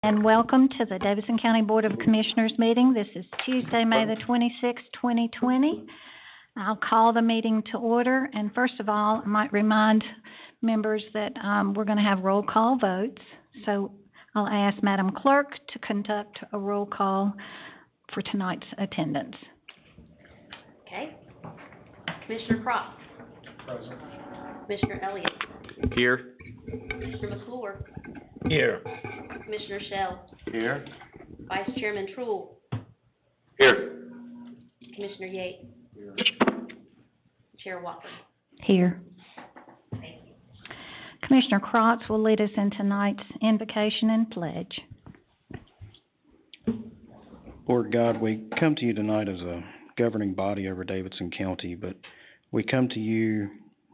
And welcome to the Davidson County Board of Commissioners meeting. This is Tuesday, May the 26th, 2020. I'll call the meeting to order. And first of all, I might remind members that we're going to have roll call votes. So I'll ask Madam Clerk to conduct a roll call for tonight's attendance. Okay. Commissioner Crop. Present. Commissioner Elliott. Here. Commissioner McClure. Here. Commissioner Shell. Here. Vice Chairman Truill. Here. Commissioner Yates. Here. Chair Walker. Here. Thank you. Commissioner Crotts will lead us in tonight's invocation and pledge. Lord God, we come to you tonight as a governing body over Davidson County, but we come to you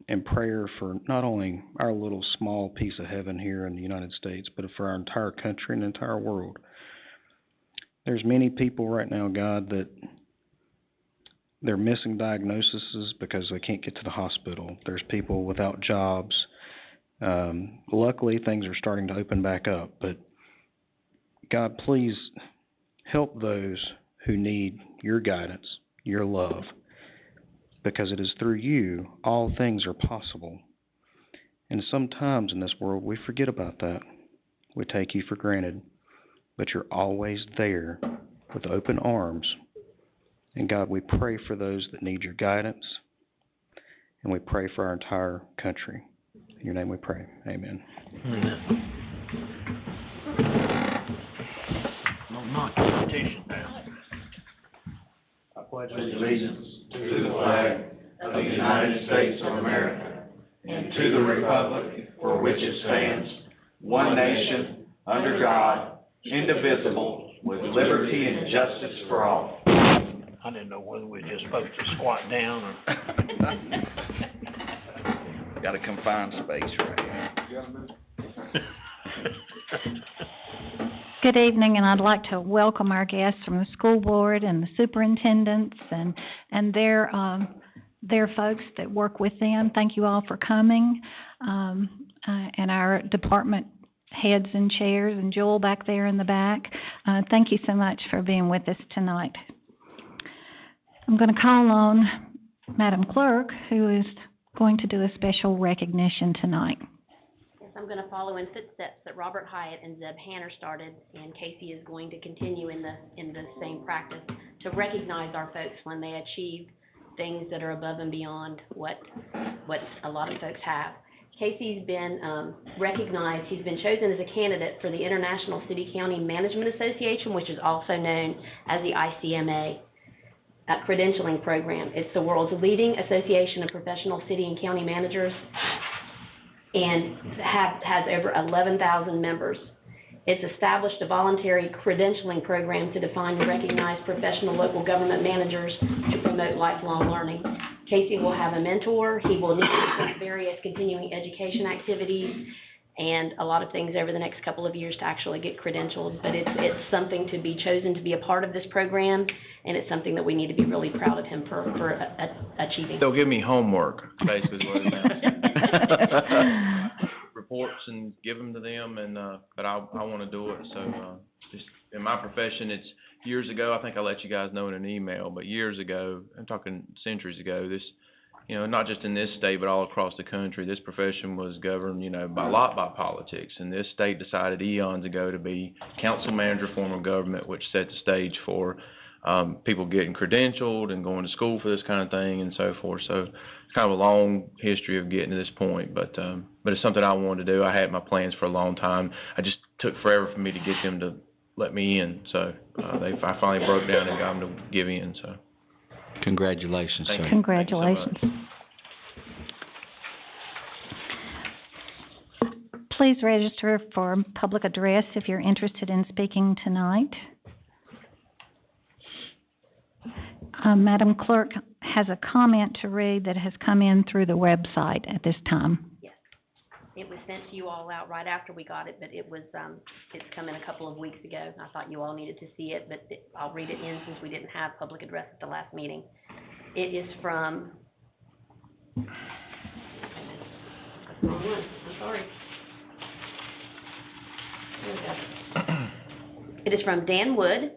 in prayer for not only our little small piece of heaven here in the United States, but for our entire country and entire world. There's many people right now, God, that they're missing diagnoses because they can't get to the hospital. There's people without jobs. Luckily, things are starting to open back up, but God, please help those who need your guidance, your love, because it is through you all things are possible. And sometimes in this world we forget about that. We take you for granted, but you're always there with open arms. And God, we pray for those that need your guidance, and we pray for our entire country. In your name we pray. Amen. Amen. No documentation now. I pledge allegiance to the flag of the United States of America and to the republic for which it stands, one nation, under God, indivisible, with liberty and justice for all. I didn't know whether we were just supposed to squat down or... Got a confined space right here. Good evening, and I'd like to welcome our guests from the school board and the superintendents and their folks that work with them. Thank you all for coming, and our department heads and chairs, and Joel back there in the back. Thank you so much for being with us tonight. I'm going to call on Madam Clerk, who is going to do a special recognition tonight. Yes, I'm going to follow in footsteps that Robert Hyatt and Zeb Hanner started, and Casey is going to continue in the same practice to recognize our folks when they achieve things that are above and beyond what a lot of folks have. Casey's been recognized. He's been chosen as a candidate for the International City County Management Association, which is also known as the ICMA credentialing program. It's the world's leading association of professional city and county managers, and has over 11,000 members. It's established a voluntary credentialing program to define and recognize professional local government managers to promote lifelong learning. Casey will have a mentor. He will need various continuing education activities and a lot of things over the next couple of years to actually get credentialed. But it's something to be chosen to be a part of this program, and it's something that we need to be really proud of him for achieving. They'll give me homework, basically, is what it is. Reports and give them to them, and but I want to do it. So just in my profession, it's years ago. I think I let you guys know in an email, but years ago, I'm talking centuries ago. This, not just in this state, but all across the country, this profession was governed, by politics. And this state decided eons ago to be council manager form of government, which set the stage for people getting credentialed and going to school for this kind of thing and so forth. So it's kind of a long history of getting to this point, but it's something I wanted to do. I had my plans for a long time. I just took forever for me to get them to let me in. So I finally broke down and got them to give in. So Congratulations, sir. Congratulations. Please register for public address if you're interested in speaking tonight. Madam Clerk has a comment to read that has come in through the website at this time. Yes. It was sent to you all out right after we got it, but it was it's come in a couple of weeks ago. I thought you all needed to see it, but I'll read it in since we didn't have public address at the last meeting. It is from... I'm sorry. There we go. It is from Dan Wood,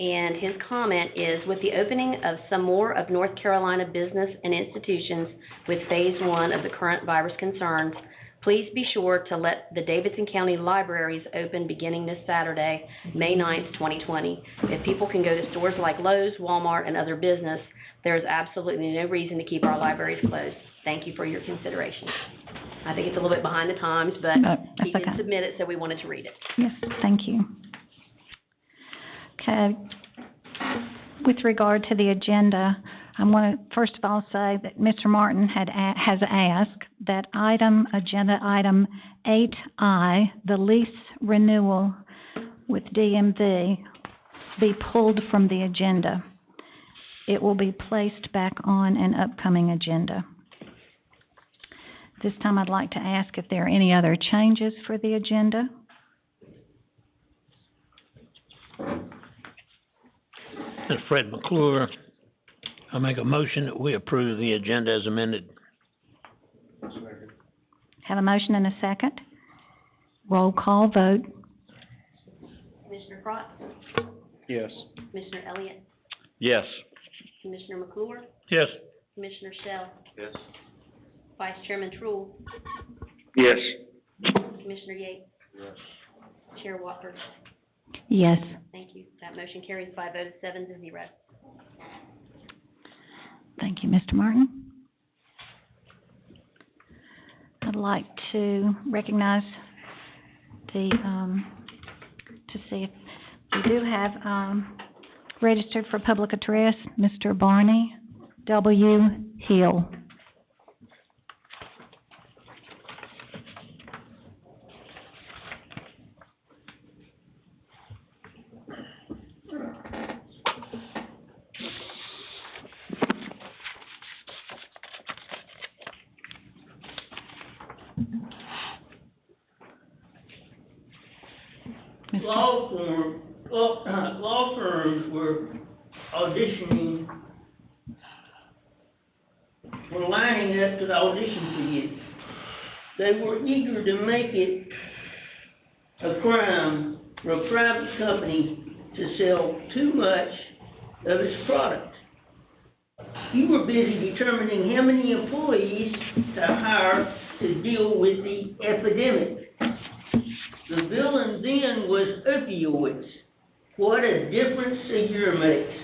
and his comment is, with the opening of some more of North Carolina business and institutions with phase 1 of the current virus concerns, please be sure to let the Davidson County libraries open beginning this Saturday, May 9th, 2020. If people can go to stores like Lowe's, Walmart, and other business, there is absolutely no reason to keep our libraries closed. Thank you for your consideration. I think it's a little bit behind the times, but he did submit it, so we wanted to read it. Yes, thank you. Okay. With regard to the agenda, I want to first of all say that Mr. Martin has asked that agenda item 8I, the lease renewal with DMV, be pulled from the agenda. It will be placed back on an upcoming agenda. This time I'd like to ask if there are any other changes for the agenda. This is Fred McClure. I make a motion that we approve the agenda as amended. Have a motion and a second. Roll call vote. Commissioner Crotts? Yes. Commissioner Elliott? Yes. Commissioner McClure? Yes. Commissioner Shell? Yes. Vice Chairman Truill? Yes. Commissioner Yates? Yes. Chair Watford? Yes. Thank you. That motion carries by a vote of 7-0. Thank you, Mr. Martin. I'd like to recognize to see if we do have registered for public address, Mr. Barney W. Hill. Law firms were auditioning, were lining up to audition for you. They were eager to make it a crime for a private company to sell too much of its product. You were busy determining how many employees to hire to deal with the epidemic. The villain then was opioids. What a difference a year makes.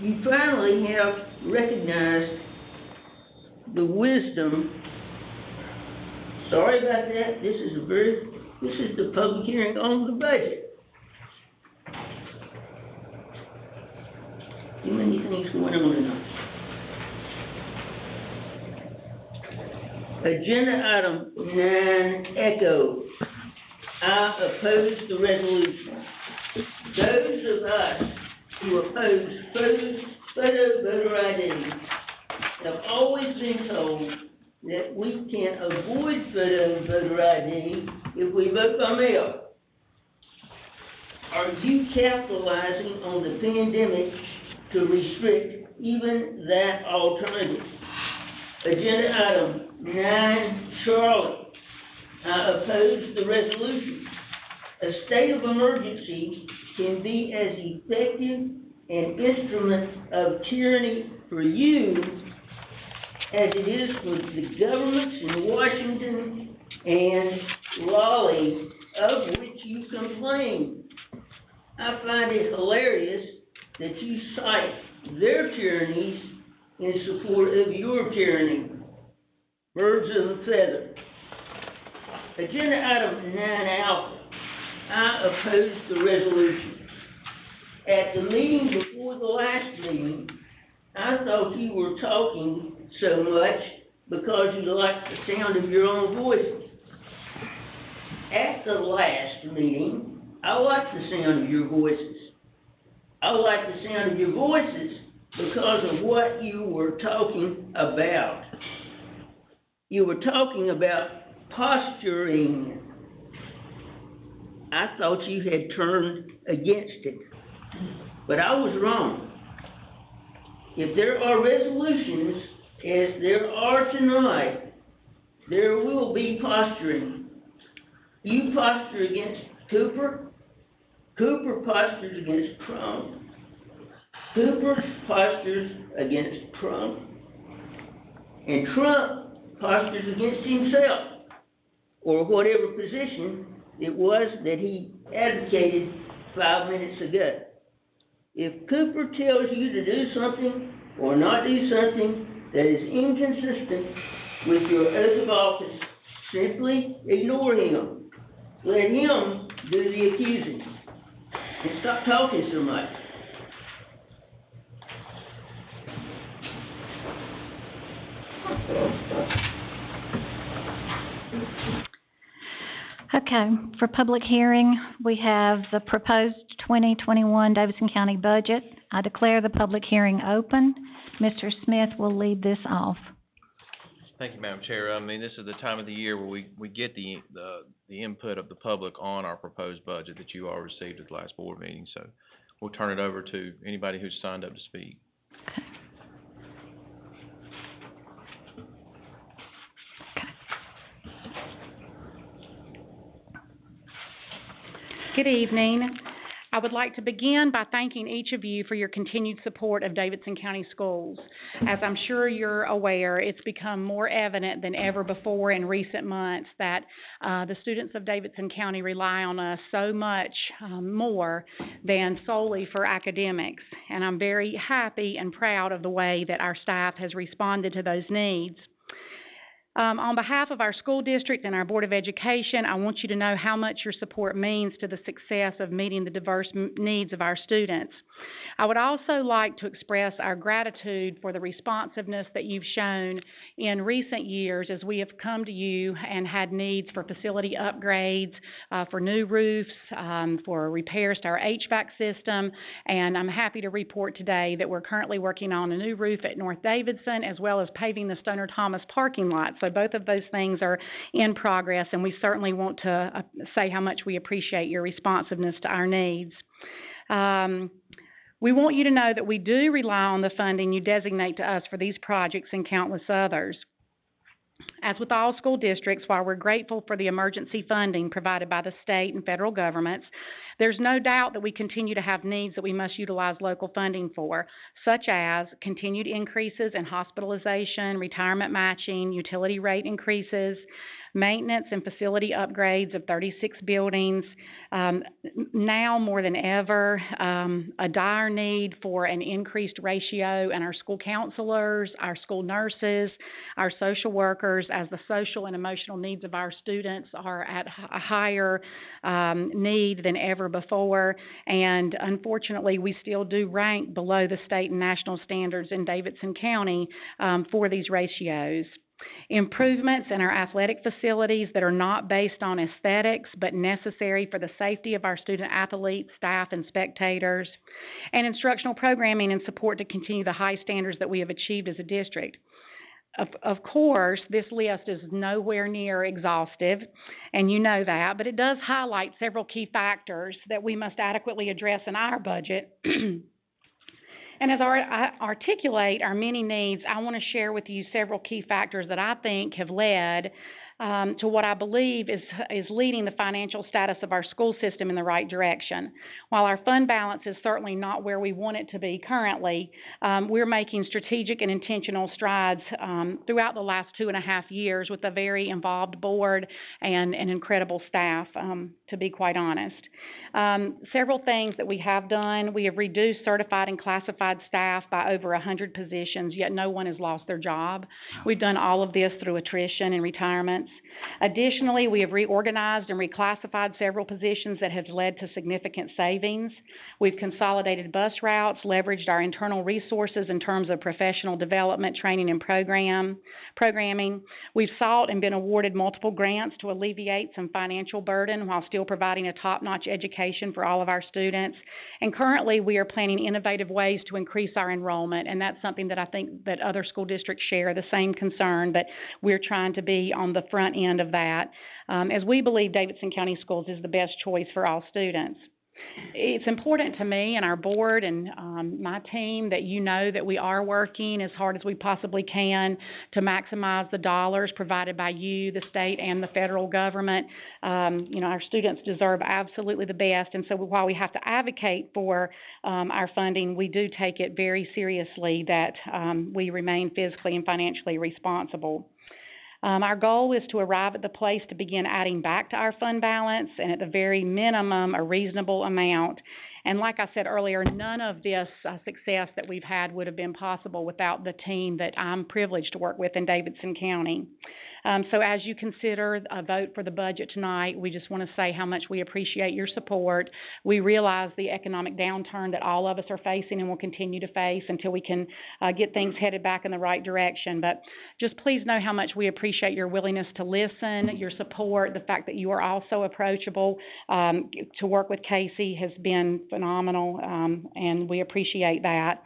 You finally have recognized the wisdom. Sorry about that. This is the public hearing on the budget. Too many things going on tonight. Agenda item 9, Echo. I oppose the resolution. Those of us who oppose photo voter ID have always been told that we can avoid photo voter ID if we vote by mail. Are you capitalizing on the pandemic to restrict even that alternative? Agenda item 9, Charlotte. I oppose the resolution. A state of emergency can be as effective an instrument of tyranny for you as it is for the governments in Washington and Raleigh, of which you complain. I find it hilarious that you cite their tyrannies in support of your tyranny. Birds of a feather. Agenda item 9 Alpha. I oppose the resolution. At the meeting before the last meeting, I thought you were talking so much because you liked the sound of your own voices. At the last meeting, I liked the sound of your voices. I liked the sound of your voices because of what you were talking about. You were talking about posturing. I thought you had turned against it, but I was wrong. If there are resolutions, as there are tonight, there will be posturing. You posture against Cooper, Cooper postures against Trump. Cooper postures against Trump. And Trump postures against himself, or whatever position it was that he advocated 5 minutes ago. If Cooper tells you to do something or not do something that is inconsistent with your oath of office, simply ignore him. Let him do the accusing. And stop talking so much. Okay, for public hearing, we have the proposed 2021 Davidson County budget. I declare the public hearing open. Mr. Smith will lead this off. Thank you, Madam Chair. I mean, this is the time of the year where we get the input of the public on our proposed budget that you all received at the last board meeting. So we'll turn it over to anybody who's signed up to speak. Good evening. I would like to begin by thanking each of you for your continued support of Davidson County Schools. As I'm sure you're aware, it's become more evident than ever before in recent months that the students of Davidson County rely on us so much more than solely for academics. And I'm very happy and proud of the way that our staff has responded to those needs. On behalf of our school district and our Board of Education, I want you to know how much your support means to the success of meeting the diverse needs of our students. I would also like to express our gratitude for the responsiveness that you've shown in recent years as we have come to you and had needs for facility upgrades, for new roofs, for repairs to our HVAC system, and I'm happy to report today that we're currently working on a new roof at North Davidson as well as paving the Stoner Thomas parking lot. So both of those things are in progress, and we certainly want to say how much we appreciate your responsiveness to our needs. We want you to know that we do rely on the funding you designate to us for these projects and countless others. As with all school districts, while we're grateful for the emergency funding provided by the state and federal governments, there's no doubt that we continue to have needs that we must utilize local funding for, such as continued increases in hospitalization, retirement matching, utility rate increases, maintenance and facility upgrades of 36 buildings, now more than ever, a dire need for an increased ratio in our school counselors, our school nurses, our social workers, as the social and emotional needs of our students are at a higher need than ever before. And unfortunately, we still do rank below the state and national standards in Davidson County for these ratios. Improvements in our athletic facilities that are not based on aesthetics but necessary for the safety of our student athletes, staff, and spectators, and instructional programming and support to continue the high standards that we have achieved as a district. Of course, this list is nowhere near exhaustive, and you know that, but it does highlight several key factors that we must adequately address in our budget. And as I articulate our many needs, I want to share with you several key factors that I think have led to what I believe is leading the financial status of our school system in the right direction. While our fund balance is certainly not where we want it to be currently, we're making strategic and intentional strides throughout the last 2.5 years with a very involved board and an incredible staff, to be quite honest. Several things that we have done: we have reduced certified and classified staff by over 100 positions, yet no one has lost their job. We've done all of this through attrition and retirements. Additionally, we have reorganized and reclassified several positions that have led to significant savings. We've consolidated bus routes, leveraged our internal resources in terms of professional development, training, and programming. We've sought and been awarded multiple grants to alleviate some financial burden while still providing a top-notch education for all of our students. And currently, we are planning innovative ways to increase our enrollment, and that's something that I think that other school districts share the same concern, but we're trying to be on the front end of that, as we believe Davidson County Schools is the best choice for all students. It's important to me and our board and my team that you know that we are working as hard as we possibly can to maximize the dollars provided by you, the state, and the federal government. Our students deserve absolutely the best, and so while we have to advocate for our funding, we do take it very seriously that we remain fiscally and financially responsible. Our goal is to arrive at the place to begin adding back to our fund balance, and at the very minimum, a reasonable amount. And like I said earlier, none of this success that we've had would have been possible without the team that I'm privileged to work with in Davidson County. So as you consider a vote for the budget tonight, we just want to say how much we appreciate your support. We realize the economic downturn that all of us are facing and will continue to face until we can get things headed back in the right direction. But just please know how much we appreciate your willingness to listen, your support, the fact that you are also approachable. To work with Casey has been phenomenal, and we appreciate that.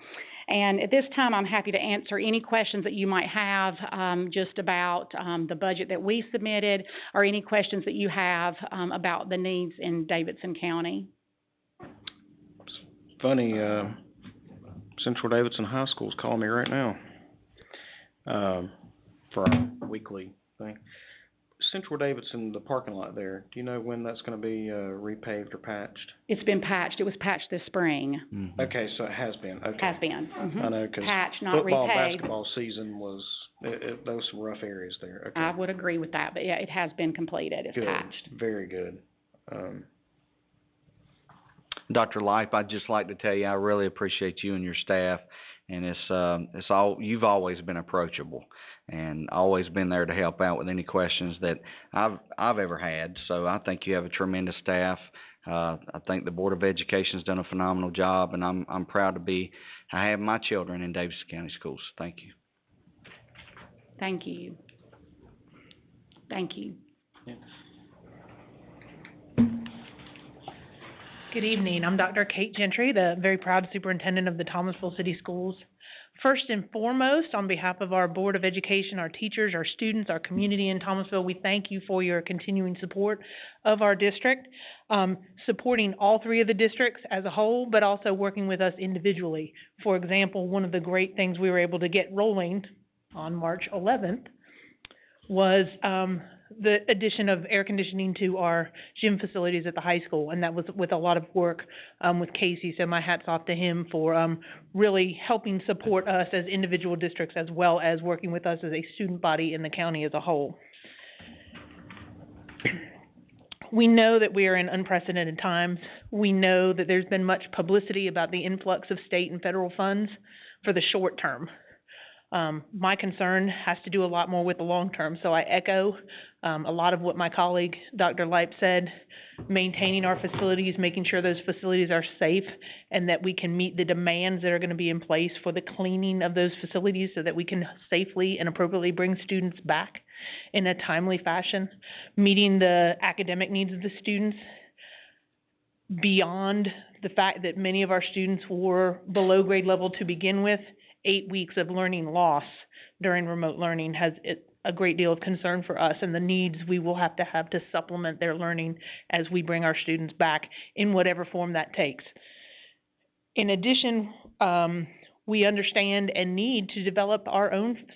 And at this time, I'm happy to answer any questions that you might have just about the budget that we submitted, or any questions that you have about the needs in Davidson County. It's funny, Central Davidson High School's calling me right now for our weekly thing. Central Davidson, the parking lot there, do you know when that's going to be repaved or patched? It's been patched. It was patched this spring. Mm-hmm. Okay, so it has been. Okay. Has been. Mm-hmm. I know, because patched, not football, repaved. basketball season was, there was some rough areas there. Okay. I would agree with that, but yeah, it has been completed. It's good. Patched. Very good. Dr. Lipe, I'd just like to tell you I really appreciate you and your staff, and you've always been approachable and always been there to help out with any questions that I've ever had. So I think you have a tremendous staff. I think the Board of Education's done a phenomenal job, and I'm proud to have my children in Davidson County Schools. Thank you. Thank you. Thank you. Yeah. Good evening. I'm Dr. Kate Gentry, the very proud superintendent of the Thomasville City Schools. First and foremost, on behalf of our Board of Education, our teachers, our students, our community in Thomasville, we thank you for your continuing support of our district, supporting all three of the districts as a whole, but also working with us individually. For example, one of the great things we were able to get rolling on March 11th was the addition of air conditioning to our gym facilities at the high school, and that was with a lot of work with Casey, so my hat's off to him for really helping support us as individual districts as well as working with us as a student body in the county as a whole. We know that we are in unprecedented times. We know that there's been much publicity about the influx of state and federal funds for the short term. My concern has to do a lot more with the long term, so I echo a lot of what my colleague Dr. Lipe said, maintaining our facilities, making sure those facilities are safe, and that we can meet the demands that are going to be in place for the cleaning of those facilities so that we can safely and appropriately bring students back in a timely fashion, meeting the academic needs of the students beyond the fact that many of our students were below grade level to begin with. 8 weeks of learning loss during remote learning has a great deal of concern for us, and the needs we will have to supplement their learning as we bring our students back in whatever form that takes. In addition, we understand and need to develop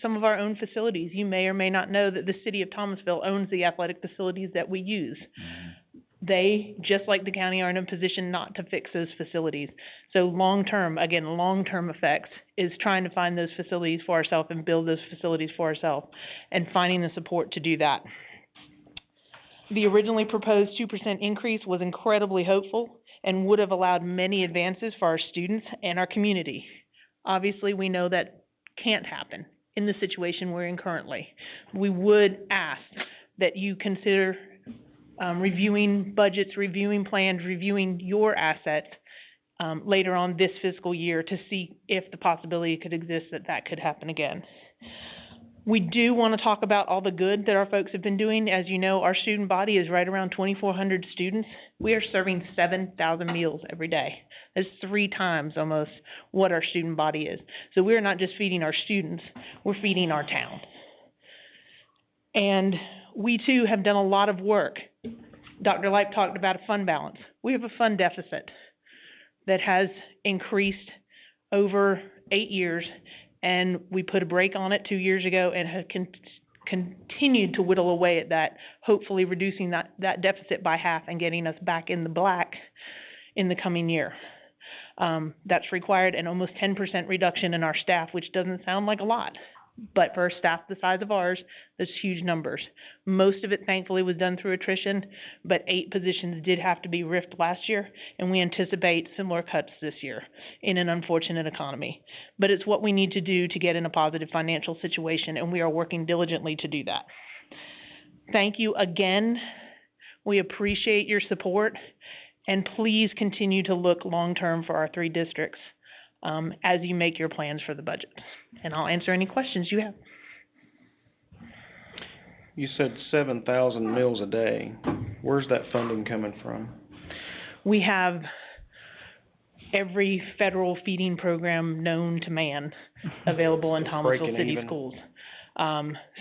some of our own facilities. You may or may not know that the city of Thomasville owns the athletic facilities that we use. They, just like the county, are in a position not to fix those facilities. So long-term effects is trying to find those facilities for ourselves and build those facilities for ourselves and finding the support to do that. The originally proposed 2% increase was incredibly hopeful and would have allowed many advances for our students and our community. Obviously, we know that can't happen in the situation we're in currently. We would ask that you consider reviewing budgets, reviewing plans, reviewing your assets later on this fiscal year to see if the possibility could exist that could happen again. We do want to talk about all the good that our folks have been doing. As you know, our student body is right around 2,400 students. We are serving 7,000 meals every day. That's 3 times almost what our student body is. So we're not just feeding our students, we're feeding our town. And we too have done a lot of work Dr. Lipe talked about a fund balance. We have a fund deficit that has increased over 8 years, and we put a break on it 2 years ago and have continued to whittle away at that, hopefully reducing that deficit by half and getting us back in the black in the coming year. That's required an almost 10% reduction in our staff, which doesn't sound like a lot, but for a staff the size of ours, that's huge numbers. Most of it thankfully was done through attrition, but 8 positions did have to be riffed last year, and we anticipate similar cuts this year in an unfortunate economy. But it's what we need to do to get in a positive financial situation, and we are working diligently to do that. Thank you again. We appreciate your support, and please continue to look long-term for our 3 districts as you make your plans for the budget. And I'll answer any questions you have. You said 7,000 meals a day. Where's that funding coming from? We have every federal feeding program known to man available in Thomasville Breaking City even. schools.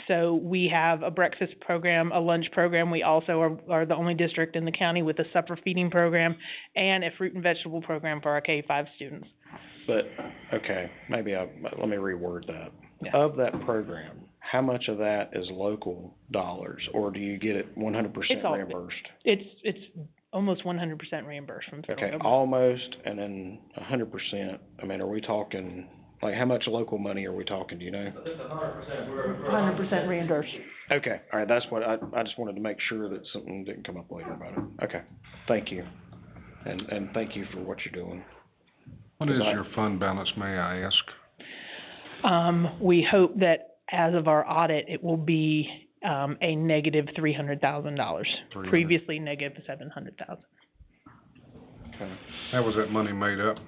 So we have a breakfast program, a lunch program. We also are the only district in the county with a supper feeding program and a fruit and vegetable program for our K-5 students. But, okay, let me reword that. Yeah. Of that program, how much of that is local dollars, or do you get it 100% It's all of it. reimbursed? It's almost 100% reimbursed from the federal Okay, government. almost, and then 100%. I mean, are we talking, like, how much local money are we talking, do you know? 100% reimbursed. Okay, all right, that's what, I just wanted to make sure that something didn't come up later about it. Okay, thank you. And thank you for what you're doing. What is your fund balance, may I ask? We hope that as of our audit, it will be a negative $300,000. Previously negative $700,000. Okay. How was that money made up?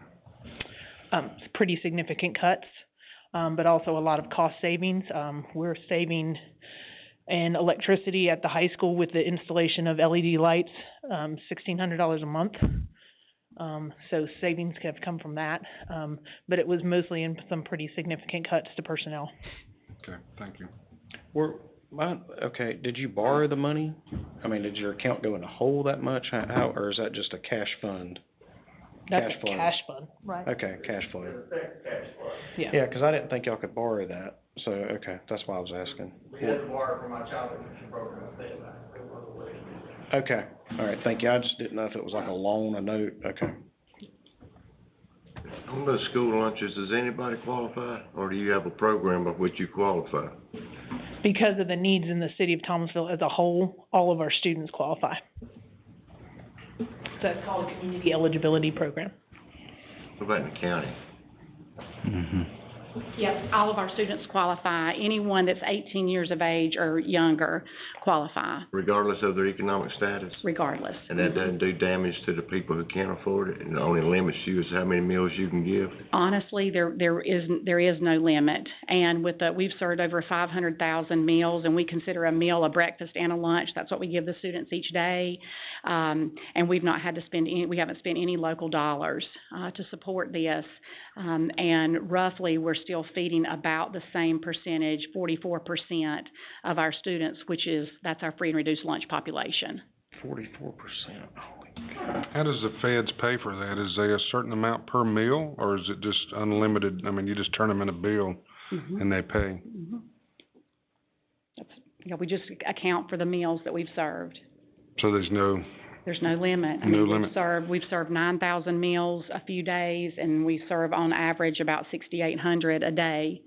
Pretty significant cuts, but also a lot of cost savings. We're saving in electricity at the high school with the installation of LED lights, $1,600 a month. So savings have come from that, but it was mostly in some pretty significant cuts to personnel. Okay, thank you. Okay, did you borrow the money? I mean, did your account go in a hole that much? How, or is that just a cash fund? That's Cash a flow. cash fund, right? Okay, cash flow. Yeah. Yeah, 'cause I didn't think y'all could borrow that, so, okay, that's why I was asking. We had to borrow from my child nutrition program, I think, it was a way. Okay, all right, thank you. I just didn't know if it was like a loan, a note, okay. On those school lunches, does anybody qualify, or do you have a program by which you qualify? Because of the needs in the city of Thomasville as a whole, all of our students qualify. So it's called a community eligibility program. What about in the county? Yes, all of our students qualify. Anyone that's 18 years of age or younger qualify, Regardless of their economic status? regardless. And that doesn't do damage to the people who can't afford it, and only limits you as how many meals you can give? Honestly, there is no limit. And we've served over 500,000 meals, and we consider a meal a breakfast and a lunch. That's what we give the students each day. And we haven't spent any local dollars to support this. And roughly, we're still feeding about the same percentage, 44% of our students, that's our free and reduced lunch population. 44%, holy cow. How does the feds pay for that? Is there a certain amount per meal, or is it just unlimited? I mean, you just turn them in a bill and they pay? We just account for the meals that we've served. So there's no limit. We've served 9,000 meals a few days, and we serve on average about 6,800 a day.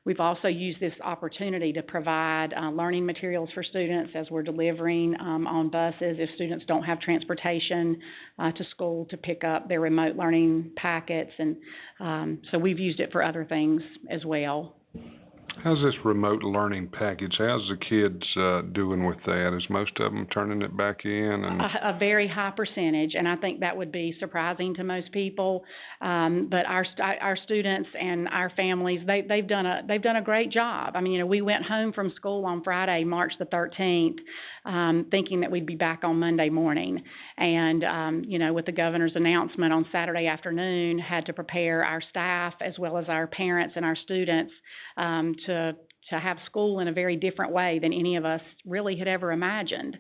We've also used this opportunity to provide learning materials for students as we're delivering on buses if students don't have transportation to school to pick up their remote learning packets. And so we've used it for other things as well. How's this remote learning package? How's the kids doing with that? Is most of them turning it back in? And A very high percentage, and I think that would be surprising to most people. But our students and our families, they've done a great job. I mean, we went home from school on Friday, March the 13th, thinking that we'd be back on Monday morning. And with the governor's announcement on Saturday afternoon, had to prepare our staff as well as our parents and our students to have school in a very different way than any of us really had ever imagined.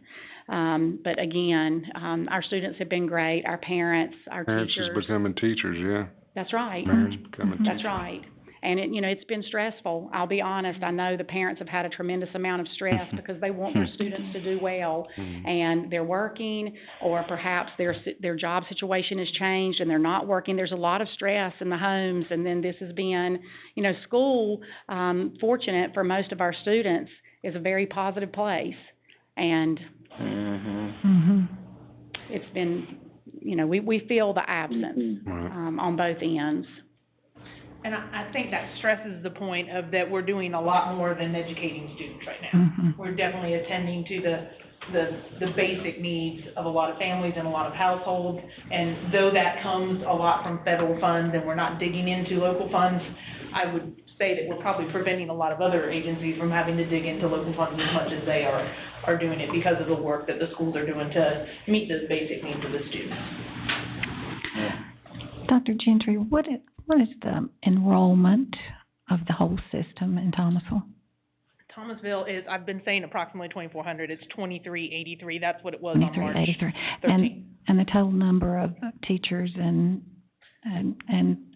But again, our students have been great, our parents, our Parents teachers. is becoming teachers, yeah. That's right. Parents becoming teachers. That's right. And it's been stressful. I'll be honest. I know the parents have had a tremendous amount of stress because they want their students to do well, and they're working, or perhaps their job situation has changed and they're not working. There's a lot of stress in the homes, and then this has been, school, fortunate for most of our students, is a very positive place, and it's been, we feel the absence on both ends. And I think that stresses the point of that we're doing a lot more than educating students right now. We're definitely attending to the basic needs of a lot of families and a lot of households. And though that comes a lot from federal funds and we're not digging into local funds, I would say that we're probably preventing a lot of other agencies from having to dig into local funds as much as they are doing it because of the work that the schools are doing to meet those basic needs of the students. Dr. Gentry, what is the enrollment of the whole system in Thomasville? Thomasville is, I've been saying approximately 2,400. It's 2383. That's what it was on March 2383. 13th. And the total number of teachers and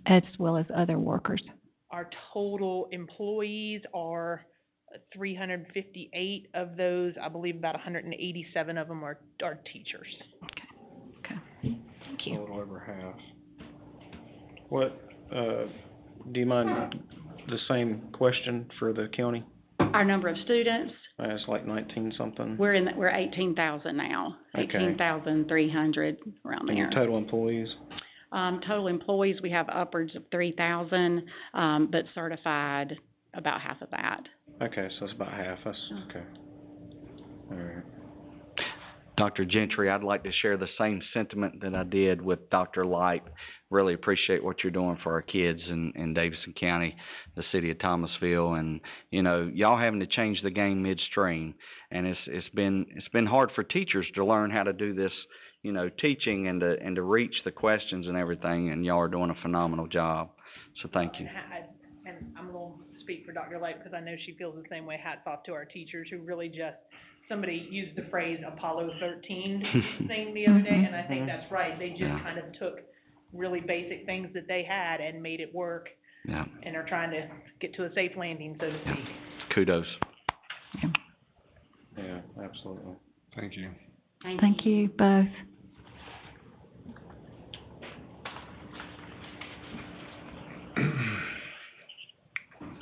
as well as other workers? Our total employees are 358. Of those, I believe about 187 of them are teachers. Okay. Thank you. A little over half. What, do you mind the same question for the county? Our number of students, It's like 19 something. we're 18,000 now, Okay. 18,300 around And there. your total employees? Total employees, we have upwards of 3,000, but certified about half of that. Okay, so it's about half. That's okay. All right. Dr. Gentry, I'd like to share the same sentiment that I did with Dr. Light. Really appreciate what you're doing for our kids in Davidson County, the city of Thomasville, and y'all having to change the game midstream. And it's been hard for teachers to learn how to do this, teaching and to reach the questions and everything. And y'all are doing a phenomenal job. So thank you. And I'm going to speak for Dr. Light because I know she feels the same way. Hats off to our teachers who really just. Somebody used the phrase Apollo 13 thing the other day, and I think that's right. They just kind of took really basic things that they had and made it work, and are trying to get to a safe landing, so to speak. Kudos. Yeah, absolutely. Thank you. Thank you both.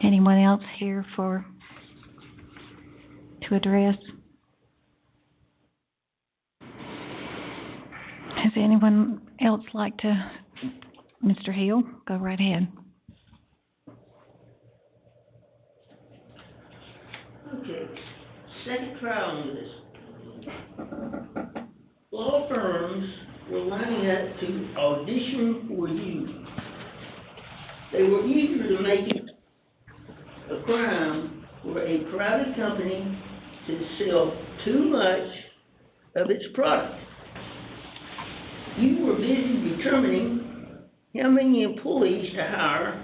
Anyone else here to address? Has anyone else like to, Mr. Hill, go right ahead. Okay, second trial on this. Law firms were lining up to audition for you. They were eager to make it a crime for a private company to sell too much of its product. You were busy determining how many employees to hire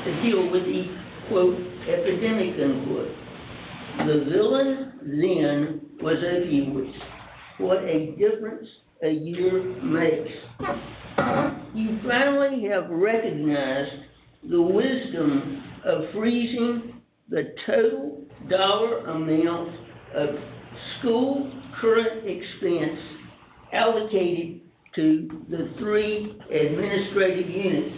to deal with the, quote, epidemic, unquote. The villain then was opioids. What a difference a year makes. You finally have recognized the wisdom of freezing the total dollar amount of school current expense allocated to the 3 administrative units.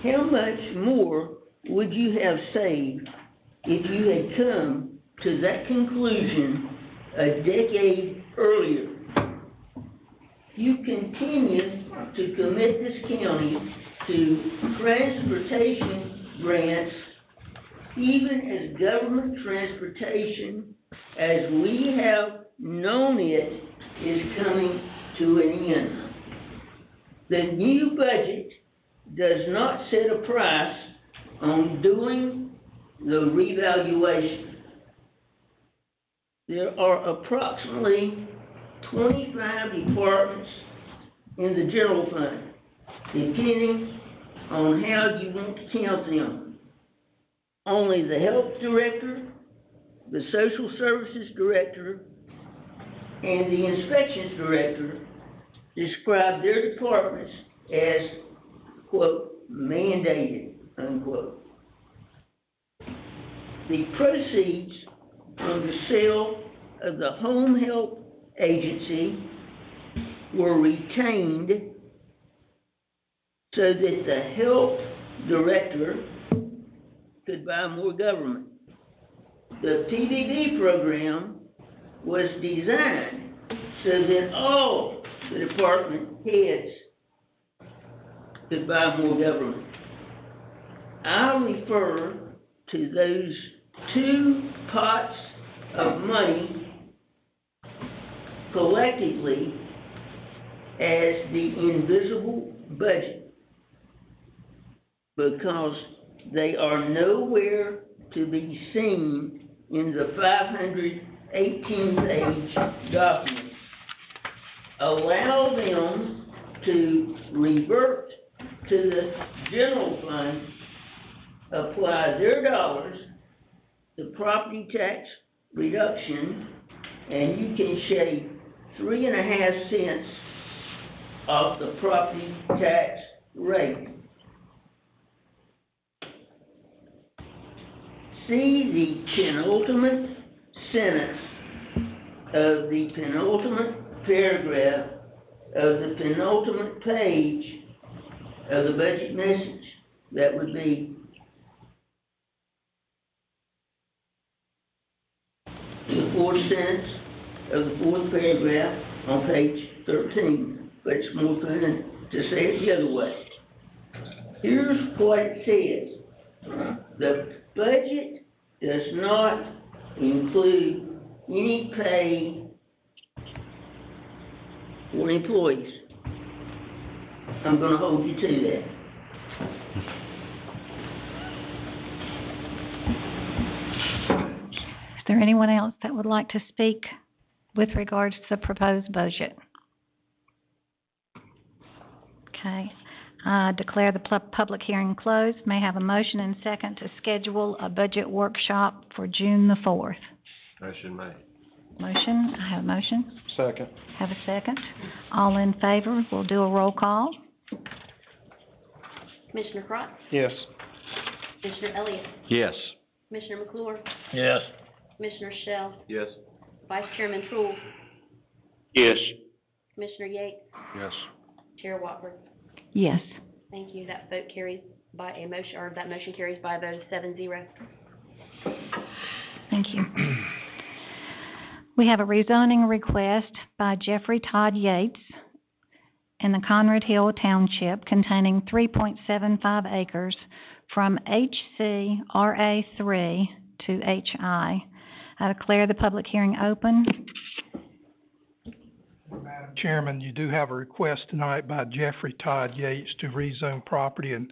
How much more would you have saved if you had come to that conclusion a decade earlier? You continue to commit this county to transportation grants, even as government transportation, as we have known it, is coming to an end. The new budget does not set a price on doing the revaluation. There are approximately 25 departments in the general fund, depending on how you want to count them. Only the health director, the social services director and the inspections director describe their departments as, quote, mandated, unquote. The proceeds from the sale of the home health agency were retained so that the health director could buy more government. The PDD program was designed so that all the department heads could buy more government. I refer to those two pots of money collectively as the invisible budget, because they are nowhere to be seen in the 518-page document. Allow them to revert to the general fund, apply their dollars to property tax reduction, and you can shave 3.5 cents off the property tax rate. See the penultimate sentence of the penultimate paragraph of the penultimate page of the budget message. That would be the fourth sentence of the fourth paragraph on page 13. But it's more fun to say it the other way. Here's what it says. The budget does not include any pay for employees. I'm going to hold you to that. Is there anyone else that would like to speak with regards to the proposed budget? Okay. Declare the public hearing closed. May I have a motion and second to schedule a budget workshop for June the 4th. Motion made. Motion, I have a motion. Second. Have a second. All in favor, we'll do a roll call. Commissioner Crott? Yes. Commissioner Elliott? Yes. Commissioner McClure? Yes. Commissioner Shell? Yes. Vice Chairman Truitt? Yes. Commissioner Yates? Yes. Chair Watford? Yes. Thank you. That vote carries by a motion, or that motion carries by a vote of 7-0. Thank you. We have a rezoning request by Jeffrey Todd Yates in the Conrad Hill Township containing 3.75 acres from HC RA3 to HI. I declare the public hearing open. Madam Chairman, you do have a request tonight by Jeffrey Todd Yates to rezone property in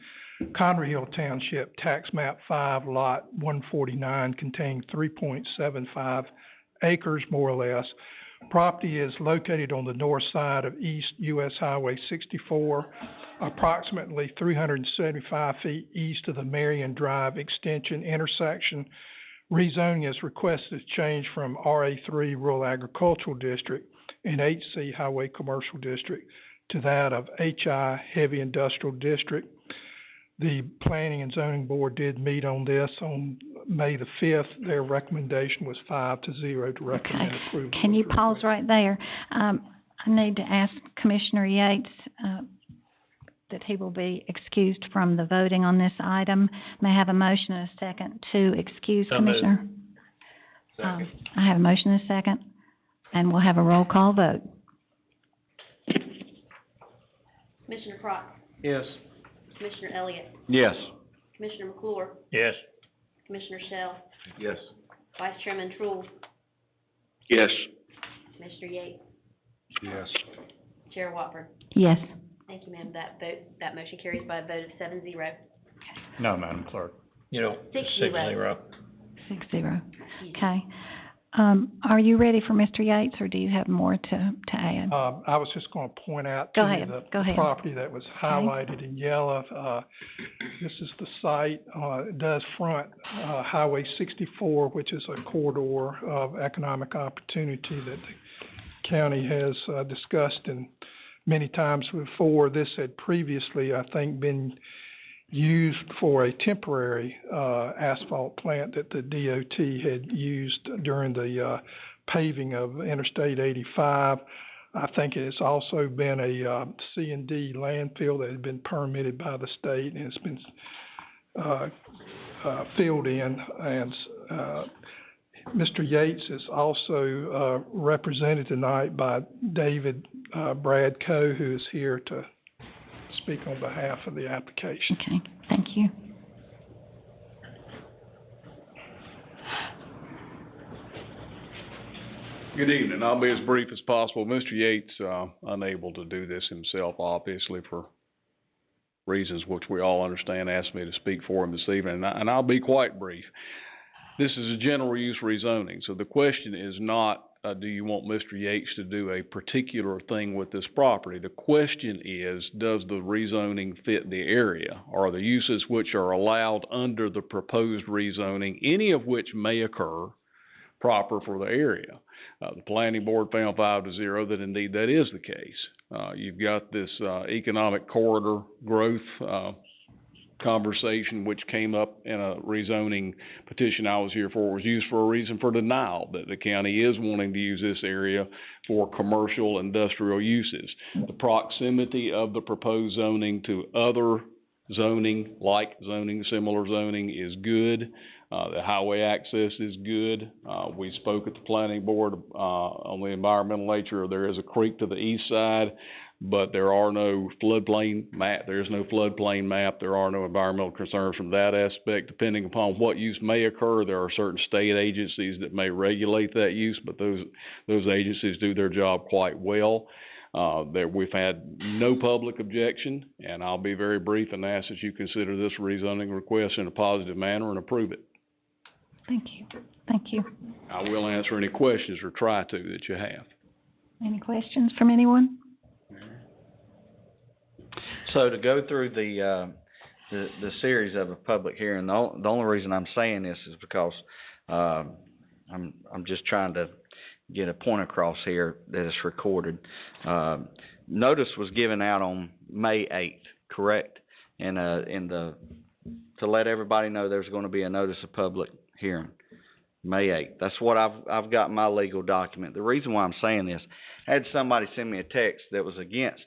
Conrad Hill Township, tax map 5, lot 149, containing 3.75 acres, more or less. Property is located on the north side of East US Highway 64, approximately 375 feet east of the Marion Drive Extension intersection. Rezoning is requested to change from RA3 Rural Agricultural District and HC Highway Commercial District to that of HI Heavy Industrial District. The Planning and Zoning Board did meet on this on May the 5th. Their recommendation was 5-0 to recommend approval. Can you pause right there? I need to ask Commissioner Yates that he will be excused from the voting on this item. May I have a motion and a second to excuse So Commissioner? Second. I have a motion and a second, and we'll have a roll call vote. Commissioner Crott? Yes. Commissioner Elliott? Yes. Commissioner McClure? Yes. Commissioner Shell? Yes. Vice Chairman Truitt? Yes. Commissioner Yates? Yes. Chair Watford? Yes. Thank you, ma'am. That motion carries by a vote of 7-0. No, Madam Clerk. You know, 6-0. 6-0. 6-0. Okay. Are you ready for Mr. Yates, or do you have more to add? I was just gonna point out Go to you ahead, the go ahead. property that was highlighted in yellow. This is the site, it does front, Highway 64, which is a corridor of economic opportunity that the county has, discussed and many times before. This had previously, I think, been used for a temporary, asphalt plant that the DOT had used during the, paving of Interstate 85. I think it's also been a, C&D landfill that had been permitted by the state, and it's been, filled in. And, Mr. Yates is also, represented tonight by David, Bradco, who is here to speak on behalf of the application. Okay, thank you. Good evening. I'll be as brief as possible. Mr. Yates, unable to do this himself, obviously, for reasons which we all understand, asked me to speak for him this evening, and I'll be quite brief. This is a general use rezoning, so the question is not, do you want Mr. Yates to do a particular thing with this property? The question is, does the rezoning fit the area? Are the uses which are allowed under the proposed rezoning, any of which may occur, proper for the area? The planning board found 5-0 that indeed that is the case. You've got this economic corridor growth conversation which came up in a rezoning petition I was here for. It was used for a reason for denial, that the county is wanting to use this area for commercial industrial uses. The proximity of the proposed zoning to other zoning, like zoning, similar zoning, is good. The highway access is good. We spoke at the planning board on the environmental nature. There is a creek to the east side, but there are no floodplain map. There is no floodplain map. There are no environmental concerns from that aspect. Depending upon what use may occur, there are certain state agencies that may regulate that use, but those agencies do their job quite well. We've had no public objection, and I'll be very brief and ask that you consider this rezoning request in a positive manner and approve it. Thank you. Thank you. I will answer any questions, or try to, that you have. Any questions from anyone? So to go through the series of a public hearing, the only reason I'm saying this is because I'm just trying to get a point across here that is recorded. Notice was given out on May 8th, correct? And to let everybody know there's going to be a notice of public hearing, May 8th. That's what I've got in my legal document. The reason why I'm saying this, I had somebody send me a text that was against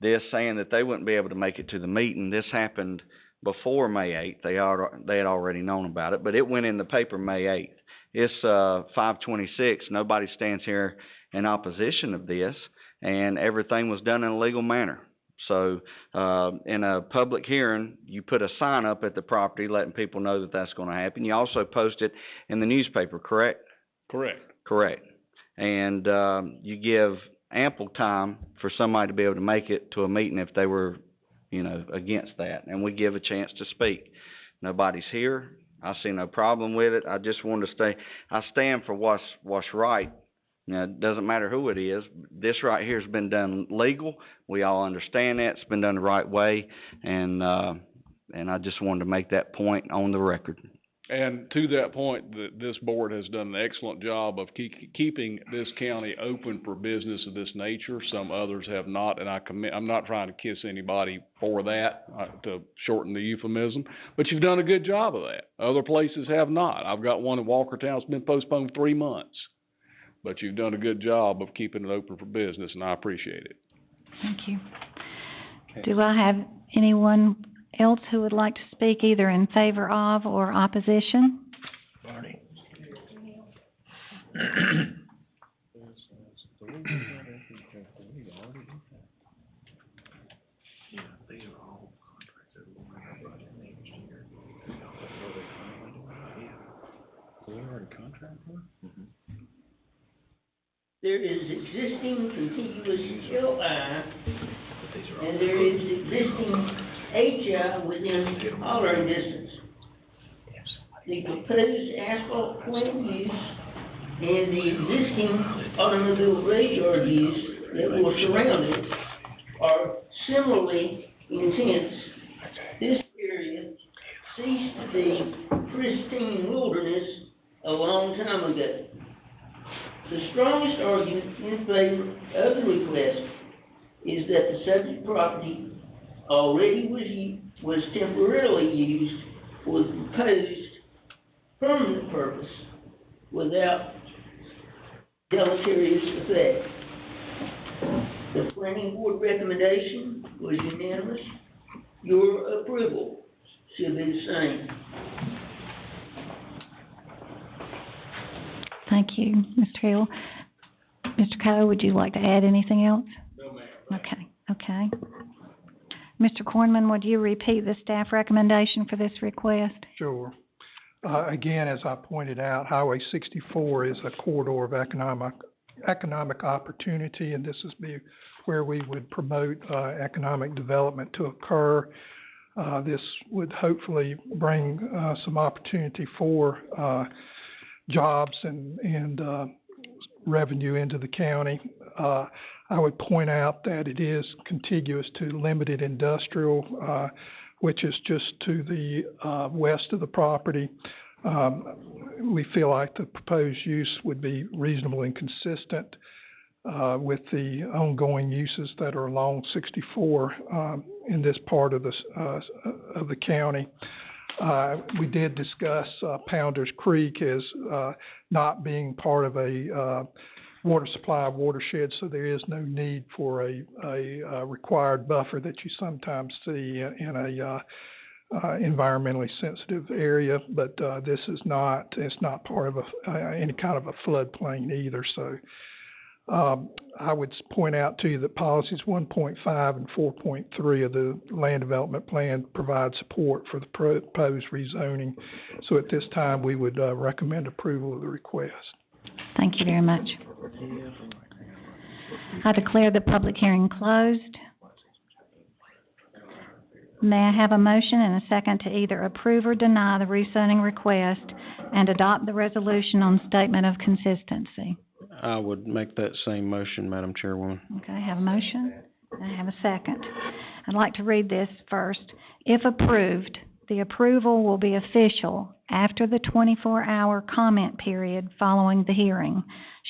this, saying that they wouldn't be able to make it to the meeting. This happened before May 8th. They had already known about it, but it went in the paper May 8th. It's 5/26. Nobody stands here in opposition of this, and everything was done in a legal manner. So in a public hearing, you put a sign up at the property letting people know that that's going to happen. You also post it in the newspaper, correct? Correct. Correct. And you give ample time for somebody to be able to make it to a meeting if they were, against that. And we give a chance to speak. Nobody's here. I see no problem with it. I just want to I stand for what's right. It doesn't matter who it is. This right here has been done legal. We all understand that. It's been done the right way. And I just wanted to make that point on the record. And to that point, this board has done an excellent job of keeping this county open for business of this nature. Some others have not, and I'm not trying to kiss anybody for that, to shorten the euphemism, but you've done a good job of that. Other places have not. I've got one in Walkertown that's been postponed 3 months, but you've done a good job of keeping it open for business, and I appreciate it. Thank you. Okay. Do I have anyone else who would like to speak either in favor of or opposition? Barney. There is existing contiguous LI, and there is existing HI within hollering distance. The proposed asphalt plant use and the existing automobile graveyard use that will surround it are similarly intense. This area ceased to be pristine wilderness a long time ago. The strongest argument in favor of the request is that the subject property already was temporarily used for the proposed permanent purpose without deleterious effect. The planning board recommendation was unanimous. Your approval should be the same. Thank you, Mr. Hill. Mr. Coe, would you like to add anything else? No, ma'am. Okay. Mr. Cornman, would you repeat the staff recommendation for this request? Sure. Again, as I pointed out, Highway 64 is a corridor of economic opportunity, and this is where we would promote economic development to occur. This would hopefully bring some opportunity for jobs and revenue into the county. I would point out that it is contiguous to limited industrial, which is just to the west of the property. We feel like the proposed use would be reasonable and consistent with the ongoing uses that are along 64 in this part of the county. We did discuss Pounders Creek as not being part of a water supply watershed, so there is no need for a required buffer that you sometimes see in a environmentally sensitive area. But this is not. It's not part of any kind of a floodplain either. So I would point out to you that policies 1.5 and 4.3 of the Land Development Plan provide support for the proposed rezoning. So at this time, we would recommend approval of the request. Thank you very much. I declare the public hearing closed. May I have a motion and a second to either approve or deny the rezoning request and adopt the resolution on statement of consistency? I would make that same motion, Madam Chairwoman. Okay, I have a motion, and I have a second. I'd like to read this first. If approved, the approval will be official after the 24-hour comment period following the hearing.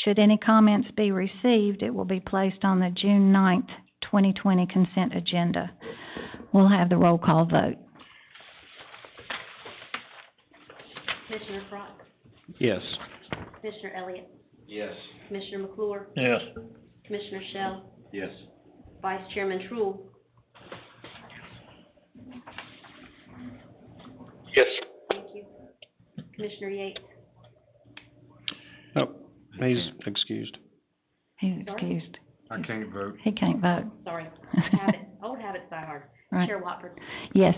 Should any comments be received, it will be placed on the June 9th, 2020 consent agenda. We'll have the roll call vote. Commissioner Brock? Yes. Commissioner Elliott? Yes. Commissioner McClure? Yes. Commissioner Shell? Yes. Vice Chairman Truill? Yes. Thank you. Commissioner Yates? Oh, he's excused. He's excused. I can't vote. He can't vote. Sorry. Old habits die hard. Right. Chair Watford? Yes.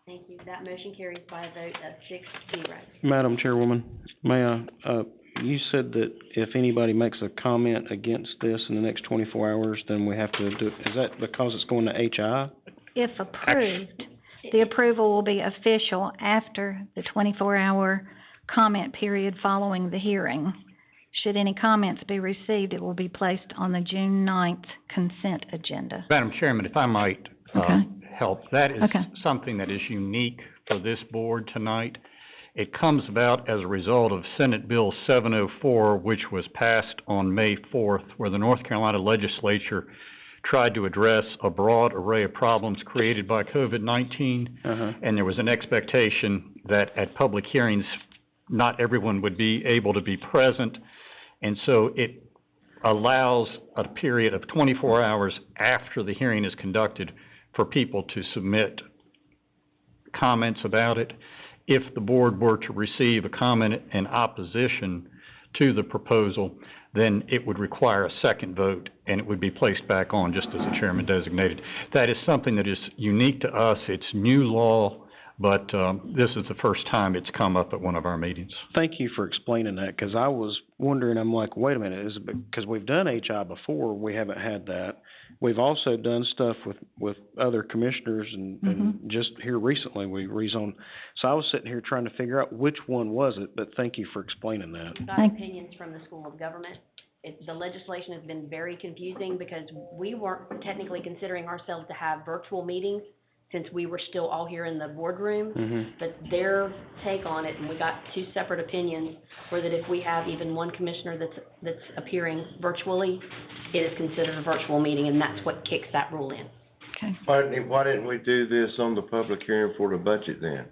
Thank you. That motion carries by a vote of 6-0. Madam Chairwoman, may I, you said that if anybody makes a comment against this in the next 24 hours, then we have to do, is that because it's going to HI? If approved, the approval will be official after the 24-hour comment period following the hearing. Should any comments be received, it will be placed on the June 9th consent agenda. Madam Chairman, if I might help, that is Okay. something that is unique for this board tonight. It comes about as a result of Senate Bill 704, which was passed on May 4th, where the North Carolina legislature tried to address a broad array of problems created by COVID-19, and there was an expectation that at public hearings, not everyone would be able to be present, and so it allows a period of 24 hours after the hearing is conducted for people to submit comments about it. If the board were to receive a comment in opposition to the proposal, then it would require a second vote, and it would be placed back on just as the chairman designated. That is something that is unique to us. It's new law but, this is the first time it's come up at one of our meetings. Thank you for explaining that, 'cause I was wondering, I'm like, wait a minute, is it because we've done HI before, we haven't had that. We've also done stuff with other commissioners and just here recently, we rezoned. So I was sitting here trying to figure out which one was it, but thank you for explaining that. We've got opinions from the School of Government. The legislation has been very confusing because we weren't technically considering ourselves to have virtual meetings since we were still all here in the boardroom. But their take on it, and we got two separate opinions, were that if we have even one commissioner that's appearing virtually, it is considered a virtual meeting, and that's what kicks that rule in. Why didn't we do this on the public hearing for the budget then?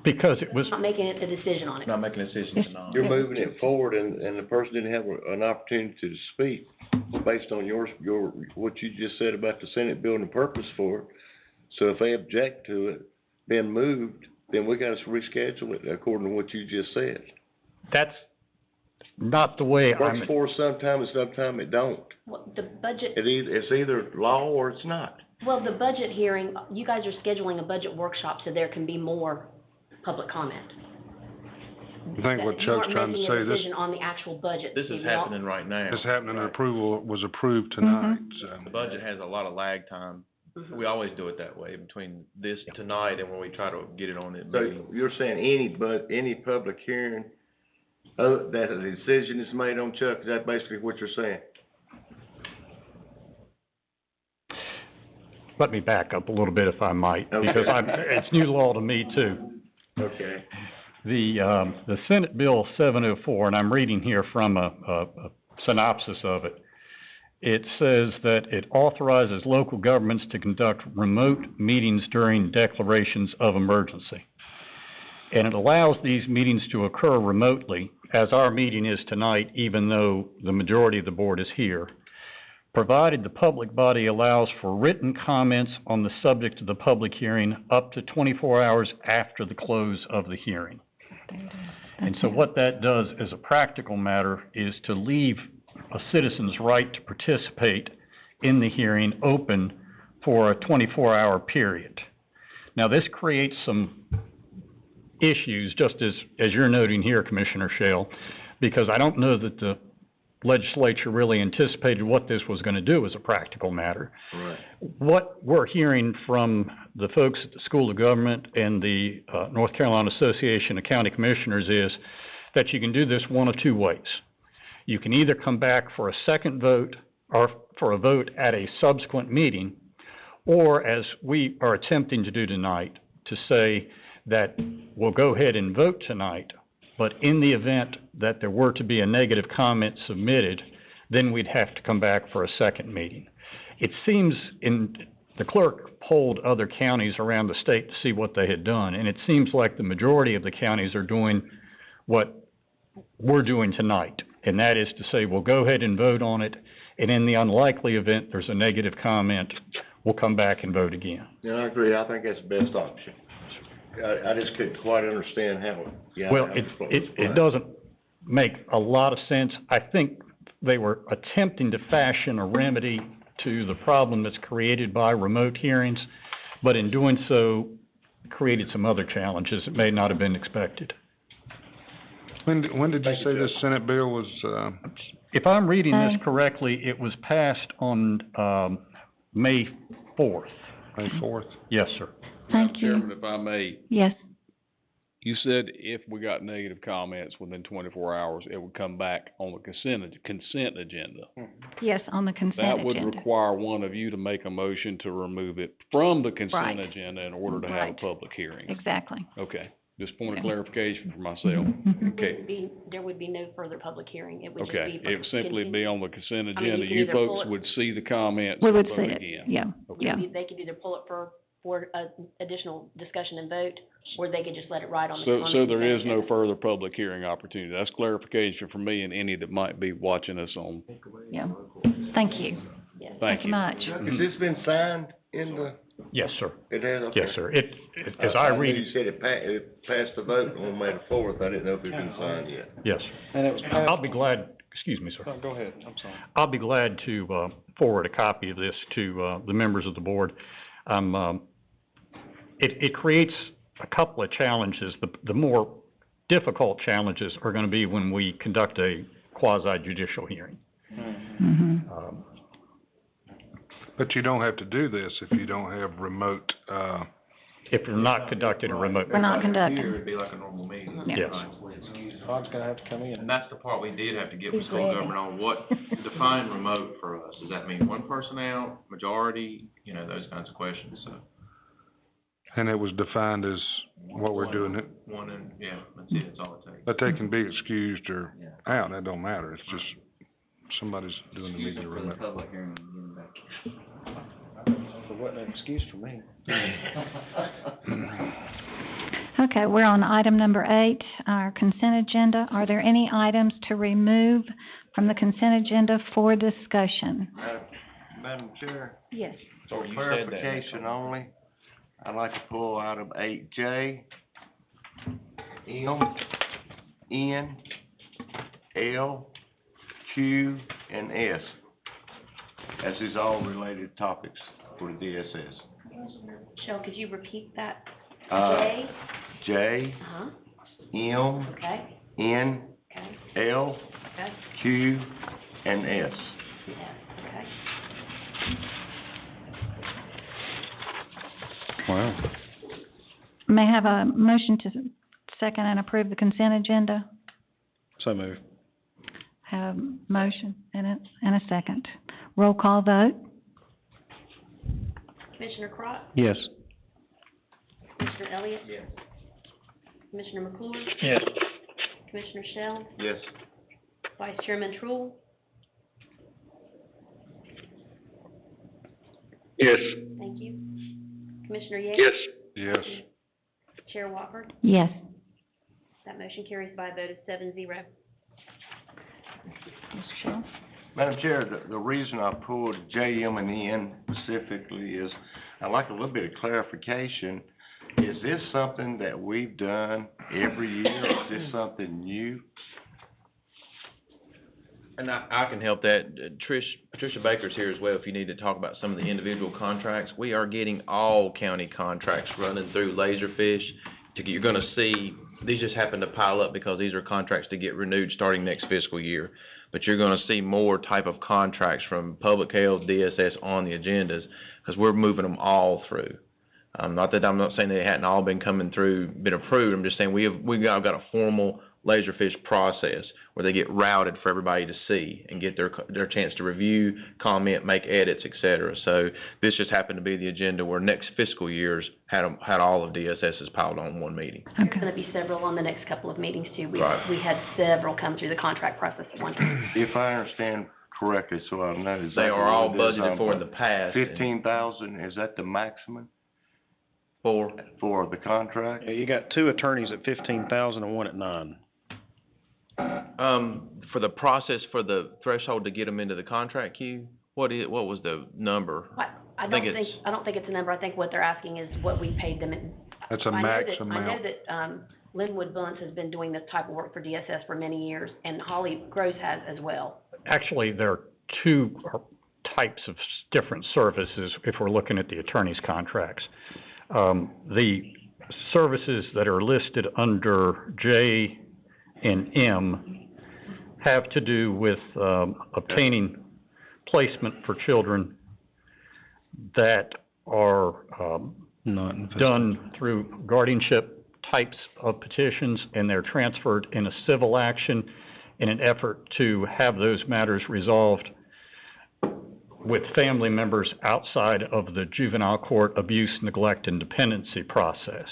Because it was, Not making it the decision on it. Not making a decision tonight. You're moving it forward and the person didn't have an opportunity to speak based on what you just said about the Senate bill and the purpose for it. So if they object to it being moved, then we gotta reschedule it according to what you just said. that's not the way Works for us sometime and sometime it don't. Well, the budget, It's either law or it's not. well, the budget hearing, you guys are scheduling a budget workshop so there can be more public comment. I think what Chuck's trying to You say, weren't making a this, decision on the actual budget. This is You all- happening right now. this happening, and approval was approved tonight, so. The budget has a lot of lag time. We always do it that way, between this tonight and when we try to get it on it. So you're saying any public hearing, that a decision is made on, Chuck, is that basically what you're saying? Let me back up a little bit if I might, Okay. because it's new law to me too. Okay. The Senate Bill 704, and I'm reading here from a synopsis of it. It says that it authorizes local governments to conduct remote meetings during declarations of emergency. And it allows these meetings to occur remotely, as our meeting is tonight, even though the majority of the board is here, provided the public body allows for written comments on the subject of the public hearing up to 24 hours after the close of the hearing. And so what that does as a practical matter is to leave a citizen's right to participate in the hearing open for a 24-hour period. Now, this creates some issues, just as you're noting here, Commissioner Shale, because I don't know that the legislature really anticipated what this was going to do as a practical matter. Right. What we're hearing from the folks at the School of Government and the North Carolina Association of County Commissioners is that you can do this one of two ways. You can either come back for a second vote or for a vote at a subsequent meeting, or as we are attempting to do tonight, to say that we'll go ahead and vote tonight, but in the event that there were to be a negative comment submitted, then we'd have to come back for a second meeting. It seems the clerk polled other counties around the state to see what they had done, and it seems like the majority of the counties are doing what we're doing tonight, and that is to say we'll go ahead and vote on it, and in the unlikely event there's a negative comment, we'll come back and vote again. Yeah, I agree. I think that's the best option. I just couldn't quite understand how. Well, it doesn't make a lot of sense. I think they were attempting to fashion a remedy to the problem that's created by remote hearings, but in doing so, created some other challenges that may not have been expected. When did you say this Senate bill was, If I'm reading this correctly, it was passed on, May 4th. May 4th? Yes, sir. Thank you. Chairman, if I may, Yes. you said if we got negative comments within 24 hours, it would come back on the consent agenda. Yes, on the consent agenda. That would require one of you to make a motion to remove it from the consent Right. agenda in order to have a Right. public hearing. Exactly. Okay, just point of clarification for myself. Okay, There would be no further public hearing. It would just be. okay, it would simply be on the consent I mean, agenda. you can You either pull folks it- would see the comments We and would vote see it, again. yeah, Okay. yeah. They could either pull it for additional discussion and vote, or they could just let it ride on the. So there is no further public hearing opportunity. That's clarification for me and any that might be watching us on. Yeah. Thank you. Thank you. much. Chuck, has this been signed in the? Yes, sir. It has, okay. Yes, sir. As I knew read you said it passed the vote on May the 4th. I didn't know if it had been signed yet. yes. And it was I'll be glad, excuse me, sir. Oh, go ahead, I'm sorry. I'll be glad to forward a copy of this to the members of the board. It creates a couple of challenges. The more difficult challenges are gonna be when we conduct a quasi-judicial hearing. But you don't have to do this if you don't have remote, If you're not conducting a remote. We're not conducting. Here, it'd be like a normal meeting. Yes. Todd's gonna have to come in. And that's the part we did have to get with He's school ready. government on, what define remote for us? Does that mean one person out, majority, you know, those kinds of questions, so. and it was defined as what we're doing it, One and, yeah, that's it, that's all it takes. but they can be excused or out, that don't matter, it's just somebody's doing the meeting remote. public hearing and getting back. It wasn't an excuse for me. Okay, we're on item number 8, our consent agenda. Are there any items to remove from the consent agenda for discussion? Madam Chair, Yes. for clarification only, I'd like to pull item 8J, M, N, L, Q, and S, as is all related topics for the DSS. Michelle, could you repeat that? Uh, J, Uh-huh, M, okay, N, okay, L, okay, Q, and S. yeah, okay. Wow. May I have a motion to second and approve the consent agenda? So move. Have a motion and a second. Roll call vote? Commissioner Crott? Yes. Commissioner Elliott? Yes. Commissioner McClure? Yes. Commissioner Shell? Yes. Vice Chairman Truill? Yes. Thank you. Commissioner Yates? Yes. Chair Watford? Yes. That motion carries by a vote of 7-0. Mr. Shell? Madam Chair, the reason I pulled J, M, and N specifically is, I'd like a little bit of clarification. Is this something that we've done every year, or is this something new? And I can help that. Patricia Baker's here as well, if you need to talk about some of the individual contracts. We are getting all county contracts running through Laserfish. You're gonna see, these just happen to pile up because these are contracts to get renewed starting next fiscal year. But you're gonna see more type of contracts from public health, DSS on the agendas, because we're moving them all through. I'm not saying they hadn't all been coming through, been approved, I'm just saying we've got a formal Laserfish process where they get routed for everybody to see and get their chance to review, comment, make edits, et cetera. So this just happened to be the agenda where next fiscal years had all of DSS's piled on one meeting. There's gonna be several on the next couple of meetings too. Right. We had several come through the contract process at one time. If I understand correctly, so I know exactly. They are all what it is, budgeted for in the past. 15,000, is that the maximum For for the contract? Yeah, you got 2 attorneys at 15,000 and 1 at 9. for the process, for the threshold to get them into the contract queue, what was the number? I don't think it's a number. I think what they're asking is what we paid them in. That's a max amount. I know that, Linwood Bunce has been doing this type of work for DSS for many years, and Holly Gross has as well. Actually, there are 2 types of different services if we're looking at the attorney's contracts. The services that are listed under J and M have to do with obtaining placement for children that are done through guardianship types of petitions, and they're transferred in a civil action in an effort to have those matters resolved with family members outside of the juvenile court abuse, neglect, and dependency process.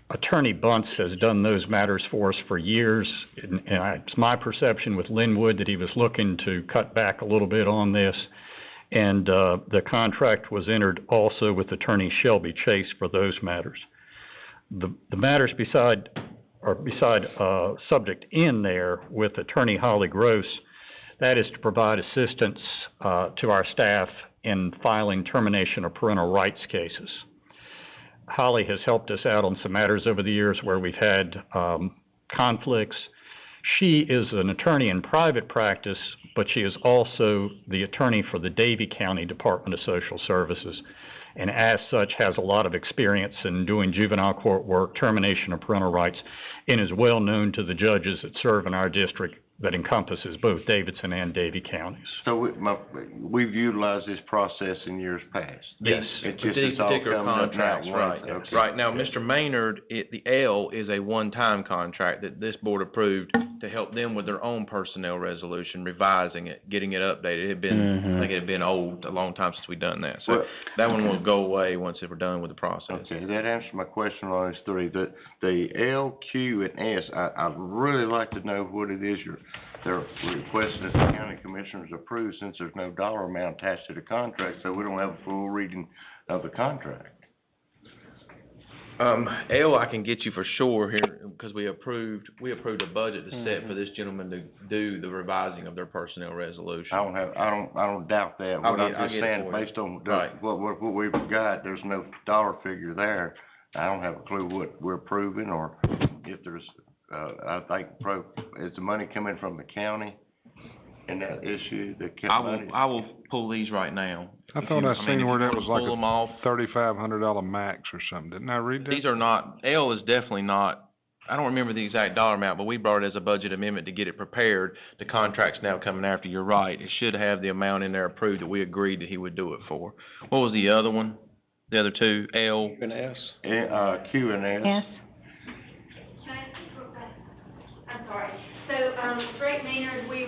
Attorney Bunce has done those matters for us for years, and it's my perception with Linwood that he was looking to cut back a little bit on this, and the contract was entered also with Attorney Shelby Chase for those matters. The matters beside subject in there with Attorney Holly Gross, that is to provide assistance to our staff in filing termination of parental rights cases. Holly has helped us out on some matters over the years where we've had conflicts. She is an attorney in private practice, but she is also the attorney for the Davie County Department of Social Services. and as such has a lot of experience in doing juvenile court work, termination of parental rights, and is well known to the judges that serve in our district that encompasses both Davidson and Davie counties. So we've utilized this process in years past? Yes. It's With just, these it's all particular coming up now contracts, at right. once. Okay. Right, now, Mr. Maynard, the L is a one-time contract that this board approved to help them with their own personnel resolution, revising it, getting it updated. It had been, I think it had been old, a long time since we've done that. So Well- that one will go away once we're done with the process. Okay, that answers my question on those three. The L, Q, and S, I'd really like to know what it is they're requesting that the county commissioners approve, since there's no dollar amount attached to the contract, so we don't have a full reading of the contract. L, I can get you for sure here, because we approved a budget to set for this gentleman to do the revising of their personnel resolution. I don't doubt that. What I'm just saying, based on what we've got, there's no dollar figure there. I don't have a clue what we're approving, or if there's, I think, is the money coming from the county in that issue, the money? I will pull these right now. I thought I seen where that was like pull them off. a $3,500 max or something. Didn't I read that? These are not, L is definitely not, I don't remember the exact dollar amount, but we brought it as a budget amendment to get it prepared. The contract's now coming after, you're right. It should have the amount in there approved that we agreed that he would do it for. What was the other one? The other two, L? And S? Q and S. Yes. I'm sorry. So, Greg Maynard, we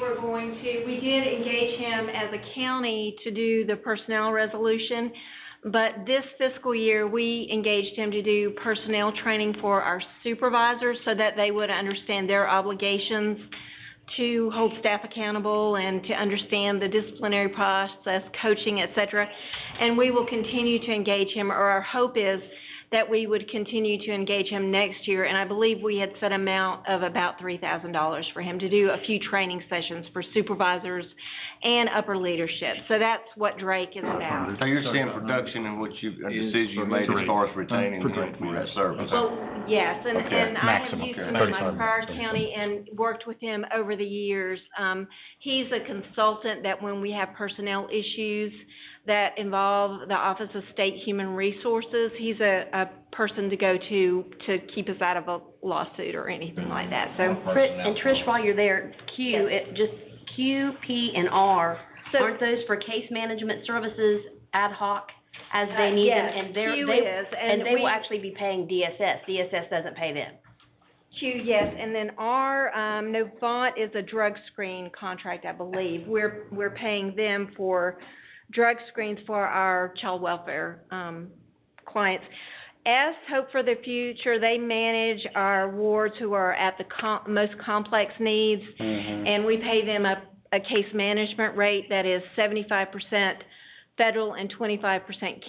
did engage him as a county to do the personnel resolution, but this fiscal year, we engaged him to do personnel training for our supervisors so that they would understand their obligations to hold staff accountable and to understand the disciplinary process, coaching, et cetera. And we will continue to engage him, or our hope is that we would continue to engage him next year, and I believe we had set an amount of about $3,000 for him to do a few training sessions for supervisors and upper leadership. So that's what Drake is about. So you're seeing production in which a decision you made as far as retaining him for that service? Well, yes, and Okay. I have used him in my prior county and worked with him over the years. He's a consultant that when we have personnel issues that involve the Office of State Human Resources, he's a person to go to keep us out of a lawsuit or anything like that. So, And Trish, while you're there, Q, it just Q, P, and R, aren't those for case management services ad hoc as they need them? yes, And Q they is, and they will we- actually be paying DSS. DSS doesn't pay them. Q, yes, and then R, Novant is a drug screen contract, I believe. We're paying them for drug screens for our child welfare, clients. S, Hope for the Future, they manage our wards who are at the most complex needs, and we pay them a case management rate that is 75% federal and 25%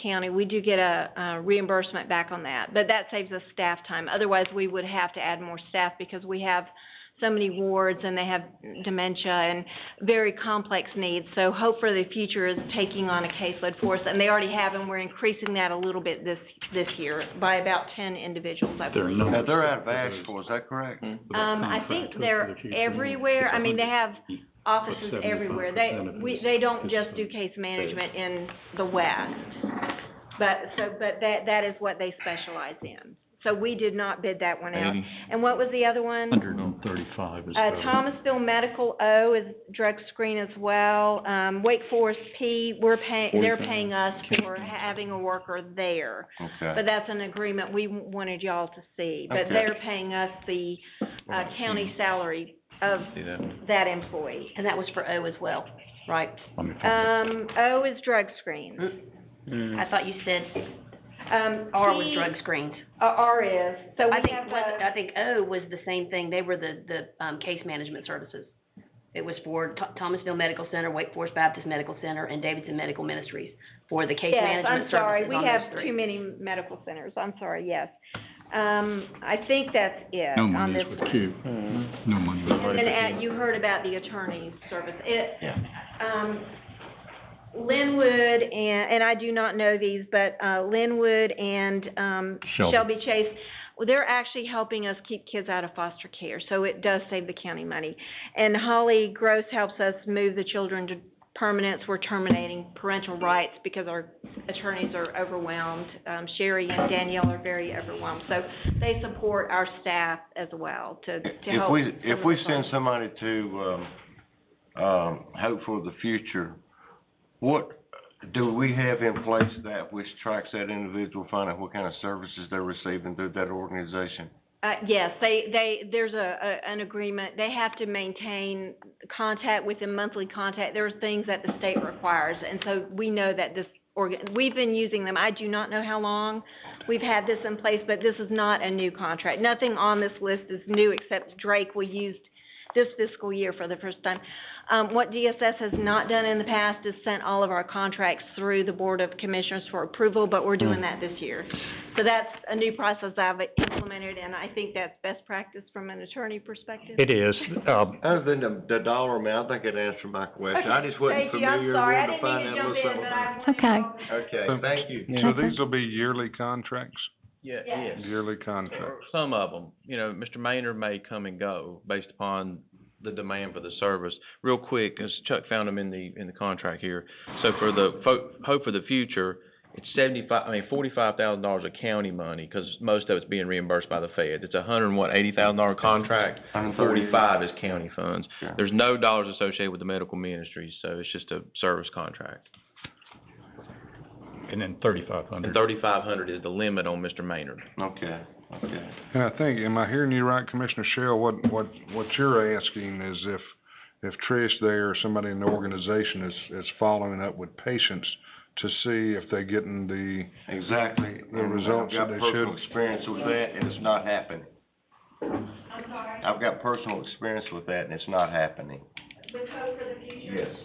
county. We do get a reimbursement back on that, but that saves us staff time. Otherwise, we would have to add more staff because we have so many wards and they have dementia and very complex needs. So Hope for the Future is taking on a caseload for us, and they already have, and we're increasing that a little bit this year by about 10 individuals, I believe. Now, they're out of Asheville, is that correct? I think they're everywhere. I mean, they have offices everywhere. They don't just do case management in the West, but that is what they specialize in. So we did not bid that one out. 80. And what was the other one? 135 is Thomasville Medical O is drug screen as well. Wake Forest P, they're paying us for having a worker there. Okay. But that's an agreement we wanted y'all to see. But Okay. they're paying us the county salary of that employee. And that was for O as well, right? O is drug screens. I thought you said R was drug screens. R is. So I we have I think O was the same thing. They were the case management services. It was for Thomasville Medical Center, Wake Forest Baptist Medical Center, and Davidson Medical Ministries for the case management services. Yes, I'm sorry. We on have those three. too many medical centers. I'm sorry, yes. I think that's it No on money this is with one. Q. No money is with And you heard about the attorney's service. Linwood and I do not know these, but Linwood and Shelby Chase, well, they're actually helping us keep kids out of foster care, so it does save the county money. And Holly Gross helps us move the children to permanents, we're terminating parental rights because our attorneys are overwhelmed. Sherry and Danielle are very overwhelmed, so they support our staff as well to help. If we send somebody to, Hope for the Future, what do we have in place that which tracks that individual, find out what kind of services they're receiving through that organization? Yes, there's an agreement. They have to maintain contact with them, monthly contact. There are things that the state requires, and so we know that we've been using them. I do not know how long we've had this in place, but this is not a new contract. Nothing on this list is new except Drake we used this fiscal year for the first time. What DSS has not done in the past is sent all of our contracts through the Board of Commissioners for approval, but we're doing that this year. So that's a new process I've implemented, and I think that's best practice from an attorney perspective. It is. Other than the dollar amount, I think it answered my question. I just wasn't familiar, wanted to find out a little something. Okay. Okay, thank you. So these will be yearly contracts? Yeah, yes. Yearly contracts? Some of them, you know, Mr. Maynard may come and go based upon the demand for the service. Real quick, because Chuck found them in the contract here. So for the Hope for the Future, it's $45,000 of county money, because most of it's being reimbursed by the Fed. It's $80,000 contract, and 45 is county funds. Sure. There's no dollars associated with the medical ministries, so it's just a service contract. And then 3,500. And 3,500 is the limit on Mr. Maynard. Okay. And I think, am I hearing you right, Commissioner Shell, what you're asking is if Trish there or somebody in the organization is following up with patients to see if they're getting Exactly. the results that they I've got personal should. experience with that, and it's not happening. I'm sorry. I've got personal experience with that, and it's not happening. With Hope for the Future? Yes.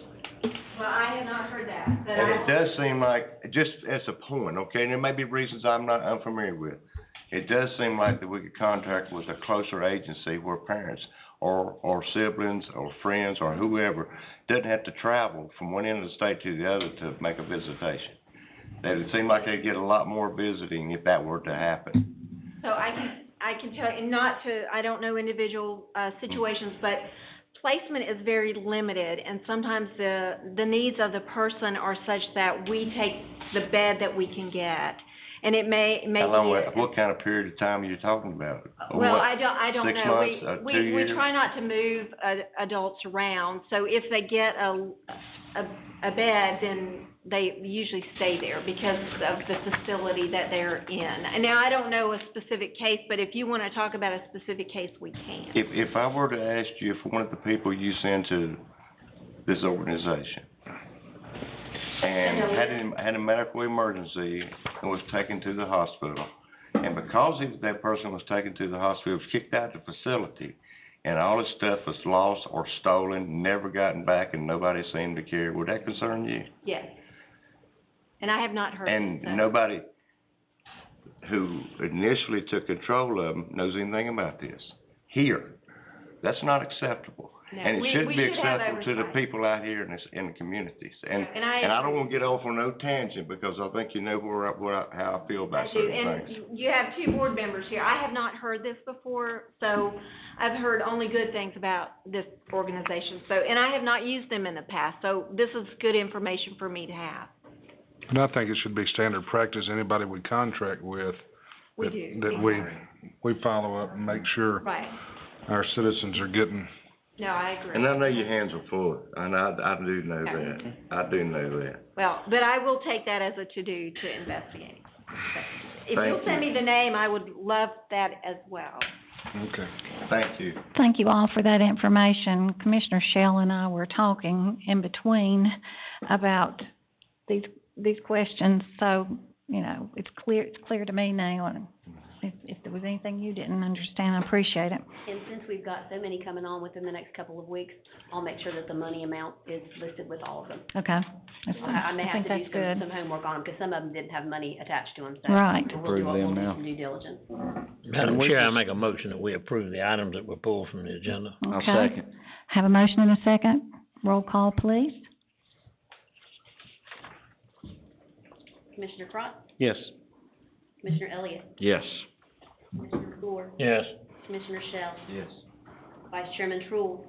Well, I have not heard that. And it does seem like, just as a point, okay, and there may be reasons I'm not unfamiliar with, it does seem like that we could contract with a closer agency where parents or siblings or friends or whoever doesn't have to travel from one end of the state to the other to make a visitation. That it seemed like they'd get a lot more visiting if that were to happen. So I can tell you, I don't know individual situations, but placement is very limited, and sometimes the needs of the person are such that we take the bed that we can get. And it may How long, be what kind of period of time are you talking about? well, What, I don't 6 know. months, 2 years? We try not to move adults around, so if they get a bed, then they usually stay there because of the facility that they're in. And now, I don't know a specific case, but if you want to talk about a specific case, we can. If I were to ask you if one of the people you send to this organization and had a medical emergency and was taken to the hospital, and because that person was taken to the hospital, was kicked out of the facility, and all his stuff was lost or stolen, never gotten back, and nobody seemed to care, would that concern you? Yes. And I have not heard And that. nobody who initially took control of them knows anything about this. Here, that's not acceptable. No, And it we shouldn't be should have acceptable to the oversight. people out here in the communities. And And I I don't want to get off on no tangent, because I think you know how I feel about I do, certain things. and you have 2 board members here. I have not heard this before, so I've heard only good things about this organization. So, and I have not used them in the past, so this is good information for me to have. And I think it should be standard practice, anybody we contract with, We that, do, that we follow up and make sure Right. our citizens are getting. No, I agree. And I know your hands are full, and I do know that. I do know that. Well, but I will take that as a to-do to investigate. If Thank you'll send me the name, I would love that as well. Okay. Thank you. Thank you all for that information. Commissioner Shell and I were talking in between about these questions, so, you know, it's clear to me now, and if there was anything you didn't understand, I appreciate it. And since we've got so many coming on within the next couple of weeks, I'll make sure that the money amount is listed with all of them. Okay. I may have think to do that's good. some homework on them, because some of them didn't have money attached to them, so. Right. We'll do Approve them now. some due diligence. Madam Chair, I make a motion that we approve the items that were pulled from the agenda. I'll Okay. second. Have a motion and a second. Roll call, please. Commissioner Crott? Yes. Commissioner Elliott? Yes. Commissioner McClure? Yes. Commissioner Shell? Yes. Vice Chairman Truul?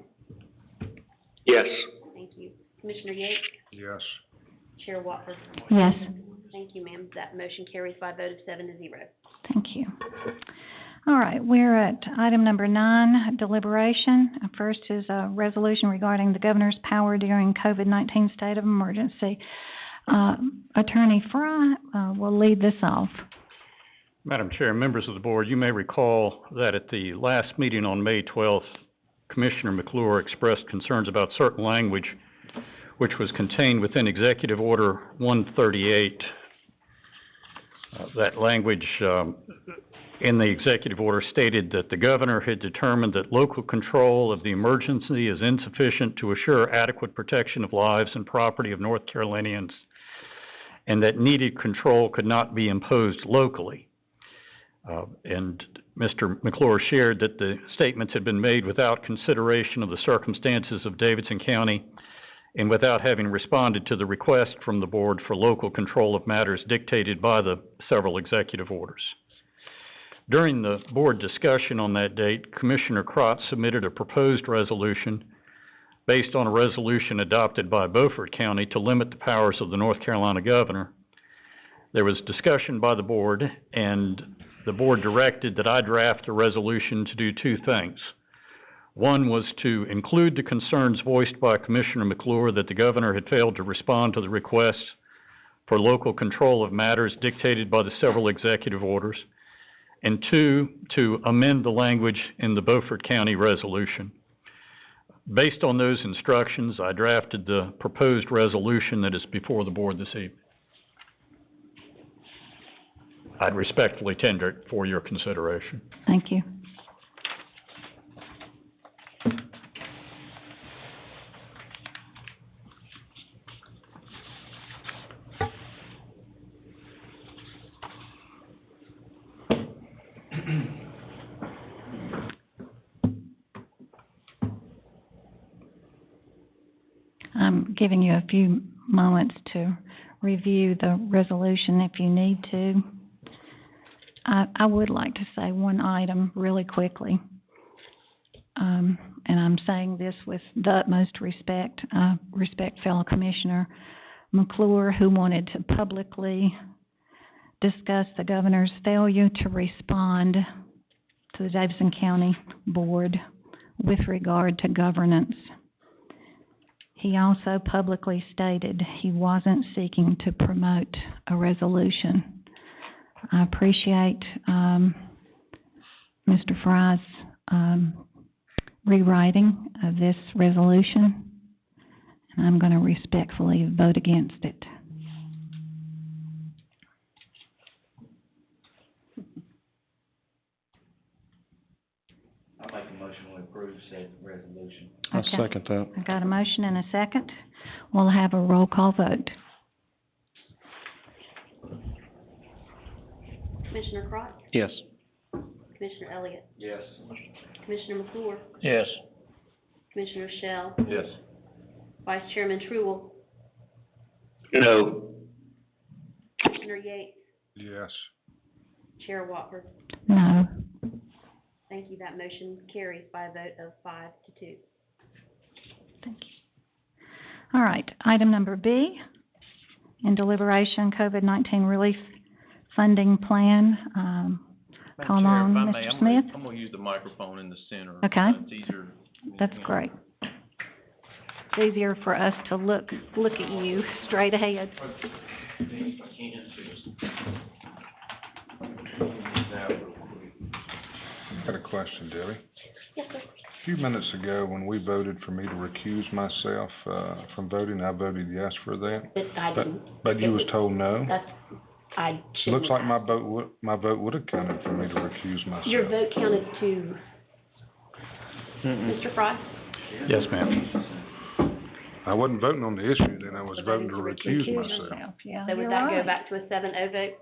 Yes. Thank you. Commissioner Yates? Yes. Chair Watford. Yes. Thank you, ma'am. That motion carries by a vote of 7-0. Thank you. All right, we're at item number 9, deliberation. First is a resolution regarding the governor's power during COVID-19 state of emergency. Attorney Fry will lead this off. Madam Chair, members of the board, you may recall that at the last meeting on May 12th, Commissioner McClure expressed concerns about certain language which was contained within Executive Order 138. That language in the executive order stated that the governor had determined that local control of the emergency is insufficient to assure adequate protection of lives and property of North Carolinians, and that needed control could not be imposed locally. And Mr. McClure shared that the statements had been made without consideration of the circumstances of Davidson County and without having responded to the request from the board for local control of matters dictated by the several executive orders. During the board discussion on that date, Commissioner Crotts submitted a proposed resolution based on a resolution adopted by Beaufort County to limit the powers of the North Carolina governor. There was discussion by the board, and the board directed that I draft a resolution to do two things. One was to include the concerns voiced by Commissioner McClure that the governor had failed to respond to the requests for local control of matters dictated by the several executive orders, and two, to amend the language in the Beaufort County resolution. Based on those instructions, I drafted the proposed resolution that is before the board this evening. I'd respectfully tender it for your consideration. Thank you. I'm giving you a few moments to review the resolution if you need to. I would like to say one item really quickly, and I'm saying this with the utmost respect. Respect fellow Commissioner McClure, who wanted to publicly discuss the governor's failure to respond to the Davidson County Board with regard to governance. He also publicly stated he wasn't seeking to promote a resolution. I appreciate Mr. Fry's rewriting of this resolution, and I'm going to respectfully vote against it. I make a motion to approve said resolution. I'll Okay. second that. I got a motion and a second. We'll have a roll call vote. Commissioner Crotts? Yes. Commissioner Elliott? Yes. Commissioner McClure? Yes. Commissioner Shell? Yes. Vice Chairman Truill? No. Commissioner Yates? Yes. Chair Watford? No. Thank you. That motion carries by a vote of 5-2. Thank you. All right, item number B, in deliberation, COVID-19 relief funding plan. Call on Mr. Smith. I'm gonna use the microphone in the center. Okay. It's easier. That's great. It's easier for us to look at you straight ahead. Got a question, Debbie. Yes, sir. A few minutes ago, when we voted for me to recuse myself, from voting, I voted yes for that. I didn't. But you was told no? I shouldn't. Looks like my vote would have counted for me to recuse myself. Your vote counted to Mr. Frost? Yes, ma'am. I wasn't voting on the issue, then I was voting to recuse myself. Yeah, So would that go back to a 7-0 vote?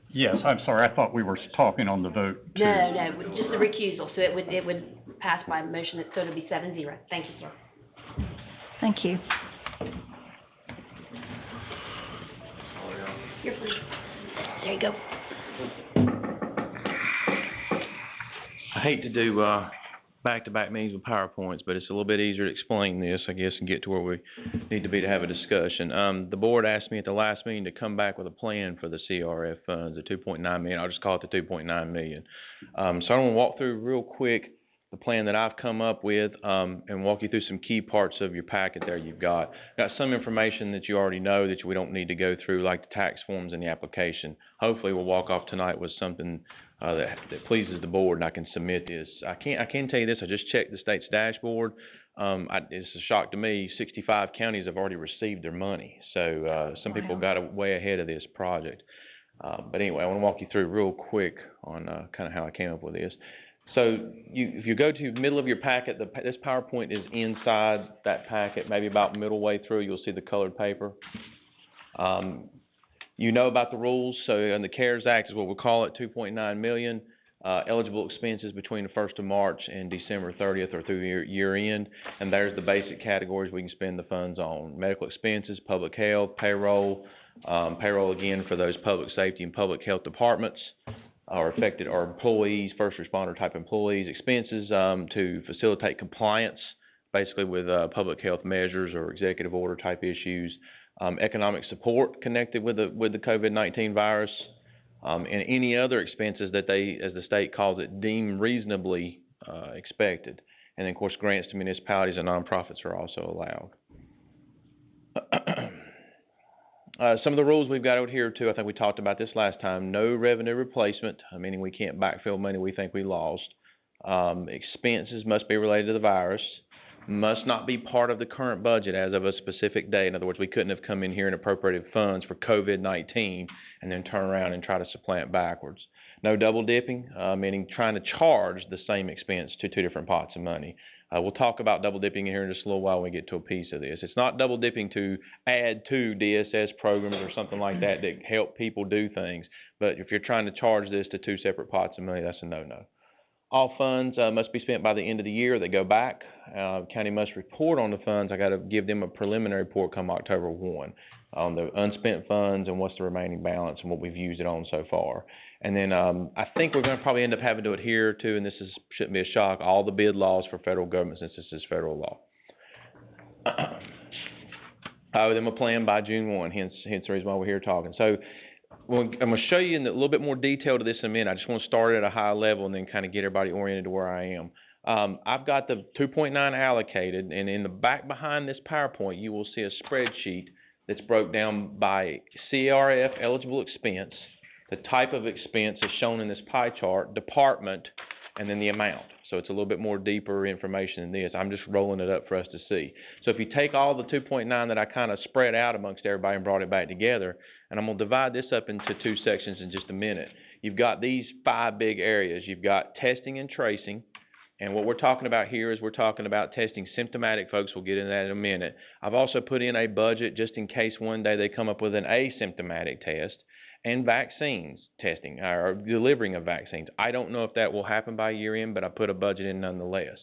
Yes, I'm sorry, I thought we were talking on the vote too. No, just the recusal, so it would pass by motion, so it'll be 7-0. Thank you, sir. Thank you. You're free. There you go. I hate to do, back-to-back meetings with PowerPoints, but it's a little bit easier to explain this, I guess, and get to where we need to be to have a discussion. The board asked me at the last meeting to come back with a plan for the CRF funds, the 2.9 million. I'll just call it the 2.9 million. So I'm going to walk through real quick the plan that I've come up with, and walk you through some key parts of your packet there you've got. Got some information that you already know that we don't need to go through, like the tax forms and the application. Hopefully we'll walk off tonight with something that pleases the board, and I can submit this. I can tell you this, I just checked the state's dashboard. It's a shock to me, 65 counties have already received their money. So some people got way ahead of this project. But anyway, I want to walk you through real quick on kind of how I came up with this. So if you go to the middle of your packet, this PowerPoint is inside that packet, maybe about middle way through, you'll see the colored paper. You know about the rules, so in the CARES Act is what we call it, 2.9 million. Eligible expenses between the 1st of March and December 30th or through year end, and there's the basic categories we can spend the funds on. Medical expenses, public health, payroll, payroll again for those public safety and public health departments are affected, or employees, first responder type employees, expenses to facilitate compliance basically with public health measures or executive order type issues, economic support connected with the COVID-19 virus, and any other expenses that they, as the state calls it, deem reasonably expected. And then, of course, grants to municipalities and nonprofits are also allowed. Some of the rules we've got out here too, I think we talked about this last time. No revenue replacement, meaning we can't backfill money we think we lost. Expenses must be related to the virus. Must not be part of the current budget as of a specific day. In other words, we couldn't have come in here and appropriated funds for COVID-19 and then turn around and try to supplant backwards. No double dipping, meaning trying to charge the same expense to two different pots of money. We'll talk about double dipping here in just a little while when we get to a piece of this. It's not double dipping to add to DSS programs or something like that that help people do things. But if you're trying to charge this to two separate pots of money, that's a no-no. All funds must be spent by the end of the year. They go back. County must report on the funds. I got to give them a preliminary report come October 1 on the unspent funds and what's the remaining balance and what we've used it on so far. And then I think we're going to probably end up having to adhere to, and this shouldn't be a shock, all the bid laws for federal government since this is federal law. I owe them a plan by June 1, hence the reason why we're here talking. So I'm going to show you in a little bit more detail to this in a minute. I just want to start at a high level and then kind of get everybody oriented to where I am. I've got the 2.9 allocated, and in the back behind this PowerPoint, you will see a spreadsheet that's broke down by CRF eligible expense. The type of expense is shown in this pie chart, department, and then the amount. So it's a little bit more deeper information than this. I'm just rolling it up for us to see. So if you take all the 2.9 that I kind of spread out amongst everybody and brought it back together, and I'm going to divide this up into two sections in just a minute. You've got these 5 big areas. You've got testing and tracing. And what we're talking about here is we're talking about testing symptomatic folks. We'll get into that in a minute. I've also put in a budget just in case one day they come up with an asymptomatic test, and vaccines testing, or delivering of vaccines. I don't know if that will happen by year end, but I put a budget in nonetheless.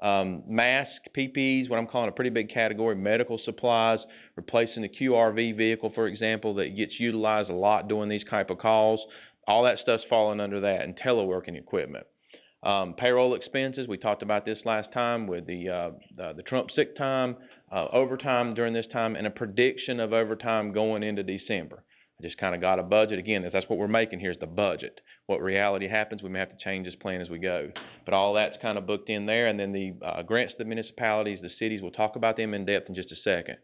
Mask, PPEs, what I'm calling a pretty big category, medical supplies, replacing the QRV vehicle, for example, that gets utilized a lot doing these type of calls. All that stuff's falling under that, and teleworking equipment. Payroll expenses, we talked about this last time with the Trump sick time, overtime during this time, and a prediction of overtime going into December. I just kind of got a budget. Again, if that's what we're making here is the budget. What reality happens, we may have to change this plan as we go. But all that's kind of booked in there. And then the grants to the municipalities, the cities, we'll talk about them in depth in just a second.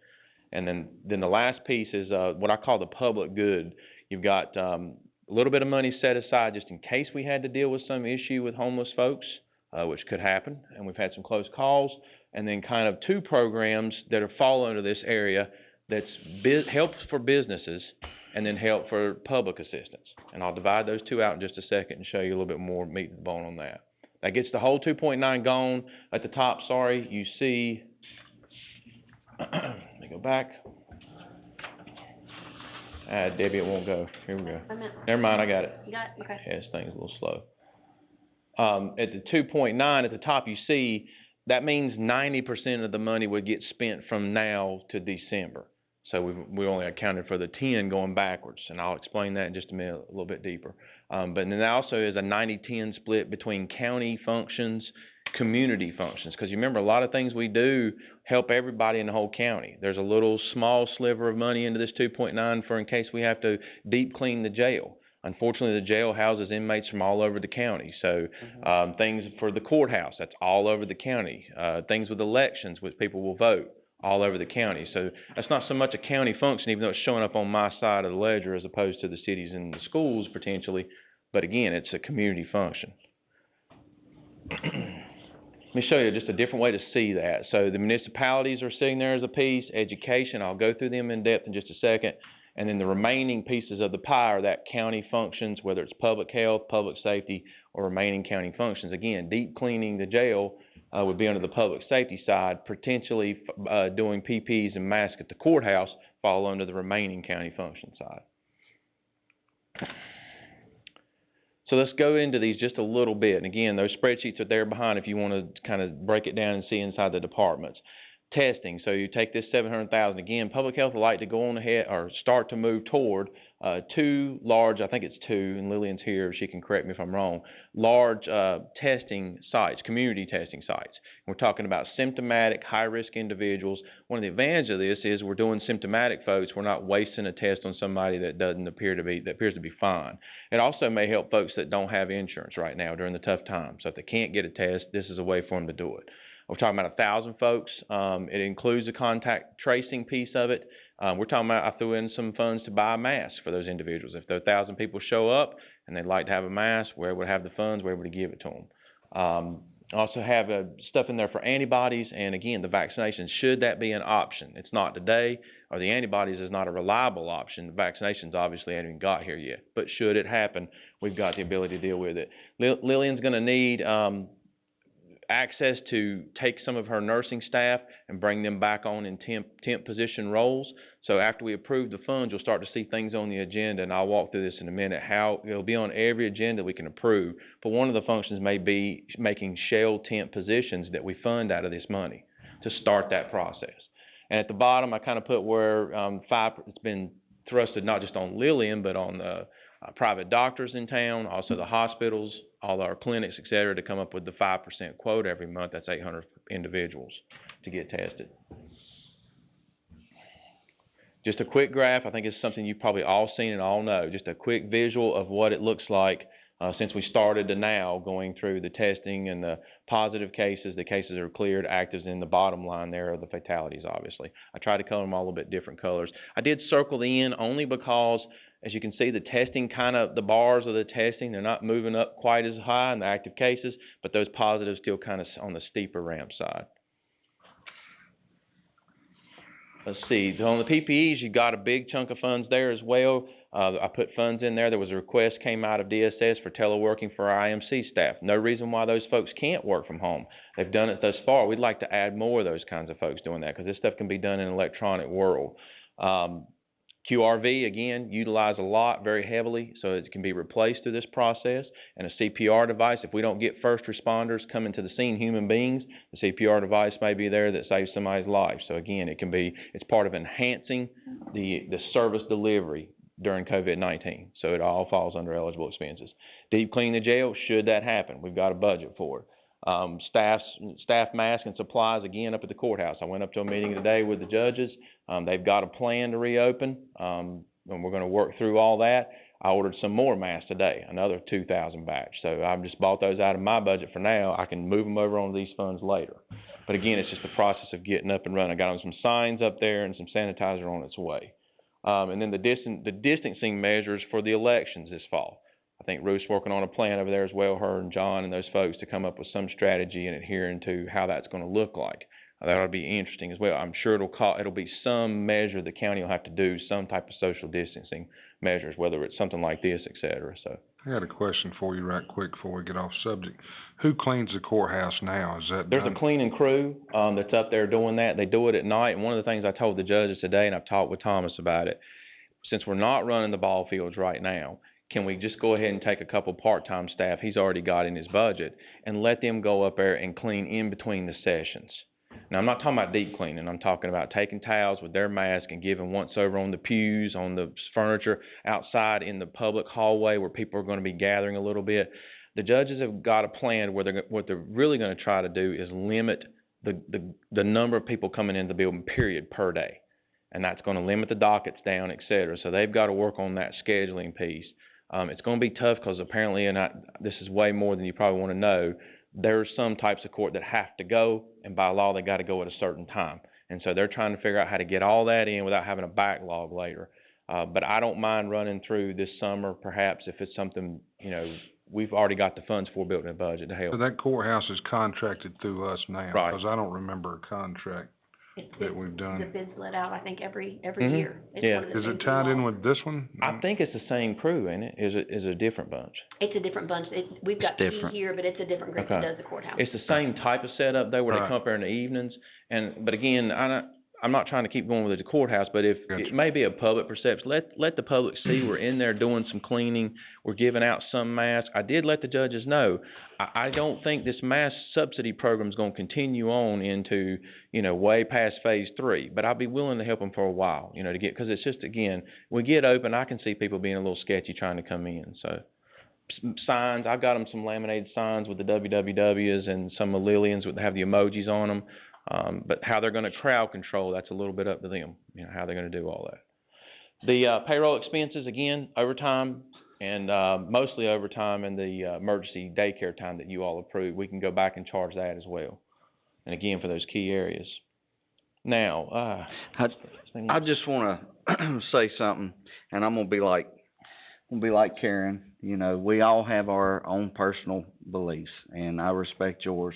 And then the last piece is what I call the public good. You've got a little bit of money set aside just in case we had to deal with some issue with homeless folks, which could happen. And we've had some close calls. And then kind of 2 programs that fall under this area that's help for businesses and then help for public assistance. And I'll divide those 2 out in just a second and show you a little bit more meat and bone on that. That gets the whole 2.9 gone. At the top, sorry, you see, let me go back. Debbie, it won't go. Here we go. Never mind, I got it. You got it? Okay. Yeah, this thing's a little slow. At the 2.9 at the top, you see, that means 90% of the money would get spent from now to December. So we only accounted for the 10 going backwards, and I'll explain that in just a minute, a little bit deeper. But then there also is a 90-10 split between county functions community functions. Because you remember, a lot of things we do help everybody in the whole county. There's a little small sliver of money into this 2.9 for in case we have to deep clean the jail. Unfortunately, the jail houses inmates from all over the county. So things for the courthouse, that's all over the county. Things with elections, which people will vote, all over the county. So that's not so much a county function, even though it's showing up on my side of the ledger as opposed to the cities and the schools potentially. But again, it's a community function. Let me show you just a different way to see that. So the municipalities are sitting there as a piece. Education, I'll go through them in depth in just a second. And then the remaining pieces of the pie are that county functions, whether it's public health, public safety, or remaining county functions. Again, deep cleaning the jail would be under the public safety side. Potentially doing PPEs and masks at the courthouse fall under the remaining county function side. So let's go into these just a little bit. And again, those spreadsheets are there behind if you want to kind of break it down and see inside the departments. Testing, so you take this 700,000 again. Public health would like to go on ahead or start to move toward two large, I think it's two, and Lillian's here, she can correct me if I'm wrong, large testing sites, community testing sites. We're talking about symptomatic, high-risk individuals. One of the advantages of this is we're doing symptomatic folks. We're not wasting a test on somebody that appears to be fine. It also may help folks that don't have insurance right now during the tough times. So if they can't get a test, this is a way for them to do it. We're talking about 1,000 folks. It includes the contact tracing piece of it. We're talking about, I threw in some funds to buy a mask for those individuals. If those 1,000 people show up and they'd like to have a mask, we're able to have the funds, we're able to give it to them. Also have stuff in there for antibodies and, again, the vaccinations, should that be an option. It's not today, or the antibodies is not a reliable option. The vaccinations obviously haven't even got here yet. But should it happen, we've got the ability to deal with it. Lillian's going to need access to take some of her nursing staff and bring them back on in temp position roles. So after we approve the funds, you'll start to see things on the agenda, and I'll walk through this in a minute, how it'll be on every agenda we can approve. But one of the functions may be making shell temp positions that we fund out of this money to start that process. And at the bottom, I kind of put where it's been thrusted not just on Lillian, but on the private doctors in town, also the hospitals, all our clinics, et cetera, to come up with the 5% quote every month. That's 800 individuals to get tested. Just a quick graph. I think it's something you've probably all seen and all know. Just a quick visual of what it looks like since we started to now, going through the testing and the positive cases, the cases that are cleared, actives in the bottom line there are the fatalities, obviously. I tried to color them all a bit different colors. I did circle the end only because, as you can see, the testing the bars of the testing, they're not moving up quite as high in the active cases, but those positives still kind of on the steeper ramp side. Let's see, so on the PPEs, you got a big chunk of funds there as well. I put funds in there. There was a request came out of DSS for teleworking for our IMC staff. No reason why those folks can't work from home. They've done it thus far. We'd like to add more of those kinds of folks doing that because this stuff can be done in an electronic world. QRV, again, utilized a lot very heavily, so it can be replaced through this process. And a CPR device, if we don't get first responders coming to the scene, human beings, the CPR device may be there that saves somebody's life. So again, it's part of enhancing the service delivery during COVID-19. So it all falls under eligible expenses. Deep clean the jail, should that happen, we've got a budget for it. Staff masks and supplies, again, up at the courthouse. I went up to a meeting today with the judges. They've got a plan to reopen, and we're going to work through all that. I ordered some more masks today, another 2,000 batch. So I've just bought those out of my budget for now. I can move them over on these funds later. But again, it's just the process of getting up and running. I got them some signs up there and some sanitizer on its way. And then the distancing measures for the elections this fall. I think Ruth's working on a plan over there as well, her and John and those folks, to come up with some strategy and adhering to how that's going to look like. That'll be interesting as well. I'm sure it'll be some measure the county will have to do, some type of social distancing measures, whether it's something like this, et cetera. So I got a question for you right quick before we get off subject. Who cleans the courthouse now? Is that There's a cleaning crew that's up there doing that. They do it at night. And one of the things I told the judges today, and I've talked with Thomas about it, since we're not running the ball fields right now, can we just go ahead and take a couple part-time staff he's already got in his budget and let them go up there and clean in between the sessions? Now, I'm not talking about deep cleaning. I'm talking about taking towels with their mask and giving once over on the pews, on the furniture, outside in the public hallway where people are going to be gathering a little bit. The judges have got a plan where what they're really gonna try to do is limit the number of people coming in the building, period, per day. And that's gonna limit the dockets down, et cetera. So they've got to work on that scheduling piece. It's gonna be tough because apparently, this is way more than you probably wanna know, there's some types of court that have to go, and by law, they gotta go at a certain time. And so they're trying to figure out how to get all that in without having a backlog later. But I don't mind running through this summer, perhaps, if it's something, we've already got the funds for built in the budget to help. So that courthouse is contracted through us now? Right. Because I don't remember a contract that we've done. The bids let out, I think, every Mhm. year. It's Yeah. one of the Is things it we tied in want. with this one? I think it's the same crew, ain't it? Is it a different bunch? It's a different bunch. We've got P different. here, but it's a different group that Okay. does the courthouse. It's the same type of setup though, where they Right. come up there in the evenings, but again, I'm not trying to keep going with the courthouse, but if Gotcha. it may be a public perception, let the public see we're in there doing some cleaning, we're giving out some masks. I did let the judges know, I don't think this mask subsidy program is gonna continue on into, way past phase 3, but I'll be willing to help them for a while, because it's just, again, we get open, I can see people being a little sketchy trying to come in, so. Signs, I've got them some laminated signs with the WWWs and some of Lillian's that have the emojis on them. But how they're gonna crowd control, that's a little bit up to them, how they're gonna do all that. The payroll expenses, again, overtime, and mostly overtime in the emergency daycare time that you all approved. We can go back and charge that as well. And again, for those key areas. Now, I just wanna say something, and I'm gonna be like Karen. We all have our own personal beliefs, and I respect yours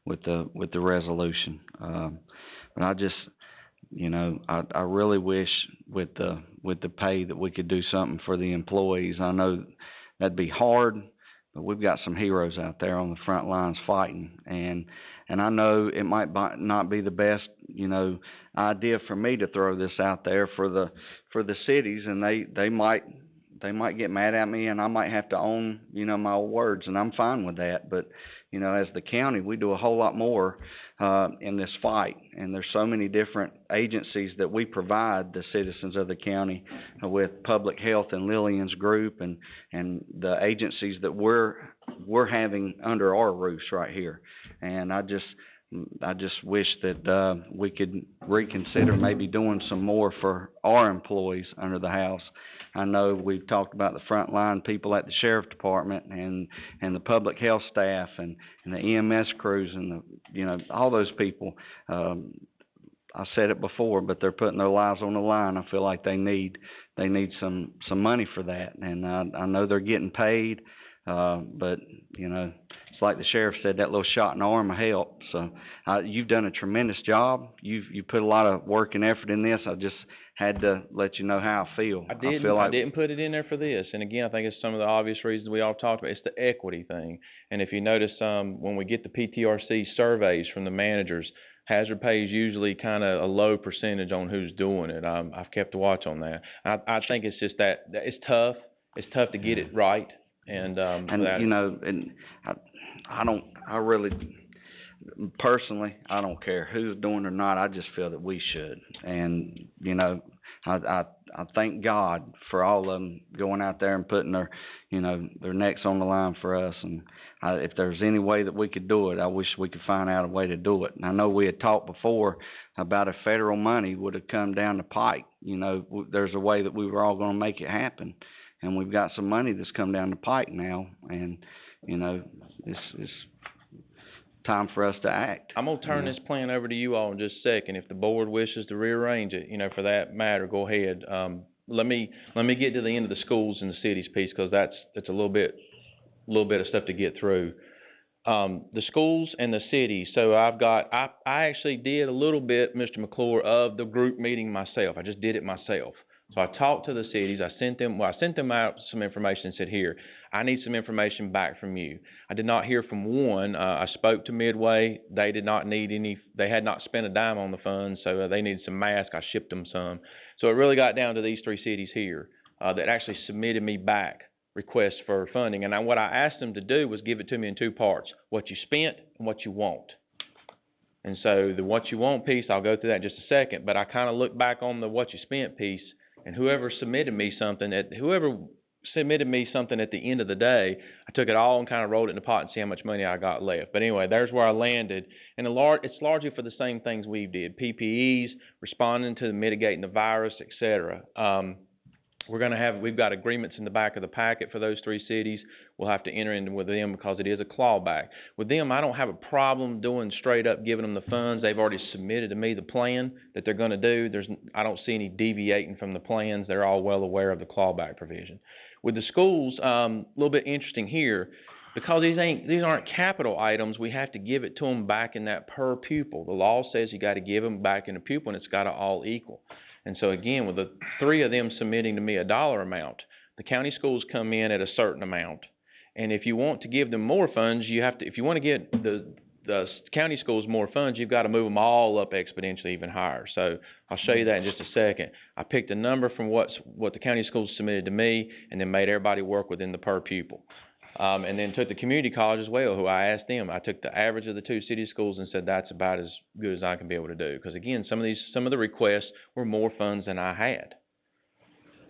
with the resolution. But I just, I really wish with the pay that we could do something for the employees. I know that'd be hard, but we've got some heroes out there on the front lines fighting, and I know it might not be the best, idea for me to throw this out there for the cities, and they might get mad at me, and I might have to own, my words, and I'm fine with that. But, as the county, we do a whole lot more in this fight, and there's so many different agencies that we provide the citizens of the county with public health and Lillian's group, and the agencies that we're having under our roofs right here. And I just wish that we could reconsider maybe doing some more for our employees under the house. I know we've talked about the frontline people at the sheriff department and the public health staff and the EMS crews and all those people. I said it before, but they're putting their lives on the line. I feel like they need some money for that, and I know they're getting paid. But it's like the sheriff said, that little shot in the arm will help. So you've done a tremendous job. You put a lot of work and effort in this. I just had to let you know how I feel. I didn't put it in there for this. And again, I think it's some of the obvious reasons we all talked about. It's the equity thing. And if you notice, when we get the PTRC surveys from the managers, hazard pay is usually kind of a low percentage on who's doing it. I've kept a watch on that. I think it's just that it's tough. It's tough to get it right. And I really, personally, I don't care who's doing it or not. I just feel that we should. And, I thank God for all of them going out there and putting their necks on the line for us. And if there's any way that we could do it, I wish we could find out a way to do it. And I know we had talked before about if federal money would have come down the pike. There's a way that we were all going to make it happen. And we've got some money that's come down the pike now, and, it's time for us to act. I'm gonna turn this plan over to you all in just a second. If the board wishes to rearrange it, for that matter, go ahead. Let me get to the end of the schools and the cities piece, because that's a little bit of stuff to get through. The schools and the cities, so I actually did a little bit, Mr. McClure, of the group meeting myself. I just did it myself. So I talked to the cities. I sent them out some information and said, here, I need some information back from you. I did not hear from one. I spoke to Midway. They did not need any. They had not spent a dime on the funds, so they needed some masks. I shipped them some. So it really got down to these three cities here that actually submitted me back requests for funding. And what I asked them to do was give it to me in two parts: what you spent and what you want. And so the what you want piece, I'll go through that in just a second. But I kind of look back on the what you spent piece. And whoever submitted me something, whoever submitted me something at the end of the day, I took it all and kind of rolled it in the pot and see how much money I got left. But anyway, there's where I landed. And it's largely for the same things we did: PPEs, responding to mitigating the virus, et cetera. We've got agreements in the back of the packet for those 3 cities. We'll have to enter in with them because it is a clawback. With them, I don't have a problem doing straight up giving them the funds. They've already submitted to me the plan that they're going to do. I don't see any deviating from the plans. They're all well aware of the clawback provision. With the schools, a little bit interesting here, because these aren't capital items. We have to give it to them back in that per pupil. The law says you got to give them back in a pupil, and it's got to all equal. And so again, with the 3 of them submitting to me a dollar amount, the county schools come in at a certain amount. And if you want to give them more funds, if you want to get the county schools more funds, you've got to move them all up exponentially even higher. So I'll show you that in just a second. I picked a number from what the county schools submitted to me, and then made everybody work within the per pupil. And then took the community college as well, who I asked them. I took the average of the 2 city schools and said that's about as good as I can be able to do. Because again, some of the requests were more funds than I had.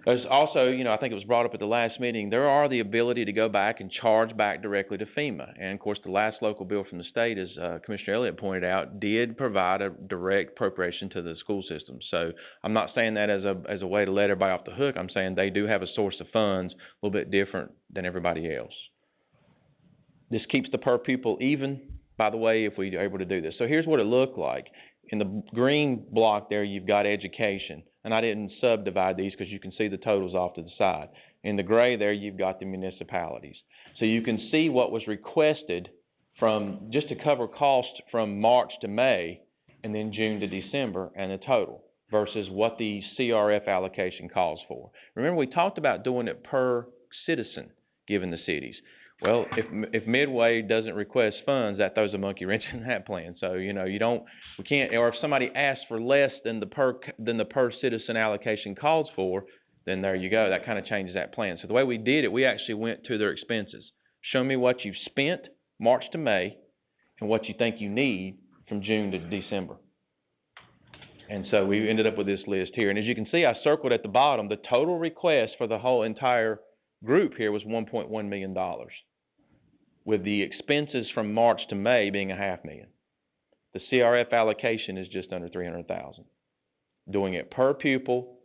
There's also, I think it was brought up at the last meeting, there are the ability to go back and charge back directly to FEMA. And of course, the last local bill from the state, as Commissioner Elliott pointed out, did provide a direct appropriation to the school system. So I'm not saying that as a way to let everybody off the hook. I'm saying they do have a source of funds a little bit different than everybody else. This keeps the per pupil even, by the way, if we are able to do this. So here's what it looked like. In the green block there, you've got education. And I didn't subdivide these because you can see the totals off to the side. In the gray there, you've got the municipalities. So you can see what was requested just to cover costs from March to May, and then June to December, and the total, versus what the CRF allocation calls for. Remember, we talked about doing it per citizen, given the cities. Well, if Midway doesn't request funds, that throws a monkey wrench in that plan. So, we can't, or if somebody asks for less than the per citizen allocation calls for, then there you go. That kind of changes that plan. So the way we did it, we actually went to their expenses. Show me what you've spent March to May and what you think you need from June to December. And so we ended up with this list here. And as you can see, I circled at the bottom, the total request for the whole entire group here was $1.1 million. With the expenses from March to May being $500,000. The CRF allocation is just under $300,000. Doing it per pupil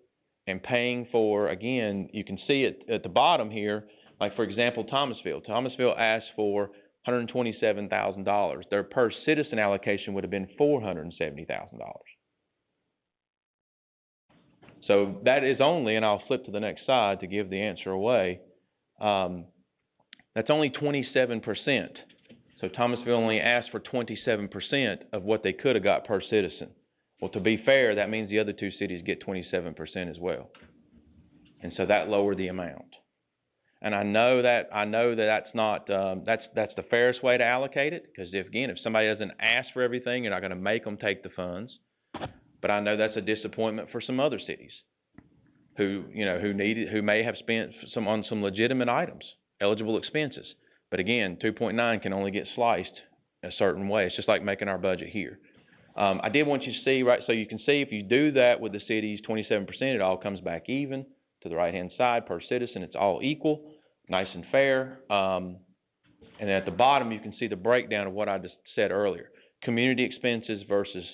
and paying for, again, you can see it at the bottom here, like for example, Thomasville. Thomasville asked for $127,000. Their per citizen allocation would have been $470,000. So that is only, and I'll flip to the next slide to give the answer away, that's only 27%. So Thomasville only asked for 27% of what they could have got per citizen. Well, to be fair, that means the other 2 cities get 27% as well. And so that lowered the amount. And I know that's not, that's the fairest way to allocate it, because if somebody doesn't ask for everything, you're not going to make them take the funds. But I know that's a disappointment for some other cities who may have spent on some legitimate items, eligible expenses. But again, 2.9 can only get sliced a certain way. It's just like making our budget here. I did want you to see, right, so you can see if you do that with the cities, 27%, it all comes back even to the right-hand side per citizen. It's all equal, nice and fair. And then at the bottom, you can see the breakdown of what I just said earlier. Community expenses versus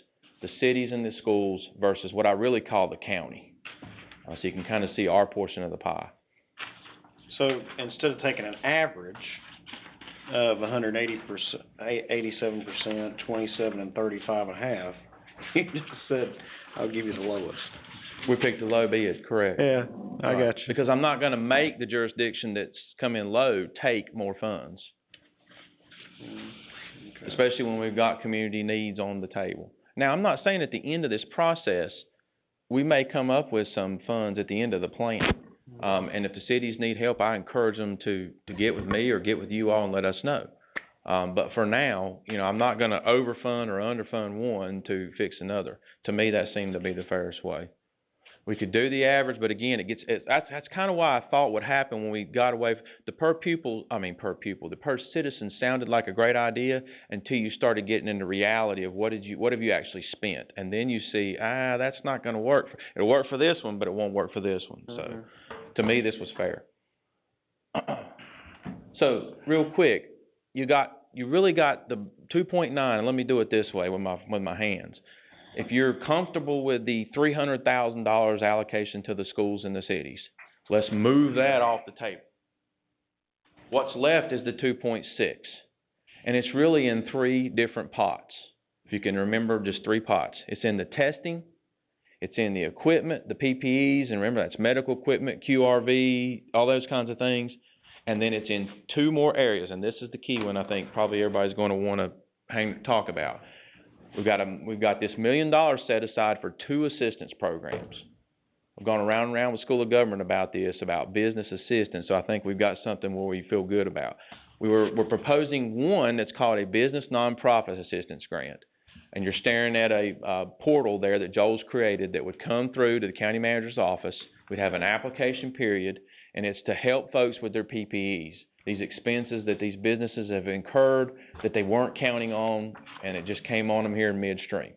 the cities and the schools versus what I really call the county. So you can kind of see our portion of the pie. So instead of taking an average of 187%, 27 and 35.5, you just said, I'll give you the lowest. We picked the low bid, correct. Yeah, I got you. Because I'm not going to make the jurisdiction that's come in low take more funds. Okay. Especially when we've got community needs on the table. Now, I'm not saying at the end of this process, we may come up with some funds at the end of the plan. And if the cities need help, I encourage them to get with me or get with you all and let us know. But for now, I'm not going to overfund or underfund one to fix another. To me, that seemed to be the fairest way. We could do the average, but again, that's kind of why I thought would happen when we got away from the the per citizen sounded like a great idea until you started getting into reality of what have you actually spent, and then you see that's not going to work. It'll work for this one, but it won't work for this one. So, to me, this was fair. So, real quick, you really got the 2.9, and let me do it this way with my hands. If you're comfortable with the $300,000 allocation to the schools in the cities, let's move that off the table. What's left is the 2.6, and it's really in 3 different pots. If you can remember, just 3 pots. It's in the testing, it's in the equipment, the PPEs, and remember that's medical equipment, QRV, all those kinds of things. And then it's in 2 more areas, and this is the key one I think probably everybody's going to want to talk about. We've got this $1 million set aside for 2 assistance programs. I've gone around and around with School of Government about this, about business assistance, so I think we've got something where we feel good about. We're proposing one that's called a business nonprofit assistance grant. And you're staring at a portal there that Joel's created that would come through to the county manager's office. We'd have an application period, and it's to help folks with their PPEs, these expenses that these businesses have incurred that they weren't counting on, and it just came on them here in midstream.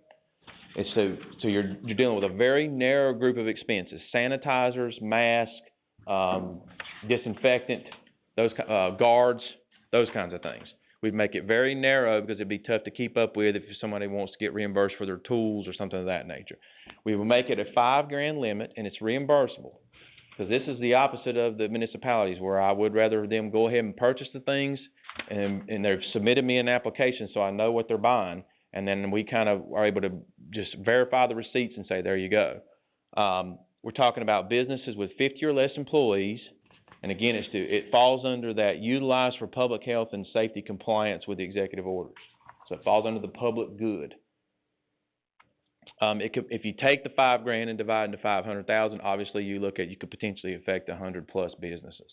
It's so you're dealing with a very narrow group of expenses: sanitizers, masks, disinfectant, those guards, those kinds of things. We'd make it very narrow because it'd be tough to keep up with if somebody wants to get reimbursed for their tools or something of that nature. We will make it a $5,000 limit, and it's reimbursable. Because this is the opposite of the municipalities, where I would rather them go ahead and purchase the things, and they've submitted me an application so I know what they're buying, and then we kind of are able to just verify the receipts and say, there you go. We're talking about businesses with 50 or less employees, and again, it falls under that utilized for public health and safety compliance with the executive orders. So it falls under the public good. If you take the $5,000 and divide into 500,000, obviously you could potentially affect 100 plus businesses.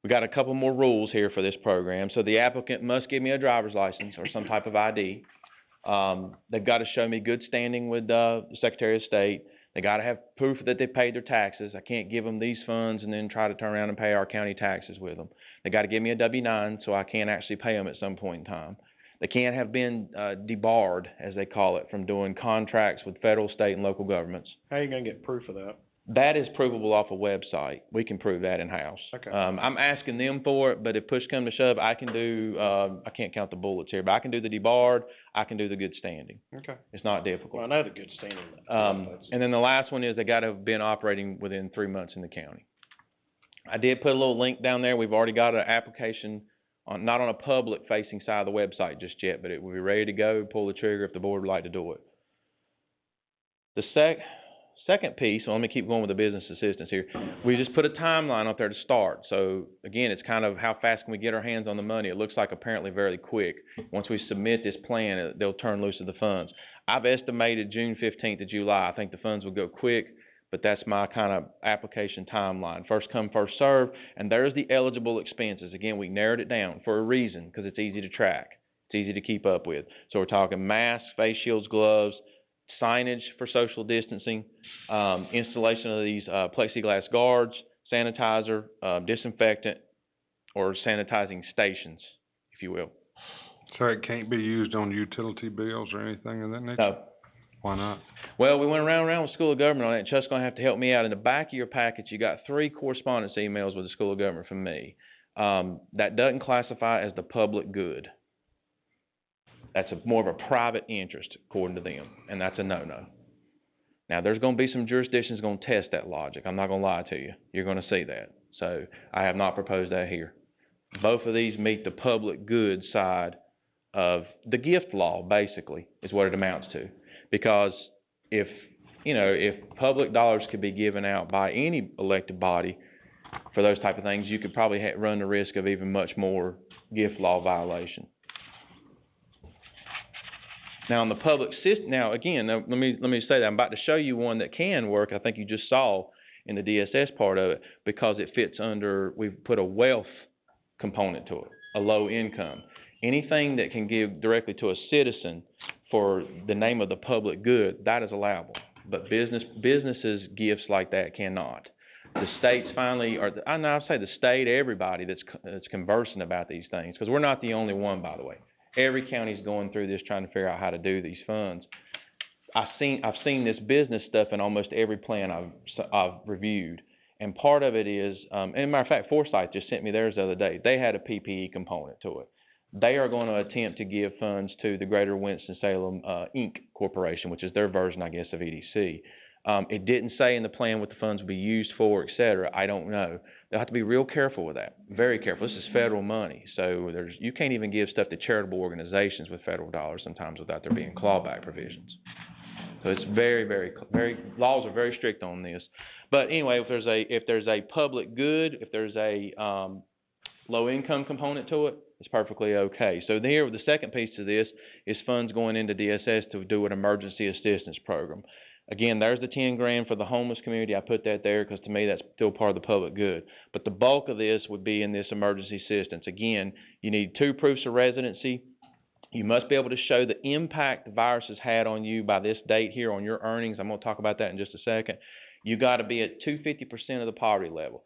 We got a couple more rules here for this program. So the applicant must give me a driver's license or some type of ID. They've got to show me good standing with the Secretary of State. They got to have proof that they paid their taxes. I can't give them these funds and then try to turn around and pay our county taxes with them. They got to give me a W-9 so I can actually pay them at some point in time. They can't have been debarred, as they call it, from doing contracts with federal, state, and local governments. How are you going to get proof of that? That is provable off a website. We can prove that in-house. Okay. I'm asking them for it, but if push comes to shove, I can do, I can't count the bullets here, but I can do the debarred, I can do the good standing. Okay. It's not difficult. Well, I know the good standing. And then the last one is they got to have been operating within 3 months in the county. I did put a little link down there. We've already got an application, not on a public-facing side of the website just yet, but it will be ready to go, pull the trigger if the board would like to do it. The second piece, so let me keep going with the business assistance here. We just put a timeline up there to start. So again, it's kind of how fast can we get our hands on the money. It looks like apparently very quick. Once we submit this plan, they'll turn loose of the funds. I've estimated June 15th to July. I think the funds will go quick, but that's my kind of application timeline. First come, first serve, and there's the eligible expenses. Again, we narrowed it down for a reason, because it's easy to track. It's easy to keep up with. So we're talking masks, face shields, gloves, signage for social distancing, installation of these plexiglass guards, sanitizer, disinfectant, or sanitizing stations, if you will. So it can't be used on utility bills or anything of that nature? No. Why not? Well, we went around with School of Government on that, and Chuck's going to have to help me out. In the back of your package, you got 3 correspondence emails with the School of Government from me. That doesn't classify as the public good. That's more of a private interest, according to them, and that's a no-no. Now, there's going to be some jurisdictions going to test that logic. I'm not going to lie to you. You're going to see that. So I have not proposed that here. Both of these meet the public good side of the gift law, basically, is what it amounts to. Because if public dollars could be given out by any elected body for those type of things, you could probably run the risk of even much more gift law violation. Now, on the public system, let me say that I'm about to show you one that can work. I think you just saw in the DSS part of it, because it fits under, we've put a wealth component to it, a low income. Anything that can give directly to a citizen for the name of the public good, that is allowable. But businesses gifts like that cannot. The states finally, I'll say the state, everybody that's conversing about these things, because we're not the only one, by the way. Every county's going through this, trying to figure out how to do these funds. I've seen this business stuff in almost every plan I've reviewed, And part of it is, and matter of fact, Forsyth just sent me theirs the other day. They had a PPE component to it. They are going to attempt to give funds to the Greater Winston-Salem, Inc. Corporation, which is their version, I guess, of EDC. It didn't say in the plan what the funds would be used for, et cetera. I don't know. They'll have to be real careful with that. Very careful. This is federal money. So you can't even give stuff to charitable organizations with federal dollars sometimes without there being clawback provisions. So it's very, laws are very strict on this. But anyway, if there's a public good, if there's a, low income component to it, it's perfectly okay. So here, the second piece to this is funds going into DSS to do an emergency assistance program. Again, there's the 10 grand for the homeless community. I put that there because to me that's still part of the public good. But the bulk of this would be in this emergency assistance. Again, you need 2 proofs of residency. You must be able to show the impact the virus has had on you by this date here on your earnings. I'm going to talk about that in just a second. You got to be at 250% of the poverty level.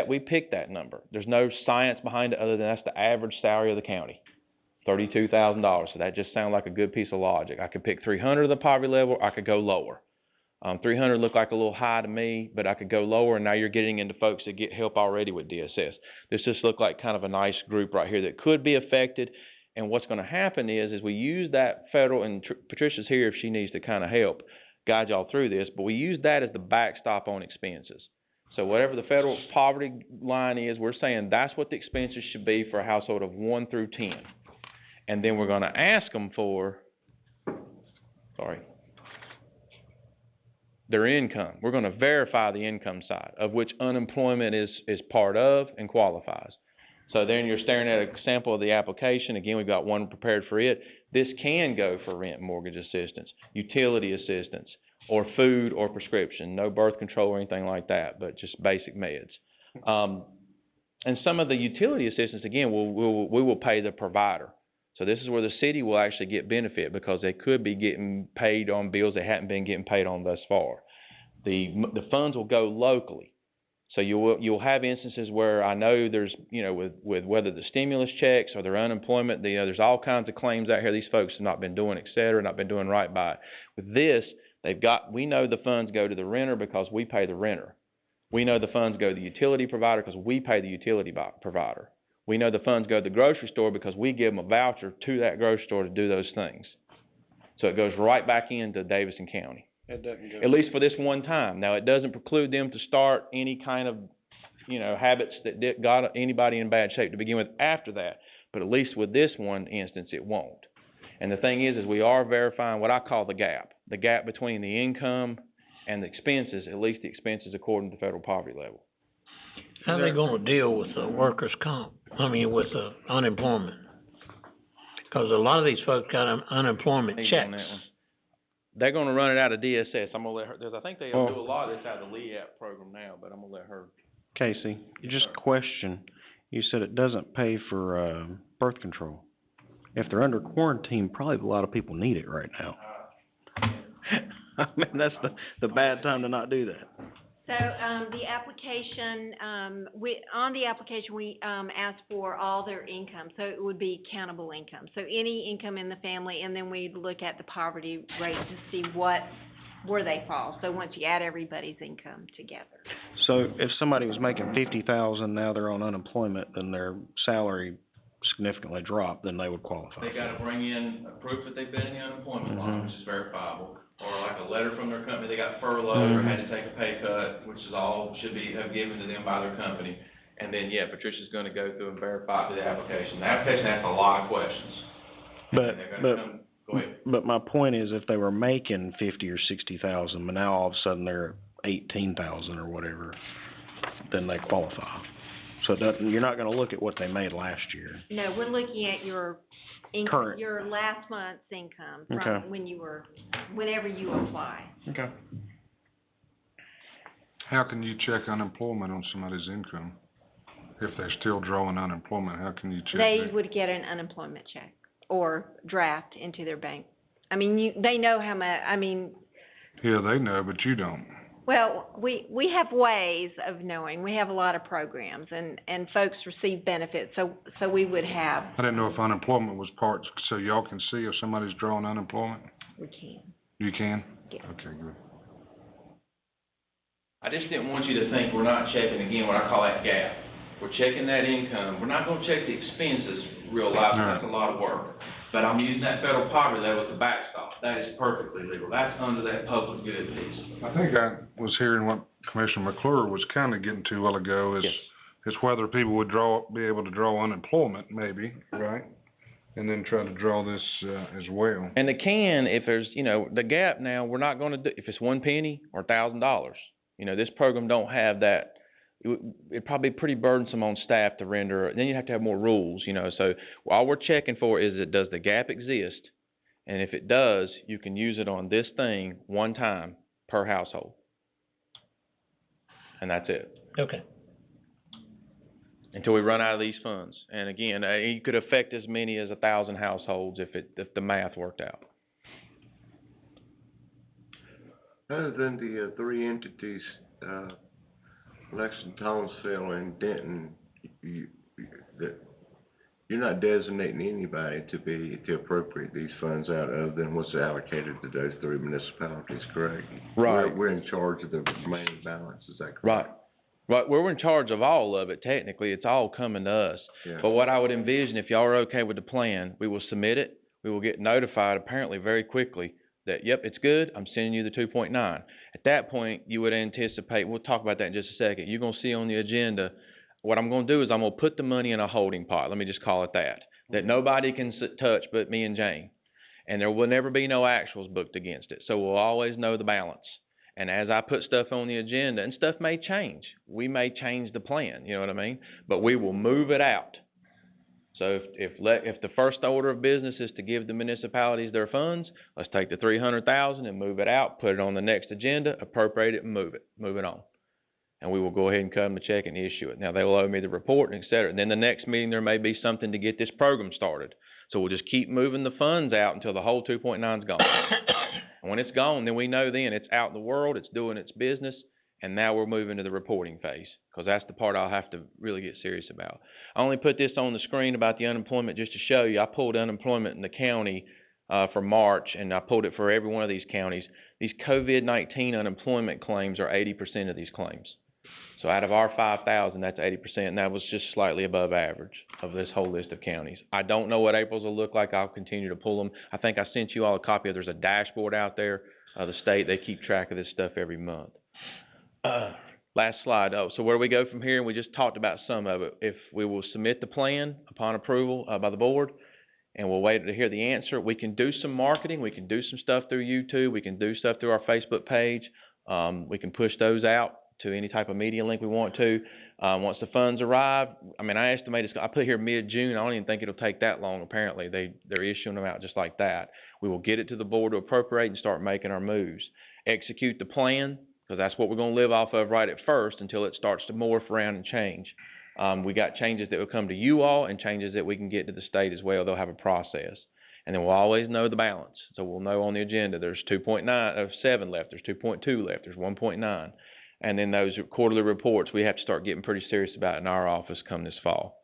We picked that number. There's no science behind it other than that's the average salary of the county, $32,000. So that just sounds like a good piece of logic. I could pick 300 of the poverty level, or I could go lower. 300 looked like a little high to me, but I could go lower, and now you're getting into folks that get help already with DSS. This just looked like kind of a nice group right here that could be affected. And what's going to happen is we use that federal, and Patricia's here if she needs to kind of help guide y'all through this, but we use that as the backstop on expenses. So whatever the federal poverty line is, we're saying that's what the expenses should be for a household of 1 through 10. And then we're going to ask them for, their income. We're going to verify the income side, of which unemployment is part of and qualifies. So then you're staring at a sample of the application. Again, we've got one prepared for it. This can go for rent and mortgage assistance, utility assistance, or food or prescription. No birth control or anything like that, but just basic meds. And some of the utility assistance, again, we will pay the provider. So this is where the city will actually get benefit because they could be getting paid on bills they hadn't been getting paid on thus far. The funds will go locally. So you'll have instances where I know there's, with whether the stimulus checks or their unemployment, there's all kinds of claims out here. These folks have not been doing, et cetera, not been doing right by it. With this, we know the funds go to the renter because we pay the renter. We know the funds go to the utility provider because we pay the utility provider. We know the funds go to the grocery store because we give them a voucher to that grocery store to do those things. So it goes right back into Davidson County. At least for this one time. Now, it doesn't preclude them to start any kind of, habits that got anybody in bad shape to begin with after that. But at least with this one instance, it won't. And the thing is we are verifying what I call the gap between the income and the expenses, at least the expenses according to the federal poverty level. How are they going to deal with the workers' comp? with the unemployment? Because a lot of these folks got unemployment checks. They're going to run it out of DSS. I'm going to let her, I think they do a lot of this out of the LEAP program now, but I'm going to let her. Casey, just a question. You said it doesn't pay for birth control. If they're under quarantine, probably a lot of people need it right now. I mean, that's the bad time to not do that. So, the application, on the application, we ask for all their income, so it would be countable income. So any income in the family, and then we'd look at the poverty rate to see where they fall. So once you add everybody's income together. So if somebody was making $50,000, now they're on unemployment, then their salary significantly dropped, then they would qualify. They got to bring in proof that they've been in the unemployment line, which is verifiable. Or like a letter from their company, they got furloughed or had to take a pay cut, which is all should be given to them by their company. And then, Patricia's going to go through and verify the application. The application asks a lot of questions. But my point is, if they were making 50 or 60,000, but now all of a sudden they're 18,000 or whatever, then they qualify. So you're not going to look at what they made last year. No, we're looking at your income, your last month's income from whenever you apply. Okay. How can you check unemployment on somebody's income? If they're still drawing unemployment, how can you check They that? would get an unemployment check or draft into their bank. I mean, they know how much, Yeah, they know, but you don't. Well, we have ways of knowing. We have a lot of programs, and folks receive benefits, so we would have. I didn't know if unemployment was part, so y'all can see if somebody's drawing unemployment? We can. You can? Yeah. Okay, good. I just didn't want you to think we're not checking, again, what I call that gap. We're checking that income. We're not gonna check the expenses real life, that's a lot of work. But I'm using that federal poverty level as a backstop. That is perfectly legal. That's under that public good piece. I think I was hearing what Commissioner McClure was kinda getting to a while ago is whether people would be able to draw unemployment, maybe, right? And then try to draw this, as well. And they can, if there's, the gap now, we're not gonna do, if it's 1 penny or $1,000. This program don't have that. It'd probably be pretty burdensome on staff to render, then you have to have more rules, so all we're checking for is does the gap exist? And if it does, you can use it on this thing one time per household. And that's it. Okay. Until we run out of these funds. And again, you could affect as many as 1,000 households if the math worked out. Other than the three entities, Lexington, Townsville, and Denton, you're not designating anybody to appropriate these funds out other than what's allocated to those three municipalities, correct? Right. We're in charge of the remaining balance, is that correct? Right. Right, we're in charge of all of it, technically, it's all coming to us. Yeah. But what I would envision, if y'all are okay with the plan, we will submit it, we will get notified apparently very quickly that, yep, it's good, I'm sending you the 2.9. At that point, you would anticipate, we'll talk about that in just a second, you're gonna see on the agenda, what I'm gonna do is I'm gonna put the money in a holding pot, let me just call it that nobody can touch but me and Jane. And there will never be no actuals booked against it, so we'll always know the balance. And as I put stuff on the agenda, and stuff may change, we may change the plan, you know what I mean? But we will move it out. So if the first order of business is to give the municipalities their funds, let's take the 300,000 and move it out, put it on the next agenda, appropriate it, and move it on. And we will go ahead and come to check and issue it. Now, they will owe me the report, and et cetera. And then the next meeting, there may be something to get this program started. So we'll just keep moving the funds out until the whole 2.9 is gone. And when it's gone, then we know then it's out in the world, it's doing its business, and now we're moving to the reporting phase, because that's the part I'll have to really get serious about. I only put this on the screen about the unemployment just to show you. I pulled unemployment in the county for March, and I pulled it for every one of these counties. These COVID-19 unemployment claims are 80% of these claims. So out of our 5,000, that's 80%, and that was just slightly above average of this whole list of counties. I don't know what April's will look like. I'll continue to pull them. I think I sent you all a copy of, there's a dashboard out there of the state. They keep track of this stuff every month. Last slide. Oh, so where do we go from here? And we just talked about some of it. If we will submit the plan upon approval by the board, and we'll wait to hear the answer. We can do some marketing. We can do some stuff through YouTube. We can do stuff through our Facebook page. We can push those out to any type of media link we want to. Once the funds arrive, I estimate I put here mid-June. I don't even think it'll take that long. Apparently, they're issuing them out just like that. We will get it to the board to appropriate and start making our moves. Execute the plan, because that's what we're going to live off of right at first until it starts to morph around and change. We got changes that will come to you all and changes that we can get to the state as well. They'll have a process. And then we'll always know the balance. So we'll know on the agenda there's 2.7 left, there's 2.2 left, there's 1.9. And then those quarterly reports, we have to start getting pretty serious about in our office come this fall.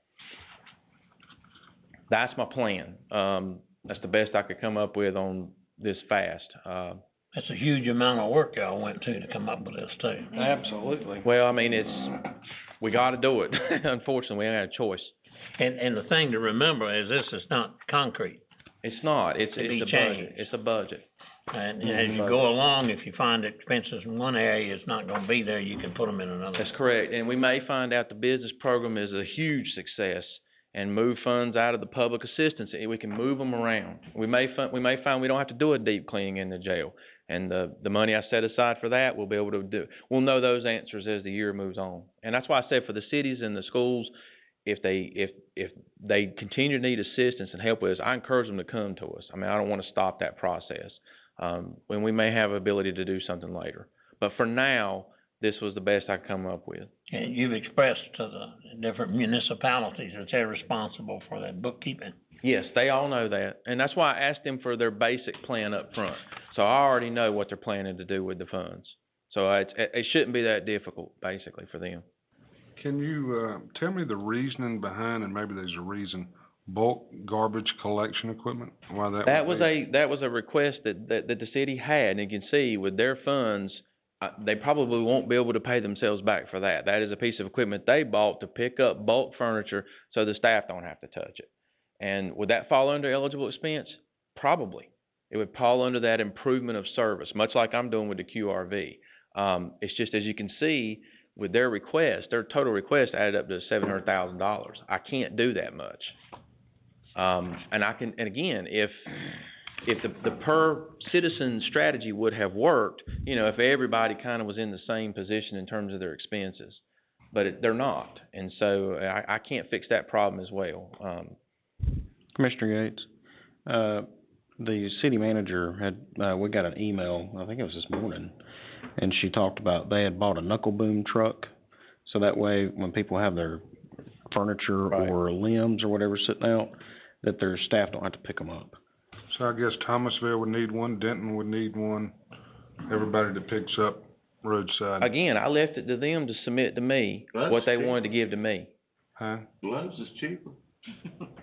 That's my plan. That's the best I could come up with on this fast. That's a huge amount of work y'all went to come up with this too. Absolutely. Well, we gotta do it. Unfortunately, we ain't got a choice. And the thing to remember is this is not concrete. It's not. It's a changed. budget. It's a budget. And as you go along, if you find expenses in one area, it's not gonna be there, you can put them in another. That's correct. And we may find out the business program is a huge success and move funds out of the public assistance. We can move them around. We may find we don't have to do a deep cleaning in the jail. And the money I set aside for that, we'll be able to do. We'll know those answers as the year moves on. And that's why I said for the cities and the schools, if they continue to need assistance and help with us, I encourage them to come to us. I don't want to stop that process. When we may have ability to do something later. But for now, this was the best I could come up with. And you've expressed to the different municipalities that they're responsible for that bookkeeping. Yes, they all know that. And that's why I asked them for their basic plan up front. So I already know what they're planning to do with the funds. So it shouldn't be that difficult, basically, for them. Can you tell me the reasoning behind, and maybe there's a reason, bulk garbage collection equipment? Why that was a request that the city had, and you can see with their funds, they probably won't be able to pay themselves back for that. That is a piece of equipment they bought to pick up bulk furniture so the staff don't have to touch it. And would that fall under eligible expense? Probably. It would fall under that improvement of service, much like I'm doing with the QRV. It's just, as you can see, with their request, their total request added up to $700,000. I can't do that much. And again, if the per citizen strategy would have worked, if everybody kind of was in the same position in terms of their expenses, but they're not. And so I can't fix that problem as well. Commissioner Yates, the city manager had, we got an email, I think it was this morning, and she talked about they had bought a knuckle boom truck, so that way when people have their furniture or limbs or whatever sitting out, that their staff don't have to pick them up. So I guess Thomasville would need one, Denton would need one, everybody that picks up roadside. Again, I left it to them to submit to me what they wanted to give to me. Huh? Lowe's is cheaper.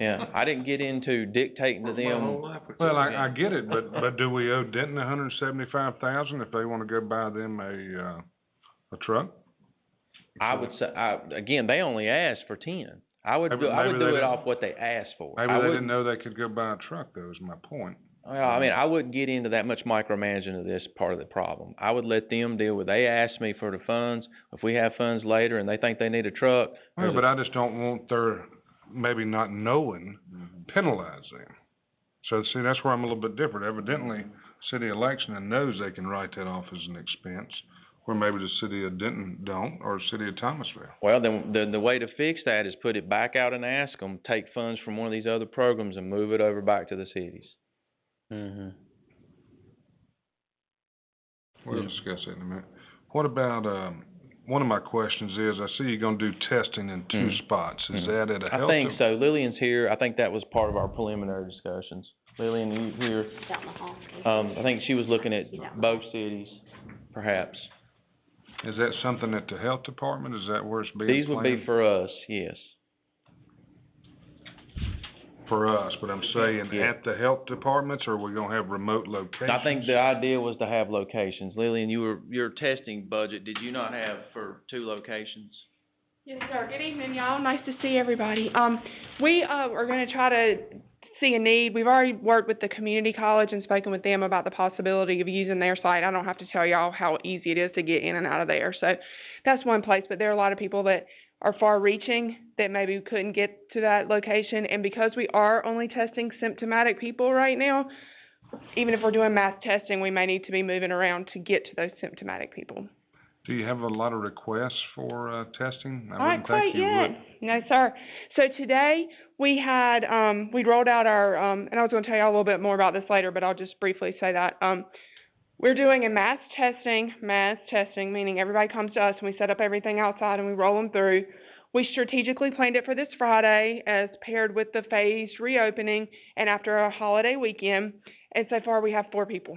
Yeah, I didn't get into dictating to them. Well, I get it, but do we owe Denton $175,000 if they want to go buy them a truck? I would say, again, they only asked for 10. I would do it off what they asked for. Maybe they didn't know they could go buy a truck, though, is my point. Well, I mean, I wouldn't get into that much micromanaging of this part of the problem. I would let them deal with, they asked me for the funds. If we have funds later and they think they need a truck. Well, but I just don't want their, maybe not knowing, penalize them. So, see, that's where I'm a little bit different. Evidently, city election knows they can write that off as an expense, where maybe the city of Denton don't, or the city of Thomasville. Well, then the way to fix that is put it back out and ask them, take funds from one of these other programs and move it over back to the cities. Mm-hmm. We'll discuss that in a minute. What about, one of my questions is, I see you're gonna do testing in two spots. Is that at a health? I think so. Lillian's here. I think that was part of our preliminary discussions. Lillian, you here? I think she was looking at both cities, perhaps. Is that something at the health department? Is that where it's being These would be planned? for us, yes. For us, but I'm saying at the health departments, or are we gonna have remote locations? I think the idea was to have locations. Lillian, your testing budget, did you not have for 2 locations? Yes, sir. Good evening, y'all. Nice to see everybody. We are going to try to see a need. We've already worked with the community college and spoken with them about the possibility of using their site. I don't have to tell y'all how easy it is to get in and out of there. So that's one place, but there are a lot of people that are far-reaching that maybe couldn't get to that location. And because we are only testing symptomatic people right now, even if we're doing mass testing, we may need to be moving around to get to those symptomatic people. Do you have a lot of requests for testing? Not quite yet. No, sir. So today we had, we rolled out our, and I was going to tell you a little bit more about this later, but I'll just briefly say that. We're doing a mass testing, meaning everybody comes to us and we set up everything outside and we roll them through. We strategically planned it for this Friday as paired with the phased reopening and after a holiday weekend. And so far we have 4 people.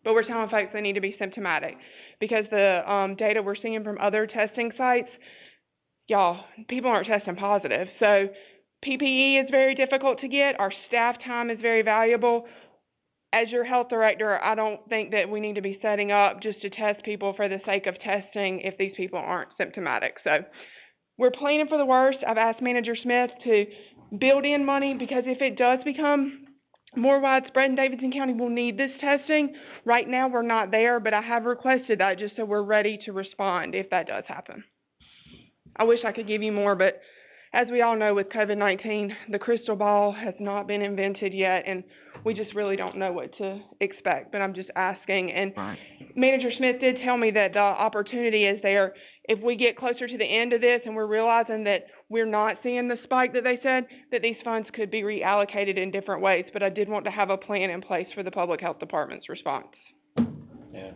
But we're telling folks they need to be symptomatic because the data we're seeing from other testing sites, y'all, people aren't testing positive. So PPE is very difficult to get. Our staff time is very valuable. As your health director, I don't think that we need to be setting up just to test people for the sake of testing if these people aren't symptomatic. So we're planning for the worst. I've asked Manager Smith to build in money because if it does become more widespread in Davidson County, we'll need this testing. Right now, we're not there, but I have requested that just so we're ready to respond if that does happen. I wish I could give you more, but as we all know with COVID-19, the crystal ball has not been invented yet, and we just really don't know what to expect, but I'm just asking. And Manager Smith did tell me that the opportunity is there. If we get closer to the end of this and we're realizing that we're not seeing the spike that they said, that these funds could be reallocated in different ways, but I did want to have a plan in place for the Public Health Department's response. Yeah.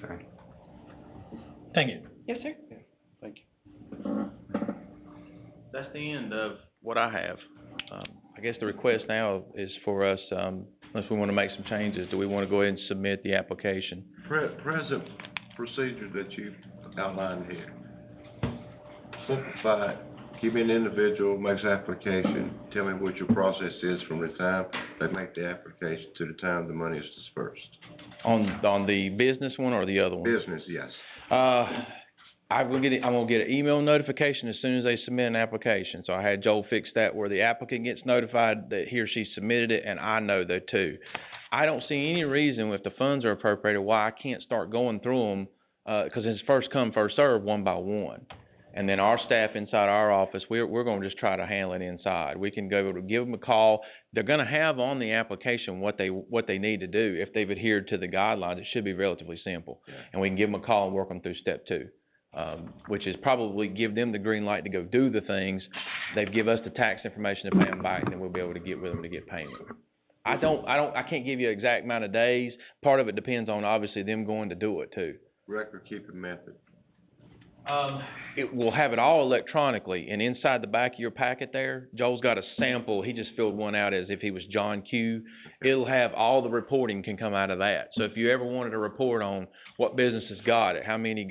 Okay. Thank you. Yes, sir. Thank you. That's the end of what I have. I guess the request now is for us, unless we want to make some changes, do we want to go ahead and submit the application? Present procedure that you outlined here. Simplify it. Give me an individual, makes application, tell me what your process is from the time they make the application to the time the money is dispersed. On the business one or the other one? Business, yes. I'm gonna get an email notification as soon as they submit an application. So I had Joel fix that where the applicant gets notified that he or she submitted it, and I know that too. I don't see any reason if the funds are appropriated why I can't start going through them, because it's first come, first served, one by one. And then our staff inside our office, we're gonna just try to handle it inside. We can go to give them a call. They're gonna have on the application what they need to do. If they've adhered to the guidelines, it should be relatively simple. Yeah. And we can give them a call and work them through step 2. Which is probably give them the green light to go do the things. They'd give us the tax information to pay them back, and then we'll be able to get with them to get payment. I can't give you an exact amount of days. Part of it depends on obviously them going to do it too. Record keeping method. It will have it all electronically, and inside the back of your packet there, Joel's got a sample. He just filled one out as if he was John Q. It'll have all the reporting can come out of that. So if you ever wanted to report on what businesses got it, how many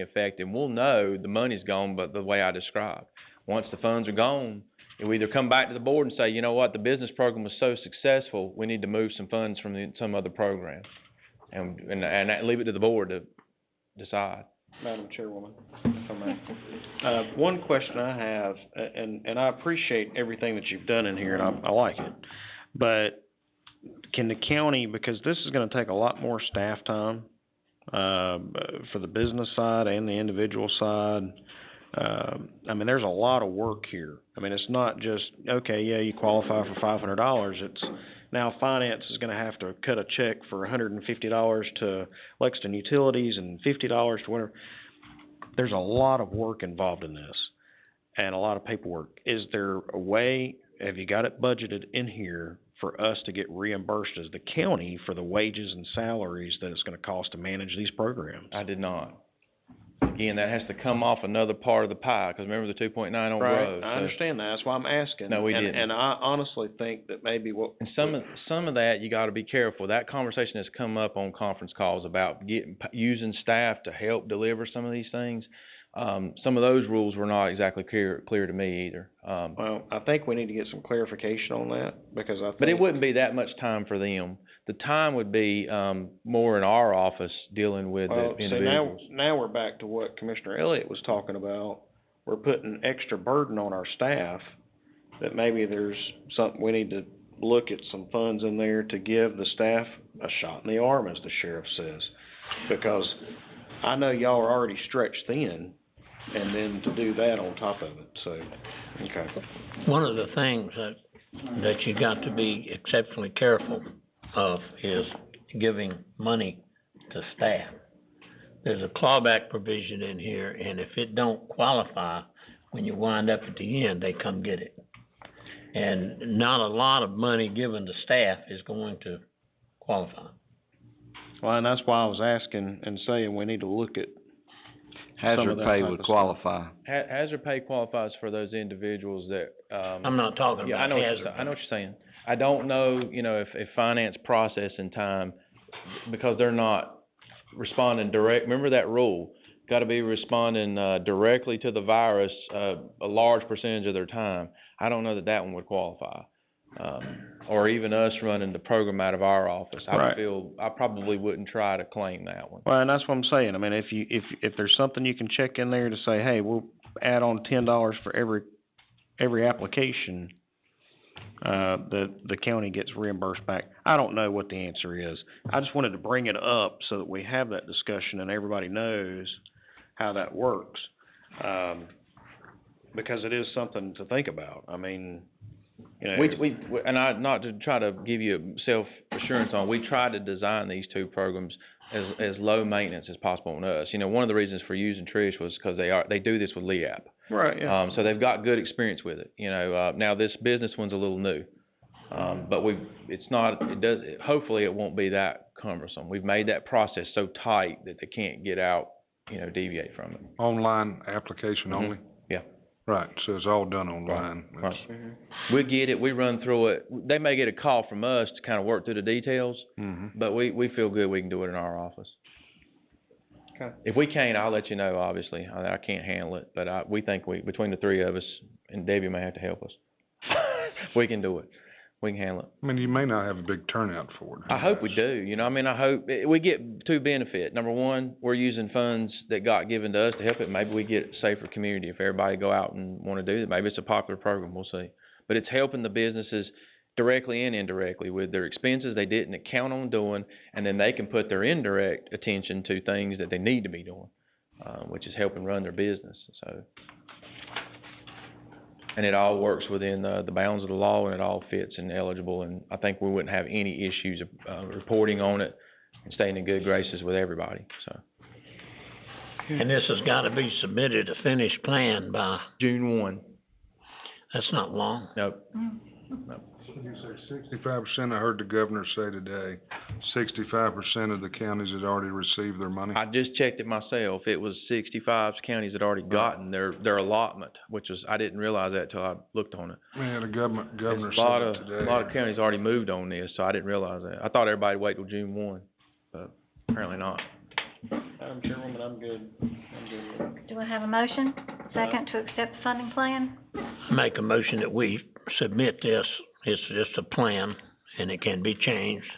affected, we'll know the money's gone, but the way I described. Once the funds are gone, we either come back to the board and say, you know what, the business program was so successful, we need to move some funds from some other program, and leave it to the board to decide. Madam Chairwoman, if I may. One question I have, and I appreciate everything that you've done in here, and I like it, but can the county, because this is gonna take a lot more staff time, for the business side and the individual side. I mean, there's a lot of work here. I mean, it's not just, okay, yeah, you qualify for $500. It's now finance is gonna have to cut a check for $150 to Lexington Utilities and $50 to whatever. There's a lot of work involved in this and a lot of paperwork. Is there a way, have you got it budgeted in here for us to get reimbursed as the county for the wages and salaries that it's gonna cost to manage these programs? I did not. Again, that has to come off another part of the pie, because remember the 2.9 on growth. I understand that. That's why I'm asking. No, we didn't. And I honestly think that maybe And some of that, you gotta be careful. That conversation has come up on conference calls about using staff to help deliver some of these things. Some of those rules were not exactly clear to me either. Well, I think we need to get some clarification on that, because I think. But it wouldn't be that much time for them. The time would be, more in our office dealing with the individuals. So now we're back to what Commissioner Elliott was talking about. We're putting extra burden on our staff, that maybe there's something, we need to look at some funds in there to give the staff a shot in the arm, as the sheriff says. Because I know y'all are already stretched thin, and then to do that on top of it, so, okay. One of the things that you got to be exceptionally careful of is giving money to staff. There's a clawback provision in here, and if it don't qualify, when you wind up at the end, they come get it. And not a lot of money given to staff is going to qualify. Well, and that's why I was asking and saying we need to look at hazard pay would qualify. Hazard pay qualifies for those individuals that, I'm not talking about hazard. I know what you're saying. I don't know, if finance process in time, because they're not responding remember that rule, gotta be responding, directly to the virus, a large percentage of their time. I don't know that one would qualify. Or even us running the program out of our office. I probably wouldn't try to claim that one. Well, and that's what I'm saying. I mean, if there's something you can check in there to say, hey, we'll add on $10 for every application, the county gets reimbursed back. I don't know what the answer is. I just wanted to bring it up so that we have that discussion and everybody knows how that works. Because it is something to think about. I mean, not to try to give you self-assurance on, we try to design these two programs as low maintenance as possible on us. One of the reasons for using Trish was because they do this with LEAP. Right, yeah. So they've got good experience with it. Now this business one's a little new. But hopefully it won't be that cumbersome. We've made that process so tight that they can't get out, deviate from it. Online application only? Yeah. Right, so it's all done online. Right. We get it, we run through it. They may get a call from us to kind of work through the details, but we feel good we can do it in our office. Okay. If we can't, I'll let you know, obviously. I can't handle it, but we think between the three of us, and Debbie may have to help us, we can do it. we can handle it. I mean, you may not have a big turnout for it. I hope we do, you know, I mean, I hope, we get two benefits. Number one, we're using funds that got given to us to help it. Maybe we get a safer community if everybody go out and wanna do it. Maybe it's a popular program, we'll see. But it's helping the businesses directly and indirectly with their expenses they didn't count on doing, and then they can put their indirect attention to things that they need to be doing, which is helping run their business, so. And it all works within the bounds of the law, and it all fits and eligible, and I think we wouldn't have any issues of reporting on it and staying in good graces with everybody, so. And this has gotta be submitted, a finished plan by, June 1. that's not long. Nope. Nope. You say 65%, I heard the governor say today, 65% of the counties had already received their money. I just checked it myself. It was 65 counties had already gotten their allotment, which was, I didn't realize that till I looked on it. Man, the governor A said lot it of, today. a lot of counties already moved on this, so I didn't realize that. I thought everybody would wait till June 1, but apparently not. Madam Chairwoman, I'm good. Do I have a motion? Second to accept the funding plan? Make a motion that we submit this, it's just a plan, and it can be changed,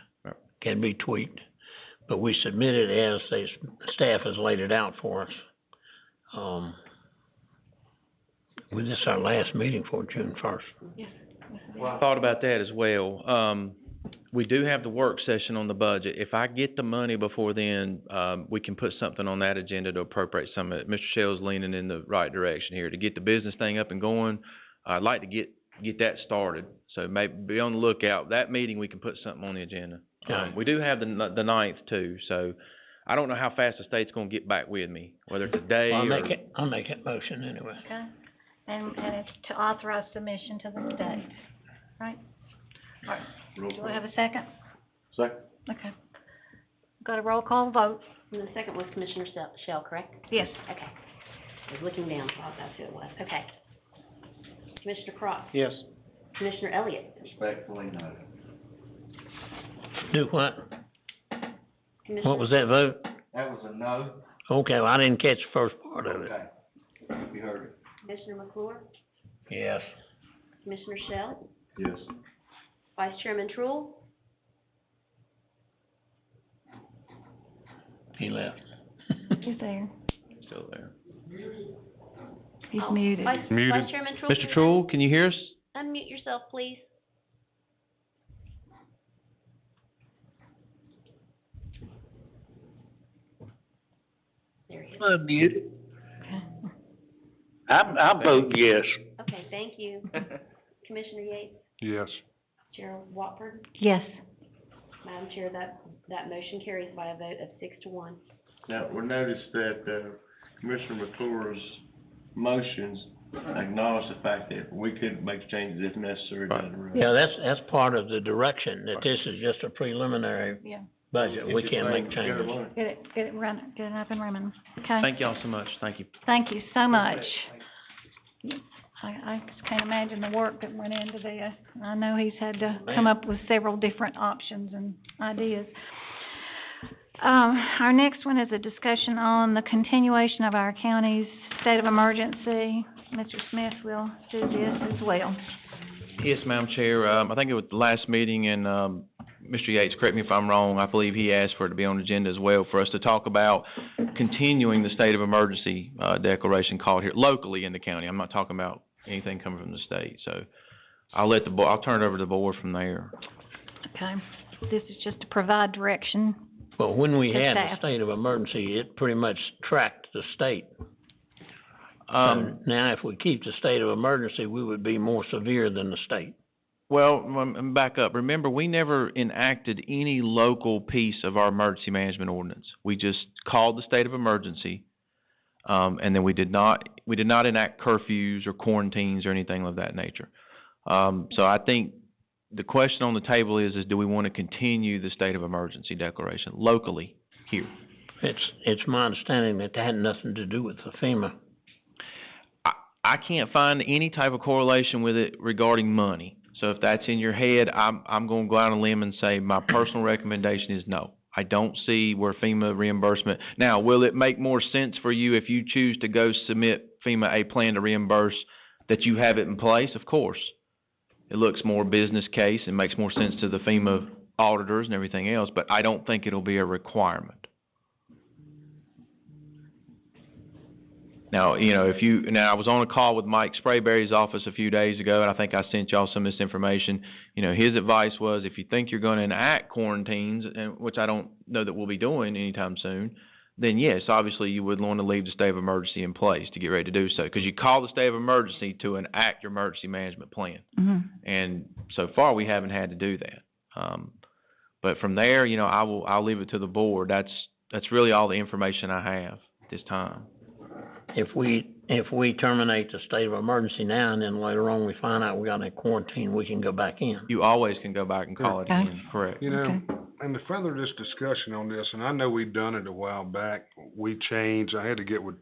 can be tweaked, but we submit it as the staff has laid it out for us. Well, this is our last meeting for June 1st. Yes. Well, I thought about that as well. We do have the work session on the budget. If I get the money before then, we can put something on that agenda to appropriate some of it. Mr. Shell's leaning in the right direction here to get the business thing up and going. I'd like to get that started, so maybe be on the lookout. That meeting, we can put something on the agenda. We do have the 9th too, so I don't know how fast the state's gonna get back with me, whether it's a day I'll or... make that motion anyway. Okay. And it's to authorize submission to the state, right? All right. Do I have a second? Second. Okay. Got a roll call vote? And the second was Commissioner Shell, correct? Yes. Okay. I was looking down, so I thought that's who it was. Okay. Commissioner Cross? Yes. Commissioner Elliott? Respectfully no. Do what? Commissioner... What was that vote? That was a no. Okay, well, I didn't catch the first part of it. Okay. You heard it. Commissioner McClure? Yes. Commissioner Shell? Yes. Vice Chairman Truill? He left. He's there. Still there. He's muted. Vice Muted. Chairman Truill? Mr. Truill, can you hear us? Unmute yourself, please. There he is. Unmuted. I'm voting yes. Okay, thank you. Commissioner Yates? Yes. Chair Watford? Yes. Madam Chair, that motion carries by a vote of 6-1. Now, we noticed that, Commissioner McClure's motions acknowledge the fact that we could make changes if necessary down the road. Yeah, that's part of the direction, that this is just a preliminary Yeah. budget. We can't make changes. Get it up and running. Okay. Thank y'all so much. Thank you. Thank you so much. I just can't imagine the work that went into this. I know he's had to come up with several different options and ideas. Our next one is a discussion on the continuation of our county's state of emergency. Mr. Smith will do this as well. Yes, Madam Chair. I think it was the last meeting, and Mr. Yates, correct me if I'm wrong, I believe he asked for it to be on the agenda as well, for us to talk about continuing the state of emergency declaration called here locally in the county. I'm not talking about anything coming from the state. So I'll turn it over to the board from there. Okay. This is just to provide direction. Well, when we to had staff. the state of emergency, it pretty much tracked the state. Now, if we keep the state of emergency, we would be more severe than the state. Well, back up. Remember, we never enacted any local piece of our emergency management ordinance. We just called the state of emergency, and then we did not enact curfews or quarantines or anything of that nature. So I think the question on the table is do we want to continue the state of emergency declaration locally here? It's my understanding that had nothing to do with the FEMA. I can't find any type of correlation with it regarding money. So if that's in your head, I'm going to go out on a limb and say my personal recommendation is no. I don't see where FEMA reimbursement. Now, will it make more sense for you if you choose to go submit FEMA a plan to reimburse that you have it in place? Of course. it looks more business case, it makes more sense to the FEMA auditors and everything else, but I don't think it'll be a requirement. Now, you know, I was on a call with Mike Sprayberry's office a few days ago, and I think I sent y'all some of this information. You know, his advice was, if you think you're gonna enact quarantines, and which I don't know that we'll be doing anytime soon, then yes, obviously you would want to leave the state of emergency in place to get ready to do so, because you call the state of emergency to enact your emergency management plan. And so far, we haven't had to do that. But from there, you know, I'll leave it to the board. That's really all the information I have at this time. If we terminate the state of emergency now and then later on we find out we got a quarantine, we can go back in. You always can go back and call it in, correct. You know, and to further this discussion on this, and I know we've done it a while back, we changed, I had to get with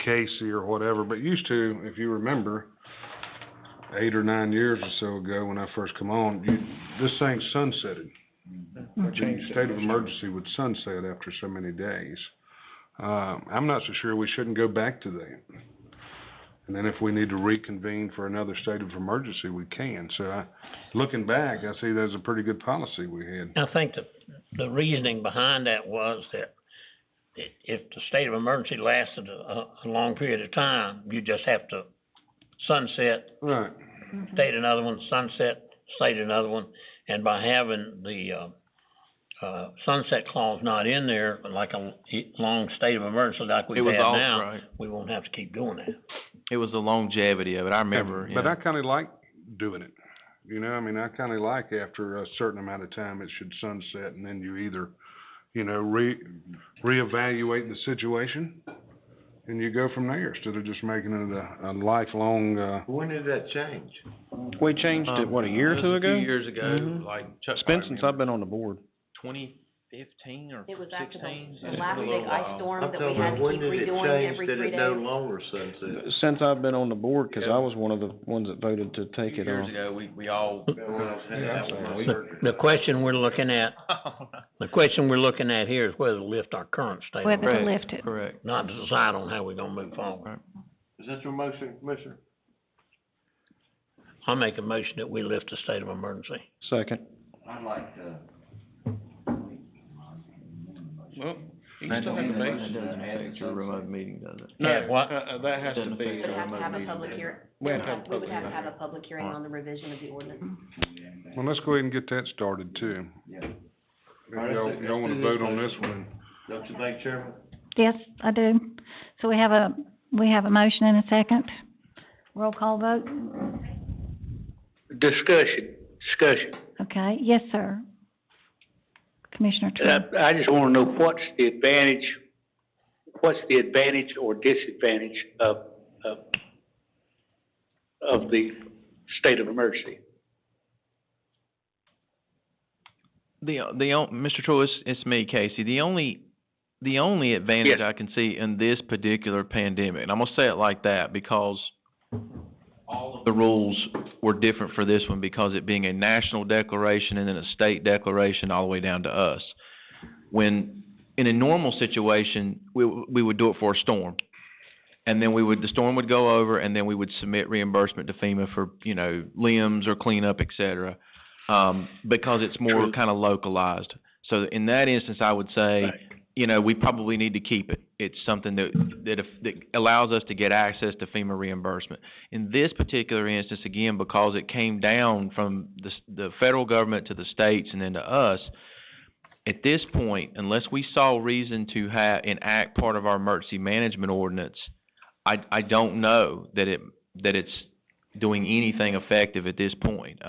Casey or whatever, but used to, if you remember, 8 or 9 years or so ago when I first come on, this thing sunsetted. The state of emergency would sunset after so many days. I'm not so sure we shouldn't go back to that. And then if we need to reconvene for another state of emergency, we can. So looking back, I see that's a pretty good policy we had. I think the reasoning behind that was that if the state of emergency lasted a long period of time, you just have to sunset, right, state another one, sunset, state another one, and by having the sunset clause not in there, like a long state of emergency like we have now, right. We won't have to keep doing that. It was the longevity of it, I remember. But I kinda like doing it. You know, I mean, I kinda like after a certain amount of time it should sunset, and then you either, you know, reevaluate the situation, and you go from there, instead of just making it a lifelong, When did that change? We changed it, what, a year or two ago? A few years ago, like Chuck. It's been since I've been on the board. 2015 or 16? It was after the It's last been a big little ice while. storm I'm that we talking had about to when keep did it redoing change every that 3 it no days. longer sunset? Since I've been on the board, 'cause I was one of the ones that voted to take it Years off. ago, we all. The question we're looking at, here is whether to lift our current state. Whether to Correct, lift it. Correct. Not to decide on how we're gonna move forward. Is that your motion, Commissioner? I make a motion that we lift the state of emergency. Second. I'd like to. Well, you That still have to make. doesn't affect your remote meeting, does it? No, Yeah, what? that has to Doesn't be. We would have to have a public hearing. We have to have a We would public have to hearing. have a public hearing on the revision of the ordinance. well, let's go ahead and get that started too. Y'all wanna vote on this one? Don't you think, Chairman? Yes, I do. So we have a motion and a second. Roll call vote. Discussion. Okay, yes, sir. Commissioner True. I just wanna know what's the advantage or disadvantage of the state of emergency? Mr. Troy, it's me, Casey. The only advantage I can see in this particular pandemic, and I'm gonna say it like that because all of the rules were different for this one because it being a national declaration and then a state declaration all the way down to us. When in a normal situation, we would do it for a storm. And then the storm would go over and then we would submit reimbursement to FEMA for, you know, limbs or cleanup, et cetera. Because it's more kind of localized. So in that instance, I would say, you know, we probably need to keep it. It's something that allows us to get access to FEMA reimbursement. In this particular instance, again, because it came down from the federal government to the states and then to us, at this point, unless we saw reason to enact part of our emergency management ordinance, I don't know that it's doing anything effective at this point.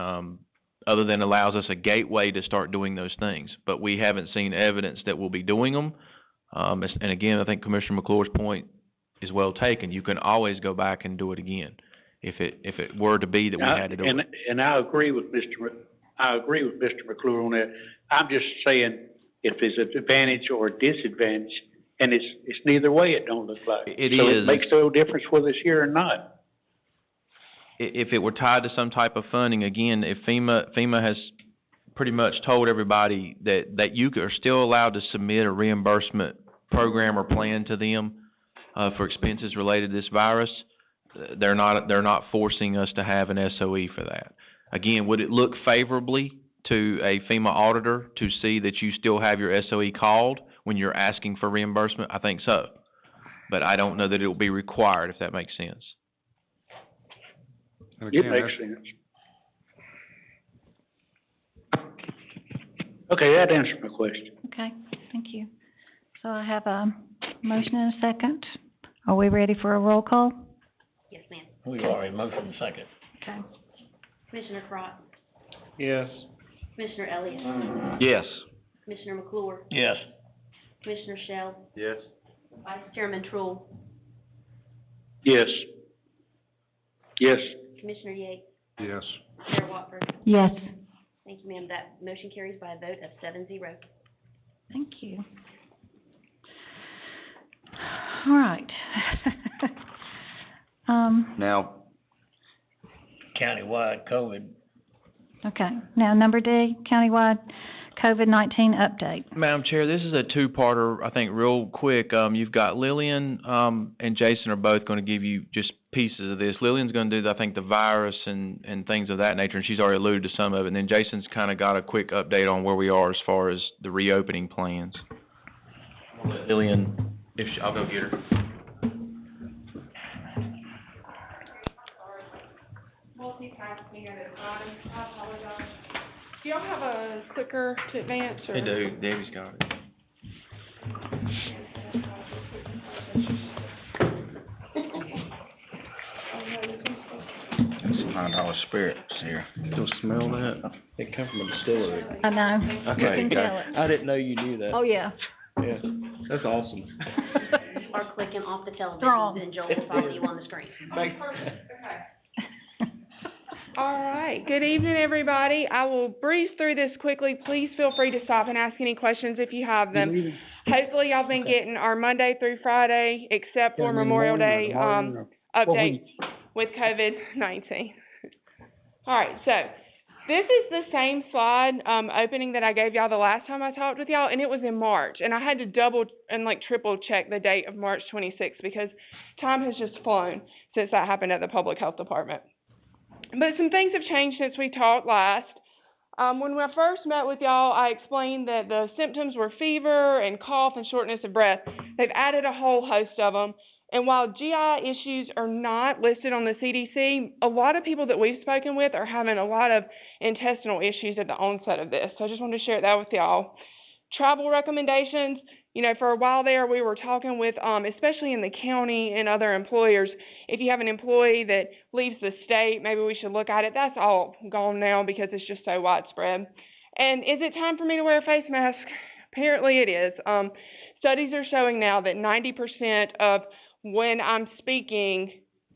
Other than allows us a gateway to start doing those things. But we haven't seen evidence that we'll be doing them. And again, I think Commissioner McClure's point is well taken. You can always go back and do it again if it were to be that we had to do it. And I agree with Mr. McClure on that. I'm just saying if it's an advantage or a disadvantage, and it's neither way, it don't look like. It so is. It makes no difference whether it's here or not. If it were tied to some type of funding, again, if FEMA has pretty much told everybody that you are still allowed to submit a reimbursement program or plan to them for expenses related to this virus, they're not forcing us to have an SOE for that. Again, would it look favorably to a FEMA auditor to see that you still have your SOE called when you're asking for reimbursement? I think so. But I don't know that it will be required, if that makes sense. It makes sense. Okay, that answered my question. Okay, thank you. So I have a motion and a second. Are we ready for a roll call? Yes, ma'am. We've already motioned second. Okay. Commissioner Crott, Yes. Commissioner Elliott, Yes. Commissioner McClure, Yes. Commissioner Shell, Yes. Vice Chairman Truill, Yes. Yes. Commissioner Yates, Yes. Chair Watford. Yes. Thank you, ma'am. That motion carries by a vote of 7-0. Thank you. All right. Now, Countywide COVID. Okay, now number D, countywide COVID-19 update. Madam Chair, this is a two-parter, I think, real quick. You've got Lillian, and Jason are both gonna give you just pieces of this. Lillian's gonna do, I think, the virus and things of that nature, and she's already alluded to some of it. And then Jason's kinda got a quick update on where we are as far as the reopening plans. Lillian, I'll go get her. Multitasking at a time, I apologize. Do y'all have a clicker to advance, or? They do, Debbie's got it. Got some $100 spirits here. You'll smell that? It come from a distillery. I know, you Okay, can tell it. I didn't know you knew that. Oh, yeah. Yeah, that's awesome. You are clicking off the television, Strong. and Joel will follow you on the screen. All right, good evening, everybody. I will breeze through this quickly. Please feel free to stop and ask any questions if you have them. Hopefully, y'all been getting our Monday through Friday, except for Memorial Day, updates with COVID-19. All right, so this is the same slide, opening that I gave y'all the last time I talked with y'all, and it was in March. And I had to double and triple check the date of March 26th because time has just flown since that happened at the Public Health Department. But some things have changed since we talked last. When I first met with y'all, I explained that the symptoms were fever and cough and shortness of breath. They've added a whole host of them. And while GI issues are not listed on the CDC, a lot of people that we've spoken with are having a lot of intestinal issues at the onset of this. So I just wanted to share that with y'all. Travel recommendations. For a while there, we were talking with, especially in the county and other employers, if you have an employee that leaves the state, maybe we should look at it. That's all gone now because it's just so widespread. And is it time for me to wear a face mask? Apparently it is. Studies are showing now that 90% of when I'm speaking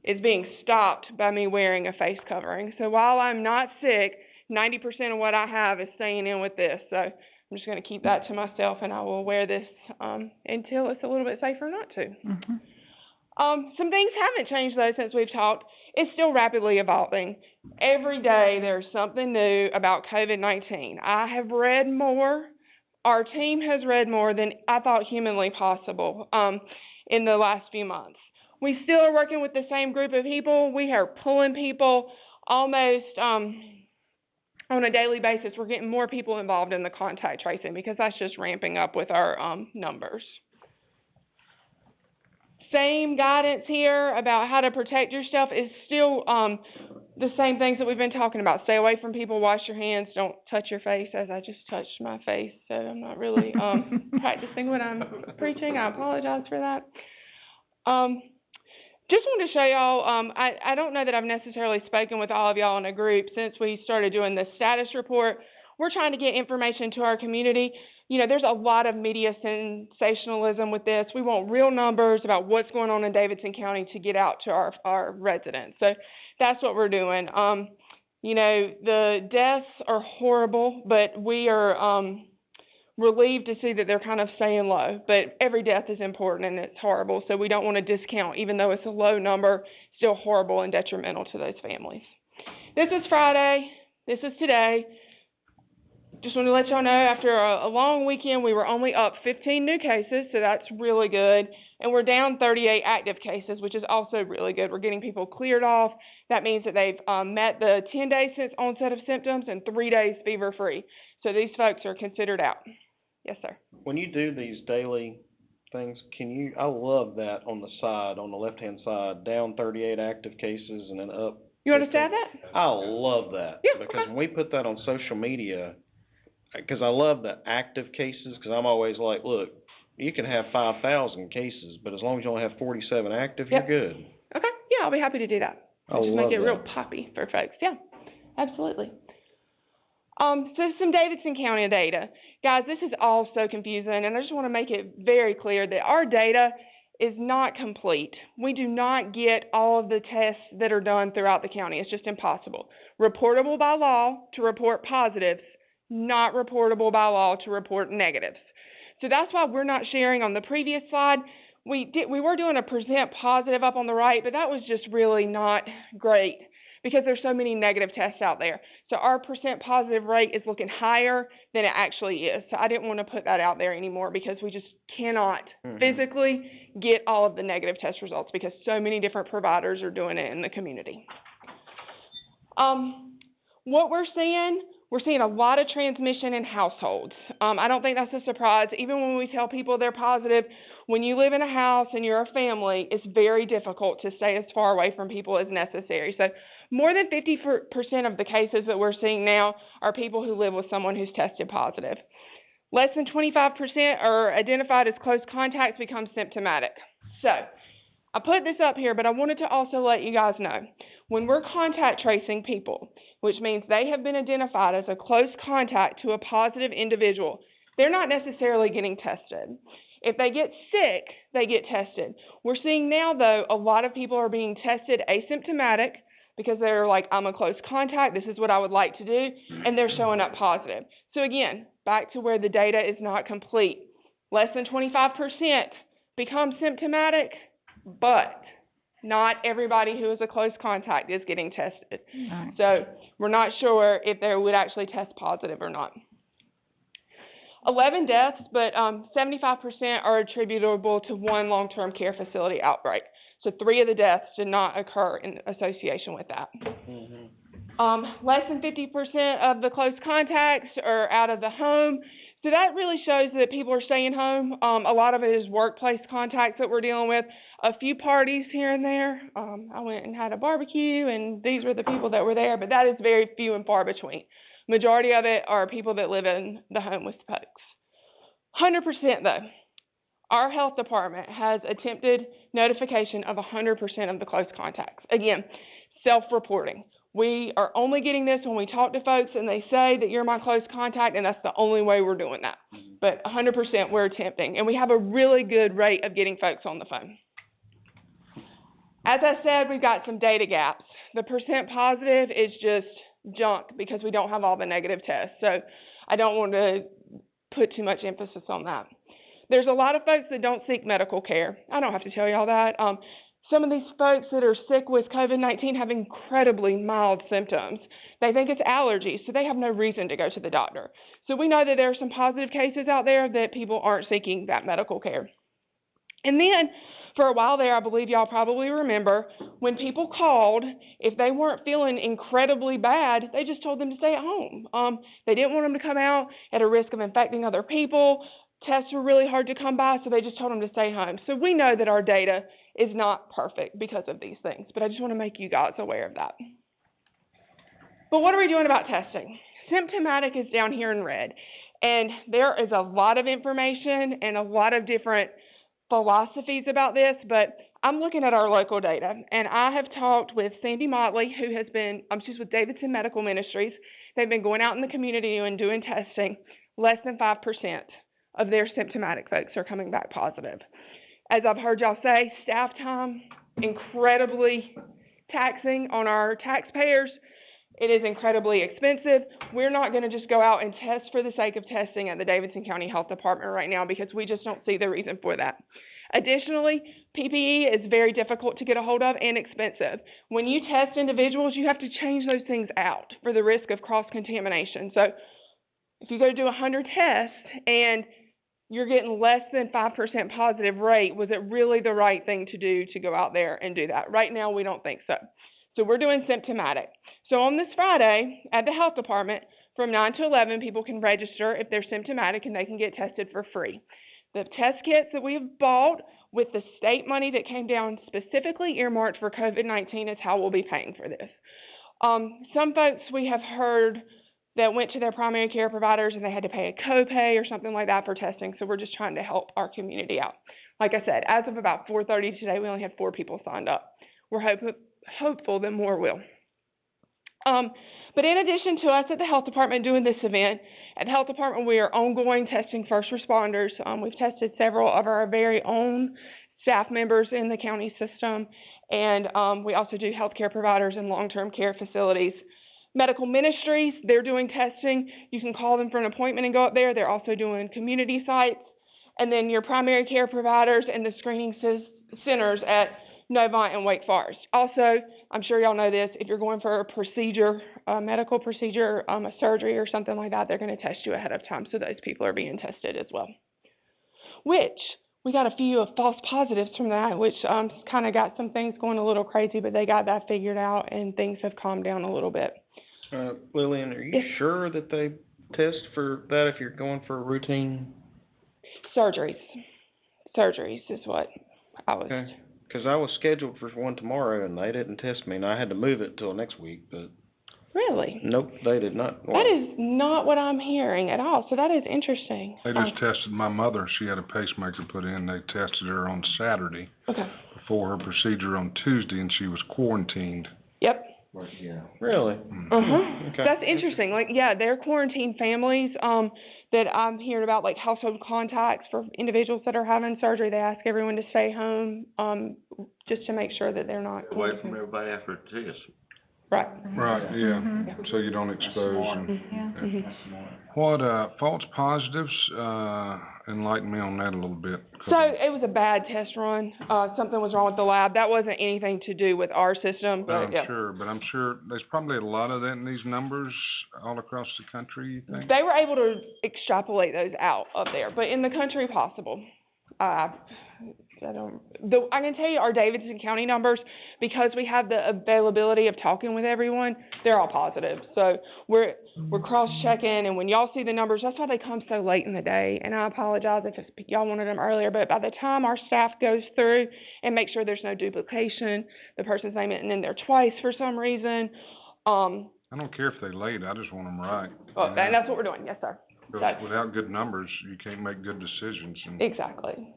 is being stopped by me wearing a face covering. So while I'm not sick, 90% of what I have is staying in with this. So I'm just going to keep that to myself, and I will wear this until it's a little bit safer not to. Mm-hmm. Some things haven't changed, though, since we've talked. It's still rapidly evolving. Every day there's something new about COVID-19. I have read more. Our team has read more than I thought humanly possible in the last few months. We still are working with the same group of people. We are pulling people almost on a daily basis. We're getting more people involved in the contact tracing because that's just ramping up with our numbers. Same guidance here about how to protect yourself is still the same things that we've been talking about. Stay away from people, wash your hands, don't touch your face, as I just touched my face, so I'm not really practicing what I'm preaching. I apologize for that. Just wanted to show y'all, I don't know that I've necessarily spoken with all of y'all in a group since we started doing the status report. We're trying to get information to our community. There's a lot of media sensationalism with this. We want real numbers about what's going on in Davidson County to get out to our residents. So that's what we're doing. The deaths are horrible, but we are relieved to see that they're kind of staying low. But every death is important and it's horrible, so we don't want to discount, even though it's a low number, still horrible and detrimental to those families. This is Friday. This is today. just wanted to let y'all know, after a long weekend, we were only up 15 new cases, so that's really good. And we're down 38 active cases, which is also really good. We're getting people cleared off. That means that they've met the 10 days since onset of symptoms and 3 days fever-free. So these folks are considered out. Yes, sir. When you do these daily things, I love that on the side, on the left-hand side, down 38 active cases and then up. You want to say that? I love that. Yeah, because when we put that on social media, because I love the active cases, because I'm always like, look, you can have 5,000 cases, but as long as you only have 47 active, Yep. you're good. Okay, yeah, I'll be happy to do that. I Just love make it real that. poppy for folks. Yeah, absolutely. So some Davidson County data. Guys, this is all so confusing, and I just want to make it very clear that our data is not complete. We do not get all of the tests that are done throughout the county. It's just impossible. Reportable by law to report positives, not reportable by law to report negatives. So that's why we're not sharing on the previous slide. We were doing a percent positive up on the right, but that was just really not great because there's so many negative tests out there. So our percent positive rate is looking higher than it actually is. So I didn't want to put that out there anymore because we just cannot physically get all of the negative test results because so many different providers are doing it in the community. What we're seeing a lot of transmission in households. I don't think that's a surprise. Even when we tell people they're positive, when you live in a house and you're a family, it's very difficult to stay as far away from people as necessary. So more than 50% of the cases that we're seeing now are people who live with someone who's tested positive. Less than 25% are identified as close contacts become symptomatic. So I put this up here, but I wanted to also let you guys know, when we're contact tracing people, which means they have been identified as a close contact to a positive individual, they're not necessarily getting tested. If they get sick, they get tested. We're seeing now, though, a lot of people are being tested asymptomatic because they're like, I'm a close contact, this is what I would like to do, and they're showing up positive. So again, back to where the data is not complete. Less than 25% become symptomatic, but not everybody who is a close contact is getting tested. Right. So we're not sure if they would actually test positive or not. 11 deaths, but 75% are attributable to one long-term care facility outbreak. So 3 of the deaths did not occur in association with that. Less than 50% of the close contacts are out of the home. So that really shows that people are staying home. A lot of it is workplace contacts that we're dealing with. A few parties here and there. I went and had a barbecue, and these were the people that were there, but that is very few and far between. Majority of it are people that live in the home with folks. 100% though, our health department has attempted notification of 100% of the close contacts. Again, self-reporting. We are only getting this when we talk to folks and they say that you're my close contact, and that's the only way we're doing that. But 100% we're attempting, and we have a really good rate of getting folks on the phone. As I said, we've got some data gaps. The percent positive is just junk because we don't have all the negative tests. So I don't want to put too much emphasis on that. There's a lot of folks that don't seek medical care. I don't have to tell you all that. Some of these folks that are sick with COVID-19 have incredibly mild symptoms. They think it's allergies, so they have no reason to go to the doctor. So we know that there are some positive cases out there that people aren't seeking that medical care. And then, for a while there, I believe y'all probably remember, when people called, if they weren't feeling incredibly bad, they just told them to stay at home. They didn't want them to come out at a risk of infecting other people. Tests were really hard to come by, so they just told them to stay home. So we know that our data is not perfect because of these things, but I just want to make you guys aware of that. But what are we doing about testing? Symptomatic is down here in red, and there is a lot of information and a lot of different philosophies about this, but I'm looking at our local data, and I have talked with Sandy Motley, who has been, she's with Davidson Medical Ministries. They've been going out in the community and doing testing. Less than 5% of their symptomatic folks are coming back positive. As I've heard y'all say, staff time, incredibly taxing on our taxpayers. It is incredibly expensive. We're not going to just go out and test for the sake of testing at the Davidson County Health Department right now because we just don't see the reason for that. Additionally, PPE is very difficult to get a hold of and expensive. When you test individuals, you have to change those things out for the risk of cross-contamination. So if you go do 100 tests and you're getting less than 5% positive rate, was it really the right thing to do to go out there and do that? Right now, we don't think so. So we're doing symptomatic. So on this Friday, at the health department, from 9 to 11, people can register if they're symptomatic and they can get tested for free. The test kits that we have bought with the state money that came down specifically earmarked for COVID-19 is how we'll be paying for this. Some folks we have heard that went to their primary care providers and they had to pay a copay or something like that for testing, so we're just trying to help our community out. Like I said, as of about 4:30 today, we only had 4 people signed up. We're hopeful that more will. But in addition to us at the health department doing this event, at the health department we are ongoing testing first responders. We've tested several of our very own staff members in the county system, and we also do healthcare providers and long-term care facilities. Medical ministries, they're doing testing. You can call them for an appointment and go up there. They're also doing community sites. And then your primary care providers and the screening centers at Novant and Wake Forest. Also, I'm sure y'all know this, if you're going for a procedure, a medical procedure, a surgery or something like that, they're going to test you ahead of time, so those people are being tested as well. Which, we got a few of false positives from that, which kind of got some things going a little crazy, but they got that figured out and things have calmed down a little bit. Lillian, are you sure that they test for that if you're going for a routine? Surgeries is what I was... Okay. Because I was scheduled for one tomorrow, and they didn't test me, and I had to move it till next week, but... Really? Nope, they did not. That is not what I'm hearing at all, so that is interesting. They just tested my mother. She had a pacemaker put in. They tested her on Saturday. Okay. Before her procedure on Tuesday, and she was quarantined. Yep. Yeah. Really? Okay. That's interesting. Like, yeah, they're quarantined families that I'm hearing about, like household contacts for individuals that are having surgery. They ask everyone to stay home just to make sure that they're not away from everybody after a test. Right. Right, yeah, so you don't expose them. What, false positives, enlighten me on that a little bit. So, it was a bad test run. Something was wrong with the lab. That wasn't anything to do with our system, but I'm sure, but I'm sure there's probably a lot of that in these numbers all across the country, you think? They were able to extrapolate those out up there, but in the country, possible. I can tell you our Davidson County numbers, because we have the availability of talking with everyone, they're all positive. So we're cross-checking, and when y'all see the numbers, that's why they come so late in the day. And I apologize if y'all wanted them earlier, but by the time our staff goes through and make sure there's no duplication, the person's name isn't in there twice for some reason. I don't care if they're late, I just want them right. And that's what we're doing, yes, sir. Without good numbers, you can't make good decisions. Exactly.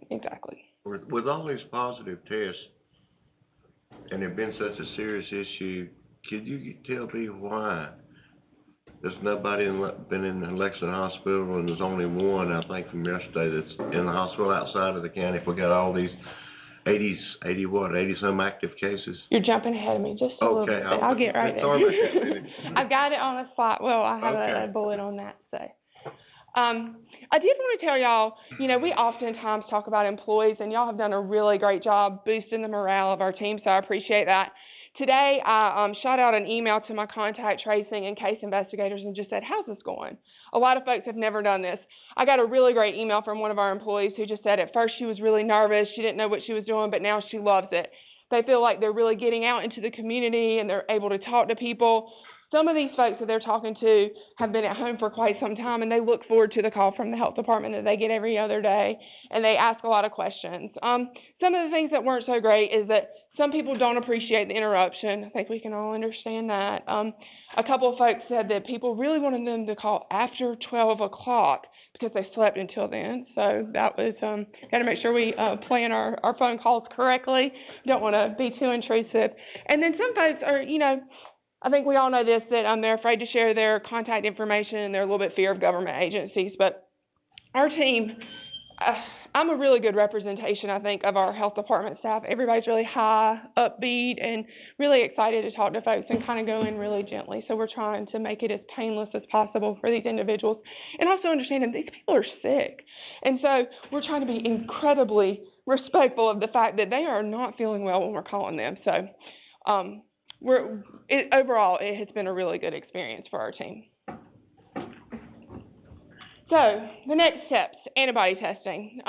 With all these positive tests, and it been such a serious issue, could you tell me why there's nobody been in the Lexington Hospital, and there's only one, I think, from yesterday that's in the hospital outside of the county? If we got all these 80-some active cases? You're jumping ahead of me just a little bit. I'll get right there. I've got it on a spot. Well, I have a bullet on that, so. I did want to tell y'all, we oftentimes talk about employees, and y'all have done a really great job boosting the morale of our team, so I appreciate that. Today, I shot out an email to my contact tracing and case investigators and just said, how's this going? A lot of folks have never done this. I got a really great email from one of our employees who just said at first she was really nervous, she didn't know what she was doing, but now she loves it. They feel like they're really getting out into the community and they're able to talk to people. Some of these folks that they're talking to have been at home for quite some time, and they look forward to the call from the health department that they get every other day, and they ask a lot of questions. Some of the things that weren't so great is that some people don't appreciate the interruption. I think we can all understand that. A couple of folks said that people really wanted them to call after 12 o'clock because they slept until then. So that was, got to make sure we plan our phone calls correctly. Don't want to be too intrusive. And then some folks are, I think we all know this, that they're afraid to share their contact information and they're a little bit fear of government agencies. But our team, I'm a really good representation, I think, of our health department staff. Everybody's really high, upbeat, and really excited to talk to folks and kind of go in really gently. So we're trying to make it as painless as possible for these individuals. And also understanding these people are sick. And so we're trying to be incredibly respectful of the fact that they are not feeling well when we're calling them. So overall, it has been a really good experience for our team. So, the next steps, antibody testing.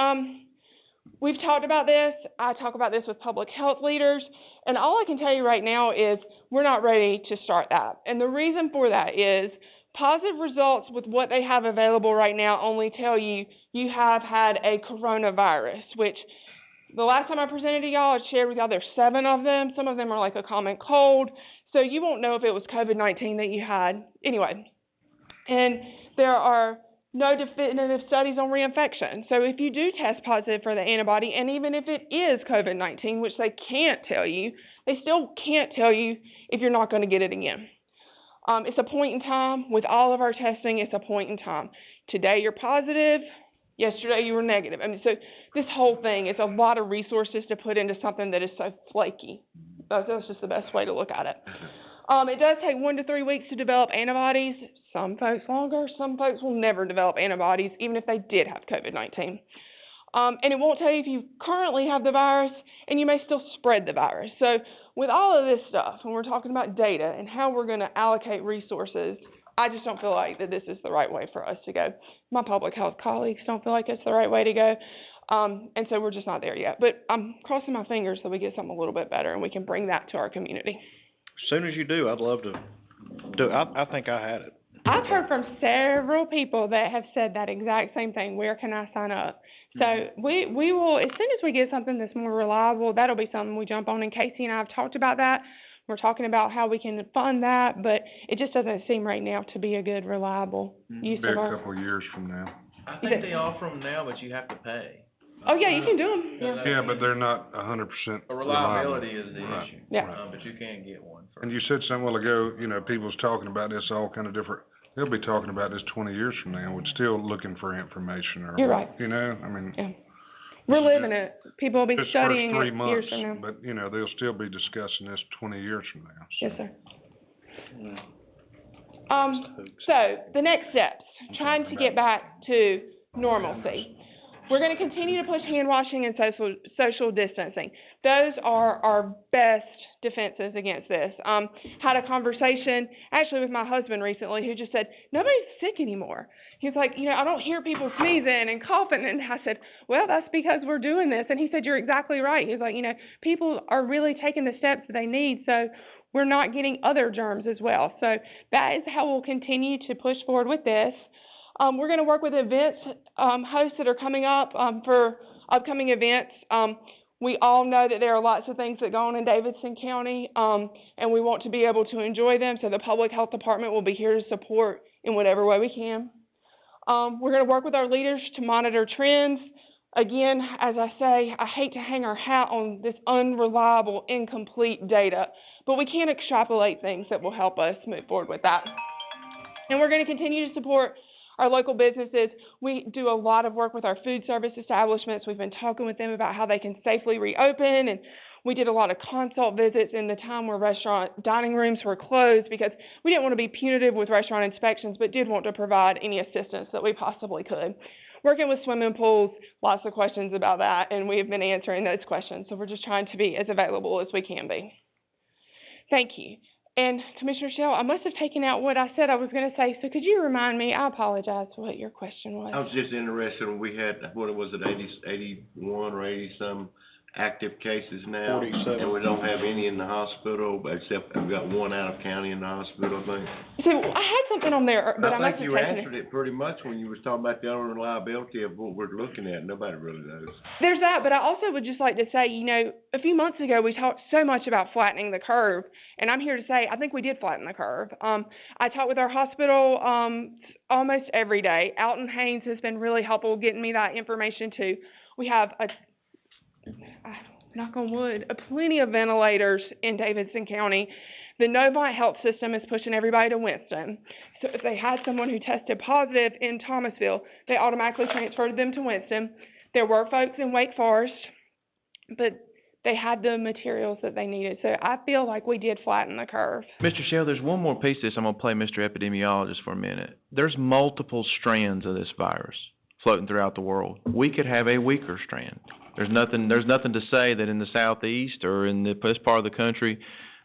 We've talked about this, I talk about this with public health leaders, and all I can tell you right now is we're not ready to start that. And the reason for that is positive results with what they have available right now only tell you you have had a coronavirus, which the last time I presented to y'all, I shared with y'all there's 7 of them. Some of them are like a common cold, so you won't know if it was COVID-19 that you had. Anyway, and there are no definitive studies on reinfection. So if you do test positive for the antibody, and even if it is COVID-19, which they can't tell you, they still can't tell you if you're not going to get it again. It's a point in time. With all of our testing, it's a point in time. Today you're positive, yesterday you were negative. I mean, so this whole thing is a lot of resources to put into something that is so flaky. That's just the best way to look at it. It does take 1 to 3 weeks to develop antibodies. Some folks longer, some folks will never develop antibodies, even if they did have COVID-19. And it won't tell you if you currently have the virus, and you may still spread the virus. So with all of this stuff, when we're talking about data and how we're going to allocate resources, I just don't feel like that this is the right way for us to go. My public health colleagues don't feel like it's the right way to go. And so we're just not there yet. But I'm crossing my fingers so we get something a little bit better and we can bring that to our community. As soon as you do, I'd love to do it. I think I had it. I've heard from several people that have said that exact same thing. Where can I sign up? So we will, as soon as we get something that's more reliable, that'll be something we jump on. And Casey and I have talked about that. We're talking about how we can fund that, but it just doesn't seem right now to be a good, reliable use of our... Be a couple of years from now. I think they offer them now, but you have to pay. Oh, yeah, you can do them. Yeah, but they're not 100% Reliability is the issue. Yeah. But you can get one. And you said some while ago, you know, people's talking about this all kind of different, they'll be talking about this 20 years from now, and still looking for information or... You're right. You know, I mean... Yeah. We're living it. People will be This studying first 3 it months, years from now. but, you know, they'll still be discussing this 20 years from now. So. Yes, sir. So, the next steps, trying to get back to normalcy. We're going to continue to push hand washing and social distancing. Those are our best defenses against this. Had a conversation actually with my husband recently who just said, nobody's sick anymore. He's like, you know, I don't hear people sneezing and coughing. And I said, well, that's because we're doing this. And he said, you're exactly right. He's like, you know, people are really taking the steps that they need. So we're not getting other germs as well. So that is how we'll continue to push forward with this. We're going to work with events hosts that are coming up for upcoming events. We all know that there are lots of things that go on in Davidson County, and we want to be able to enjoy them, so the Public Health Department will be here to support in whatever way we can. We're going to work with our leaders to monitor trends. Again, as I say, I hate to hang our hat on this unreliable, incomplete data, but we can extrapolate things that will help us move forward with that. And we're going to continue to support our local businesses. We do a lot of work with our food service establishments. We've been talking with them about how they can safely reopen, and we did a lot of consult visits in the time where restaurant dining rooms were closed because we didn't want to be punitive with restaurant inspections, but did want to provide any assistance that we possibly could. Working with swimming pools, lots of questions about that, and we have been answering those questions, so we're just trying to be as available as we can be. Thank you. And Commissioner Shell, I must have taken out what I said I was going to say, so could you remind me? I apologize for what your question was. I was just interested, when we had, what was it, 81 or 80-some active cases now? 47. And we don't have any in the hospital, except we've got one out of county in the hospital, I think. So I had something on there, but I must have think you taken answered it pretty much when you was talking about the unreliability of what we're looking at. Nobody really knows. There's that, but I also would just like to say, you know, a few months ago we talked so much about flattening the curve, and I'm here to say I think we did flatten the curve. I talk with our hospital almost every day. Alton Haynes has been really helpful getting me that information too. We have knock on wood, plenty of ventilators in Davidson County. The Novant Health System is pushing everybody to Winston. So if they had someone who tested positive in Thomasville, they automatically transferred them to Winston. There were folks in Wake Forest, but they had the materials that they needed. So I feel like we did flatten the curve. Mr. Shell, there's one more piece of this. I'm going to play Mr. Epidemiologist for a minute. There's multiple strands of this virus floating throughout the world. We could have a weaker strand. There's nothing to say that in the southeast or in this part of the country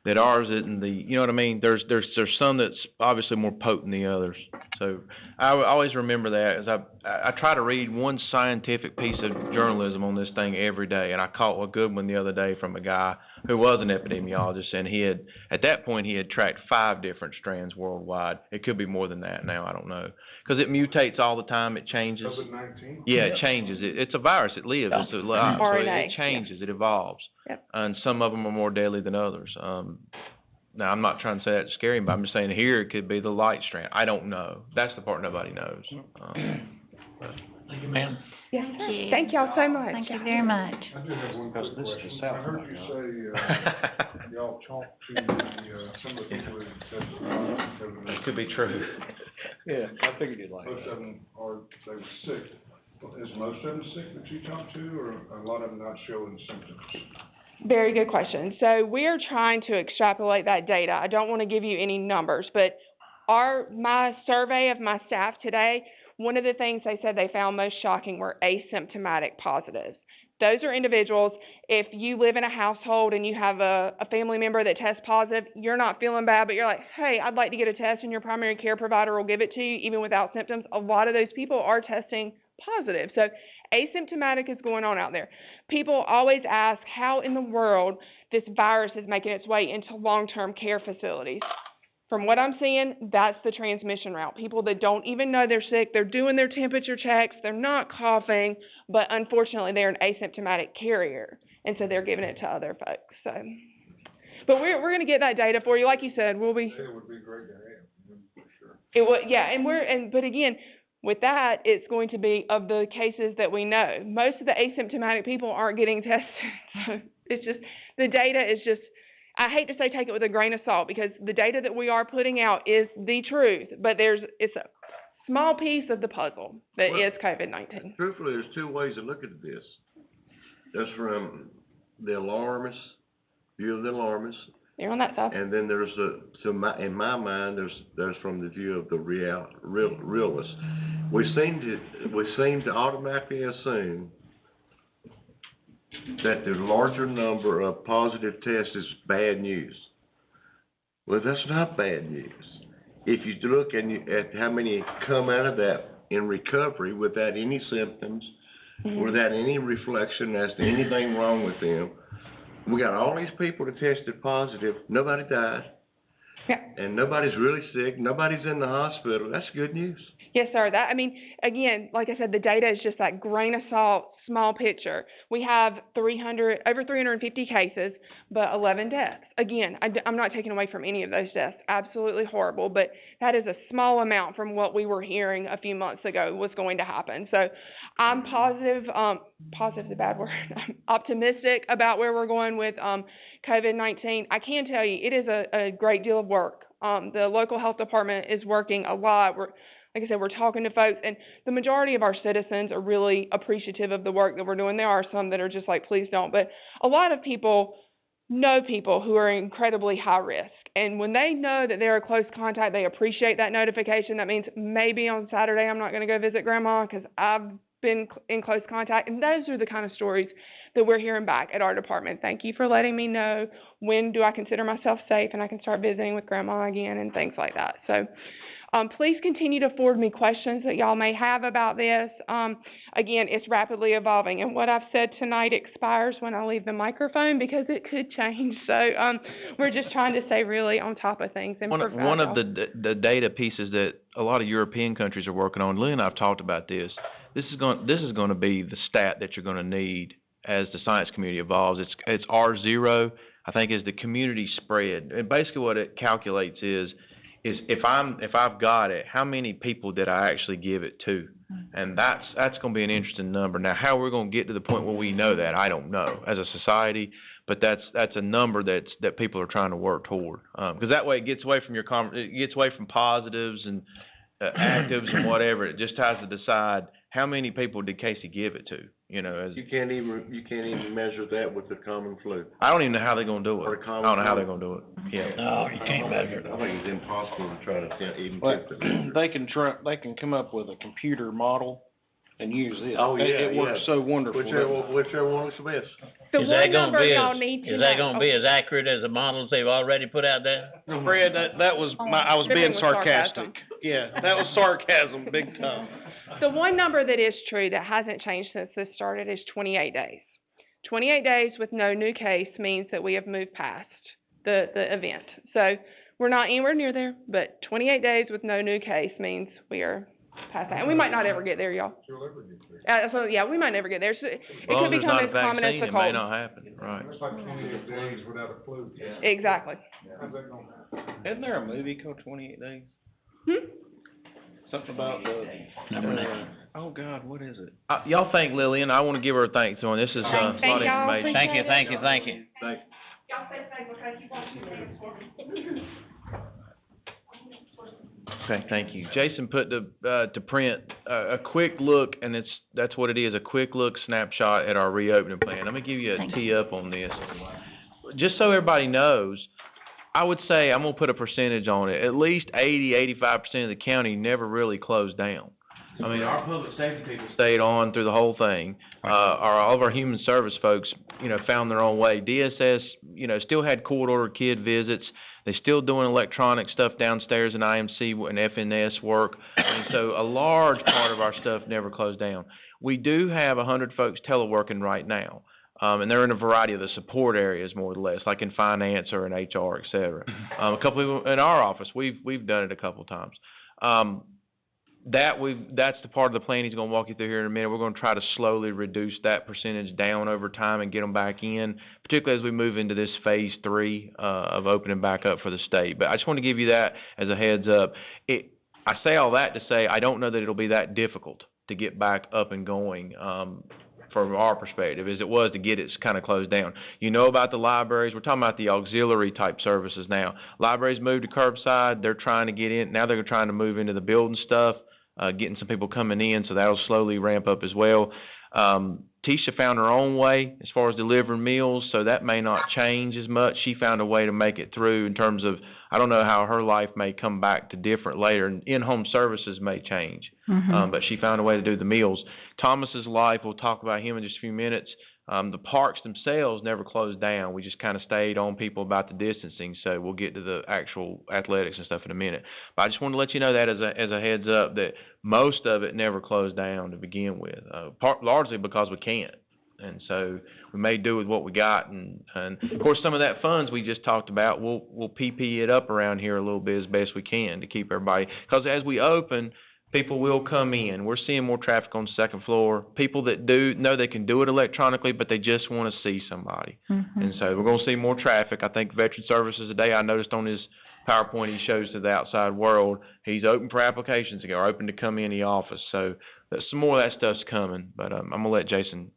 that ours isn't you know what I mean? There's some that's obviously more potent than the others. So I always remember that as I try to read one scientific piece of journalism on this thing every day, and I caught a good one the other day from a guy who was an epidemiologist, and at that point he had tracked 5 different strands worldwide. It could be more than that now, I don't know. Because it mutates all the time, it changes. COVID-19? Yeah, it changes. It's a virus, it lives, it's alive, so it changes, it evolves. Yep. And some of them are more deadly than others. Now, I'm not trying to say that to scare him, but I'm just saying here it could be the light strand. I don't know. That's the part nobody knows. Thank you, ma'am. Yes, sir. Thank y'all so much. Thank you very much. I do have one quick question. I heard you say, y'all talked to some of the people that tested. That could be true. Yeah, I figured you'd like that. Most of them they were sick. Is most of them sick that you talked to, or a lot of them not showing symptoms? Very good question. So we are trying to extrapolate that data. I don't want to give you any numbers, but my survey of my staff today, one of the things they said they found most shocking were asymptomatic positives. Those are individuals, if you live in a household and you have a family member that tests positive, you're not feeling bad, but you're like, hey, I'd like to get a test, and your primary care provider will give it to you even without symptoms. A lot of those people are testing positive. So asymptomatic is going on out there. People always ask how in the world this virus is making its way into long-term care facilities. From what I'm seeing, that's the transmission route. People that don't even know they're sick, they're doing their temperature checks, they're not coughing, but unfortunately they're an asymptomatic carrier, and so they're giving it to other folks. So, but we're going to get that data for you. Like you said, we'll be. It would be great to have, for sure. It would, yeah, but again, with that, it's going to be of the cases that we know. Most of the asymptomatic people aren't getting tested. So it's just, the data is just, I hate to say take it with a grain of salt, because the data that we are putting out is the truth, but it's a small piece of the puzzle that is COVID-19. Truthfully, there's 2 ways to look at this. There's from the alarmists, view of the alarmists. You're on that side. And then there's in my mind, there's from the view of the realist. We seem to automatically assume that the larger number of positive tests is bad news. Well, that's not bad news. If you look at how many come out of that in recovery without any symptoms, without any reflection as to anything wrong with them, we got all these people that tested positive, nobody died, and nobody's really sick, nobody's in the hospital. That's good news. Yes, sir. Again, like I said, the data is just that grain of salt, small picture. We have over 350 cases, but 11 deaths. Again, I'm not taking away from any of those deaths. Absolutely horrible, but that is a small amount from what we were hearing a few months ago was going to happen. So I'm positive is a bad word, I'm optimistic about where we're going with COVID-19. I can tell you it is a great deal of work. The local health department is working a lot. Like I said, we're talking to folks, and the majority of our citizens are really appreciative of the work that we're doing. There are some that are just like, please don't. But a lot of people know people who are incredibly high risk. And when they know that they're a close contact, they appreciate that notification. That means maybe on Saturday I'm not going to go visit Grandma because I've been in close contact. And those are the kind of stories that we're hearing back at our department. Thank you for letting me know when do I consider myself safe and I can start visiting with Grandma again and things like that. So please continue to forward me questions that y'all may have about this. Again, it's rapidly evolving, and what I've said tonight expires when I leave the microphone because it could change. So we're just trying to stay really on top of things. And one of the data pieces that a lot of European countries are working on, Lynn and I've talked about this. This is going to be the stat that you're going to need as the science community evolves. It's R0, I think, is the community spread, and basically what it calculates is if I've got it, how many people did I actually give it to? And that's going to be an interesting number. Now, how we're going to get to the point where we know that, I don't know as a society, but that's a number that people are trying to work toward. Because that way it gets away from it gets away from positives and actives and whatever. It just has to decide how many people did Casey give it to. You can't even measure that with the common flu. I don't even know how they're going to do it. I don't know how they're going to do it. Yeah. No, you can't measure it. I think it's impossible to try to even But get the they can come up with a computer model and use it. Oh, yeah, It works so wonderful. Whichever one is the best. The Is that one gonna number be y'all as, need to know. is that gonna be as accurate as the models they've already put out there? Fred, that was I was being Living with sarcastic. sarcasm. Yeah, that was sarcasm, big time. The one number that is true that hasn't changed since this started is 28 days. 28 days with no new case means that we have moved past the event. So we're not anywhere near there, but 28 days with no new case means we are past that. And we might not ever get there, y'all. So, yeah, we might never get there. So it could become as common as the It may cold. not happen, right. It's like 28 days without a flu. Exactly. How's that gonna happen? Isn't there a movie called 28 Days? Hmm? Something about oh God, what is it? Y'all thank Lillian, I wanna give her a thanks on this, is, a lot of Thank y'all. information. Thank you, thank you, thank you. Y'all stay safe, okay? Keep watching your hands for me. Okay, thank you. Jason put to print a quick look, and that's what it is, a quick look snapshot at our reopening plan. Let me give you a tee up on this. Just so everybody knows, I would say, I'm gonna put a percentage on it, at least 85% of the county never really closed down. I mean, our public safety people stayed on through the whole thing. All of our human service folks, found their own way. DSS, still had court-ordered kid visits. They're still doing electronic stuff downstairs in IMC and FNS work. And so a large part of our stuff never closed down. We do have 100 folks teleworking right now. And they're in a variety of the support areas, more or less, like in finance or in HR, et cetera. A couple of people in our office, we've done it a couple of times. That's the part of the plan he's gonna walk you through here in a minute. We're gonna try to slowly reduce that percentage down over time and get them back in, particularly as we move into this phase 3 of opening back up for the state. But I just want to give you that as a heads up. I say all that to say I don't know that it'll be that difficult to get back up and going from our perspective, as it was to get it kind of closed down. About the libraries. We're talking about the auxiliary type services now. Libraries moved to curbside. They're trying to get in. Now they're trying to move into the building stuff. Getting some people coming in, so that'll slowly ramp up as well. Tisha found her own way as far as delivering meals, so that may not change as much. She found a way to make it through in terms of, I don't know how her life may come back to different later, and in-home services may change. But she found a way to do the meals. Thomas's life, we'll talk about him in just a few minutes. The parks themselves never closed down. We just kind of stayed on people about the distancing, so we'll get to the actual athletics and stuff in a minute. But I just want to let you know that as a heads up, that most of it never closed down to begin with, largely because we can't. And so we may do with what we got, and of course some of that funds we just talked about, we'll PP it up around here a little bit as best we can to keep everybody, because as we open, people will come in. We're seeing more traffic on the second floor. People that do know they can do it electronically, but they just want to see somebody. And so we're going to see more traffic. I think Veteran Services today, I noticed on his PowerPoint he shows to the outside world, he's open for applications to go, open to come in the office. So some more of that stuff's coming, but I'm going to let Jason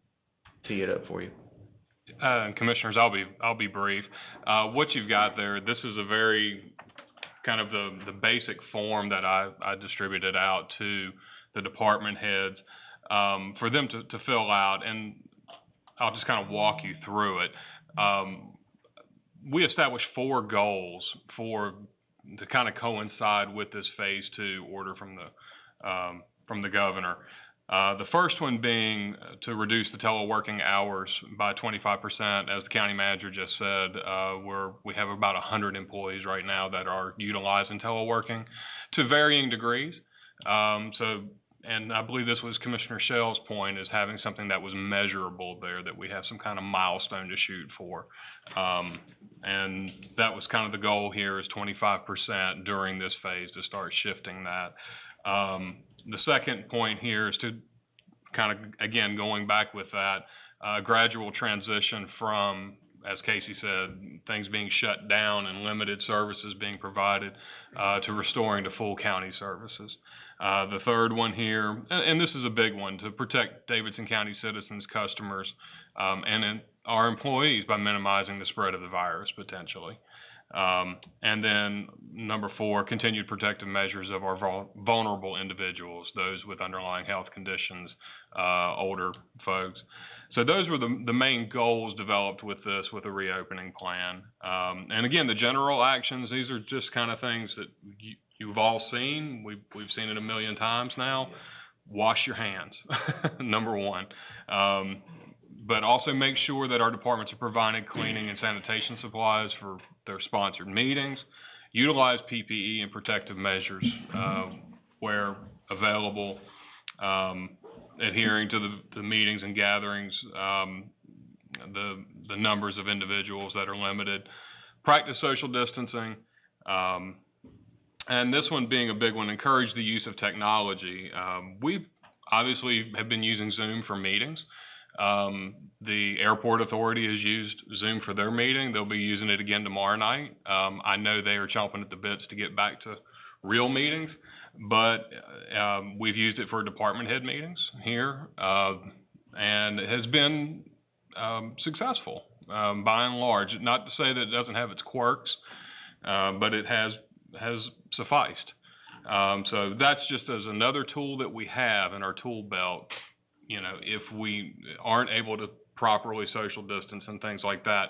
tee it up for you. Commissioners, I'll be brief. What you've got there, this is a very kind of the basic form that I distributed out to the department heads for them to fill out, and I'll just kind of walk you through it. We established 4 goals to kind of coincide with this phase 2 order from the governor. The first one being to reduce the teleworking hours by 25%. As the county manager just said, we have about 100 employees right now that are utilizing teleworking to varying degrees. And I believe this was Commissioner Shell's point, is having something that was measurable there, that we have some kind of milestone to shoot for. And that was kind of the goal here, is 25% during this phase to start shifting that. The second point here is to kind of, again, going back with that, gradual transition from, as Casey said, things being shut down and limited services being provided to restoring to full county services. The third one here, and this is a big one, to protect Davidson County citizens, customers, and our employees by minimizing the spread of the virus potentially. And then number 4, continued protective measures of our vulnerable individuals, those with underlying health conditions, older folks. So those were the main goals developed with a reopening plan. And again, the general actions, these are just kind of things that you've all seen. We've seen it a million times now. Wash your hands, number 1. but also make sure that our departments are providing cleaning and sanitation supplies for their sponsored meetings, utilize PPE and protective measures, where available, adhering to the meetings and gatherings, the numbers of individuals that are limited, practice social distancing, and this one being a big one, encourage the use of technology. We obviously have been using Zoom for meetings. The airport authority has used Zoom for their meeting. They'll be using it again tomorrow night. I know they are chomping at the bits to get back to real meetings, but we've used it for department head meetings here, and it has been successful by and large. Not to say that it doesn't have its quirks, but it has sufficed. So that's just as another tool that we have in our tool belt. You know, if we aren't able to properly social distance and things like that,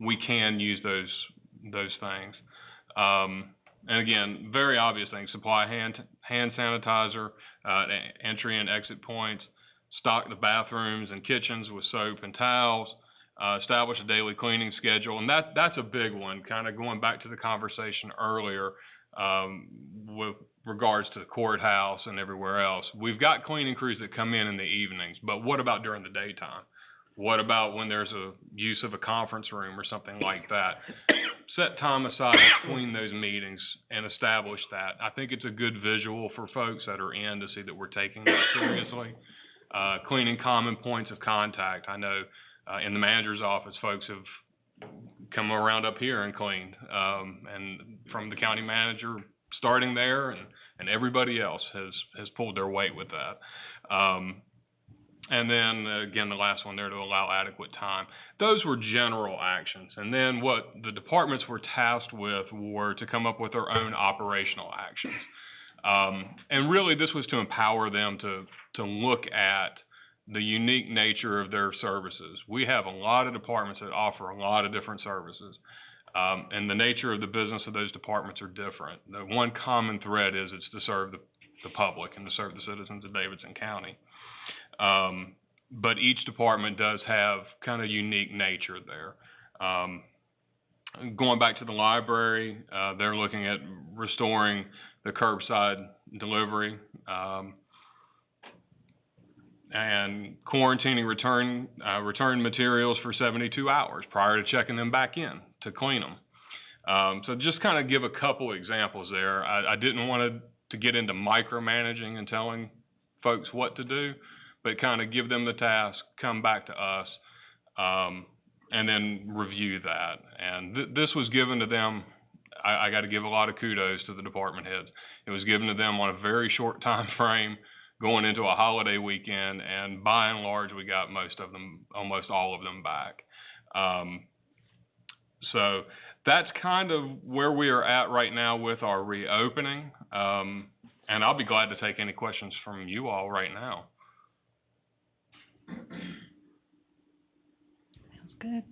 we can use those things. And again, very obvious things: supply hand sanitizer, entry and exit points, stock the bathrooms and kitchens with soap and towels, establish a daily cleaning schedule, and that's a big one. Kind of going back to the conversation earlier with regards to the courthouse and everywhere else. We've got cleaning crews that come in the evenings, but what about during the daytime? What about when there's a use of a conference room or something like that? Set time aside between those meetings and establish that. I think it's a good visual for folks that are in to see that we're taking that seriously. Cleaning common points of contact. I know in the manager's office, folks have come around up here and cleaned, and from the county manager starting there, and everybody else has pulled their weight with that. And then again, the last one there, to allow adequate time. Those were general actions. And then what the departments were tasked with were to come up with their own operational actions. And really this was to empower them to look at the unique nature of their services. We have a lot of departments that offer a lot of different services. And the nature of the business of those departments are different. The one common thread is it's to serve the public and to serve the citizens of Davidson County. But each department does have kind of unique nature there. Going back to the library, they're looking at restoring the curbside delivery, and quarantining return materials for 72 hours prior to checking them back in to clean them. So just kind of give a couple examples there. I didn't want to get into micromanaging and telling folks what to do, but kind of give them the task, come back to us, and then review that. And this was given to them. I got to give a lot of kudos to the department heads. It was given to them on a very short time frame, going into a holiday weekend, and by and large, we got most of them, almost all of them back. So that's kind of where we are at right now with our reopening. And I'll be glad to take any questions from you all right now. Sounds good.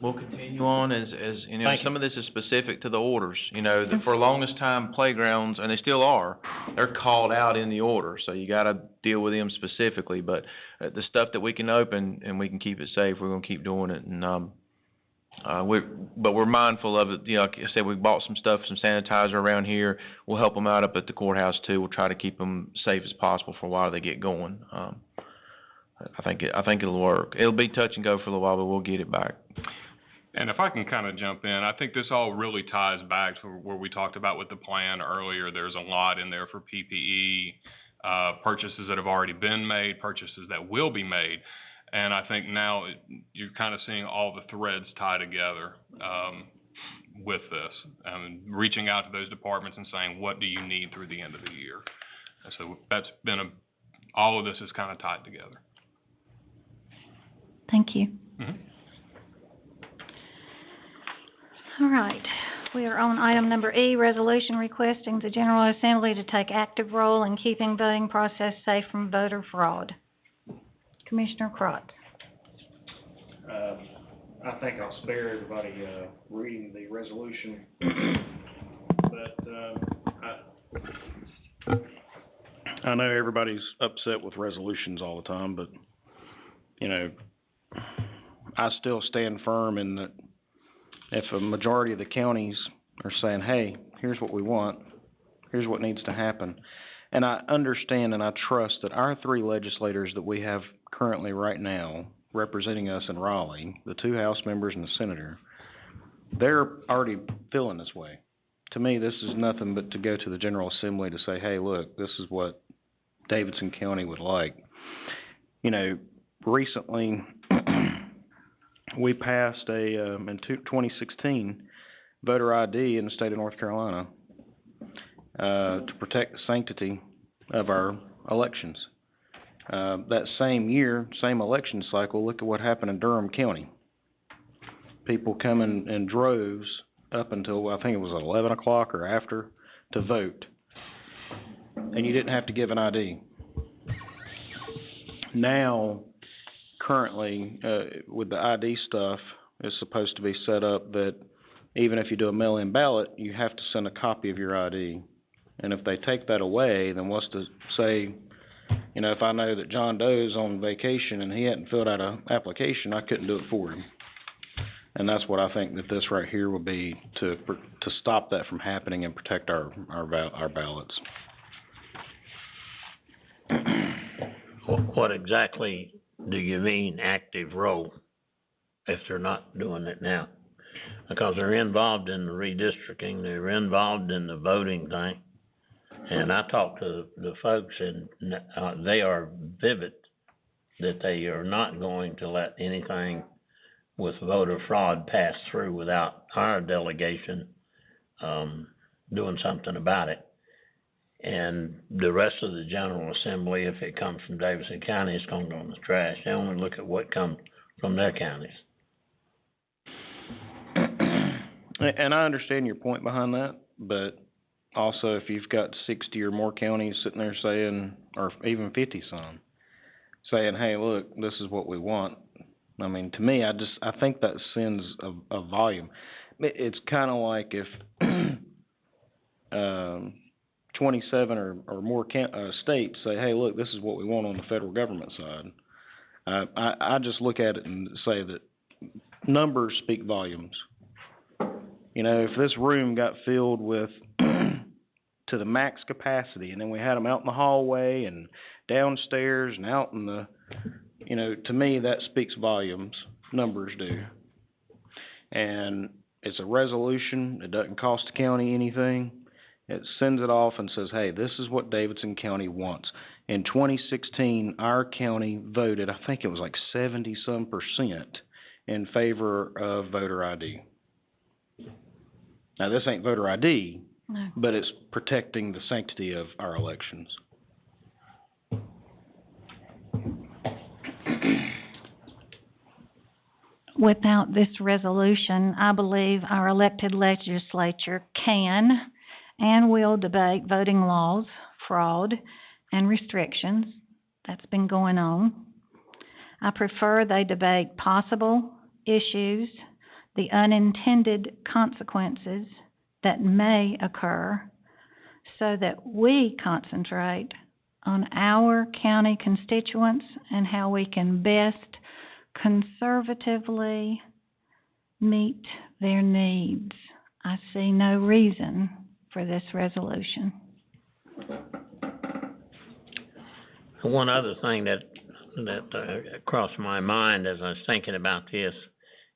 We'll continue on as you know, some of this is specific to the orders. You know, for the longest time, playgrounds, and they still are, they're called out in the order, so you gotta deal with them specifically. But the stuff that we can open and we can keep it safe, we're gonna keep doing it. And we're mindful of it. You know, like I said, we bought some stuff, some sanitizer around here. We'll help them out up at the courthouse too. We'll try to keep them safe as possible for a while they get going. I think it'll work. It'll be touch and go for a little while, but we'll get it back. And if I can kind of jump in, I think this all really ties back to where we talked about with the plan earlier. There's a lot in there for PPE, purchases that have already been made, purchases that will be made. And I think now you're kind of seeing all the threads tie together with this, reaching out to those departments and saying, what do you need through the end of the year? And so that's been all of this is kind of tied together. Thank you. Mm-hmm. All right. We are on item number E, resolution requesting the General Assembly to take active role in keeping voting process safe from voter fraud. Commissioner Crotts. I think I'll spare everybody reading the resolution, but I know everybody's upset with resolutions all the time, but you know, I still stand firm in that if a majority of the counties are saying, hey, here's what we want, here's what needs to happen. And I understand and I trust that our 3 legislators that we have currently right now representing us in Raleigh, the 2 House members and the senator, they're already feeling this way. To me, this is nothing but to go to the General Assembly to say, hey, look, this is what Davidson County would like. You know, recently we passed in 2016 voter ID in the state of North Carolina to protect the sanctity of our elections. That same year, same election cycle, look at what happened in Durham County. People coming in droves up until, I think it was 11 o'clock or after, to vote. And you didn't have to give an ID. Now, currently, with the ID stuff, it's supposed to be set up that even if you do a mail-in ballot, you have to send a copy of your ID. And if they take that away, then what's to say, you know, if I know that John Doe's on vacation and he hadn't filled out an application, I couldn't do it for him. And that's what I think that this right here will be to stop that from happening and protect our ballots. What exactly do you mean active role if they're not doing it now? Because they're involved in the redistricting, they're involved in the voting thing. And I talked to the folks and they are vivid that they are not going to let anything with voter fraud pass through without our delegation doing something about it. And the rest of the General Assembly, if it comes from Davidson County, it's going to go in the trash. They only look at what comes from their counties. And I understand your point behind that, but also if you've got 60 or more counties sitting there saying, or even 50 some, saying, hey, look, this is what we want. I mean, to me, I think that sends a volume. It's kind of like if 27 or more states say, hey, look, this is what we want on the federal government side. I just look at it and say that numbers speak volumes. You know, if this room got filled with to the max capacity and then we had them out in the hallway and downstairs and out in the, you know, to me that speaks volumes. Numbers do. And it's a resolution. It doesn't cost the county anything. It sends it off and says, hey, this is what Davidson County wants. In 2016, our county voted, I think it was like 70% in favor of voter ID. Now, this ain't voter ID, no, but it's protecting the sanctity of our elections. Without this resolution, I believe our elected legislature can and will debate voting laws, fraud, and restrictions. That's been going on. I prefer they debate possible issues, the unintended consequences that may occur, so that we concentrate on our county constituents and how we can best conservatively meet their needs. I see no reason for this resolution. One other thing that crossed my mind as I was thinking about this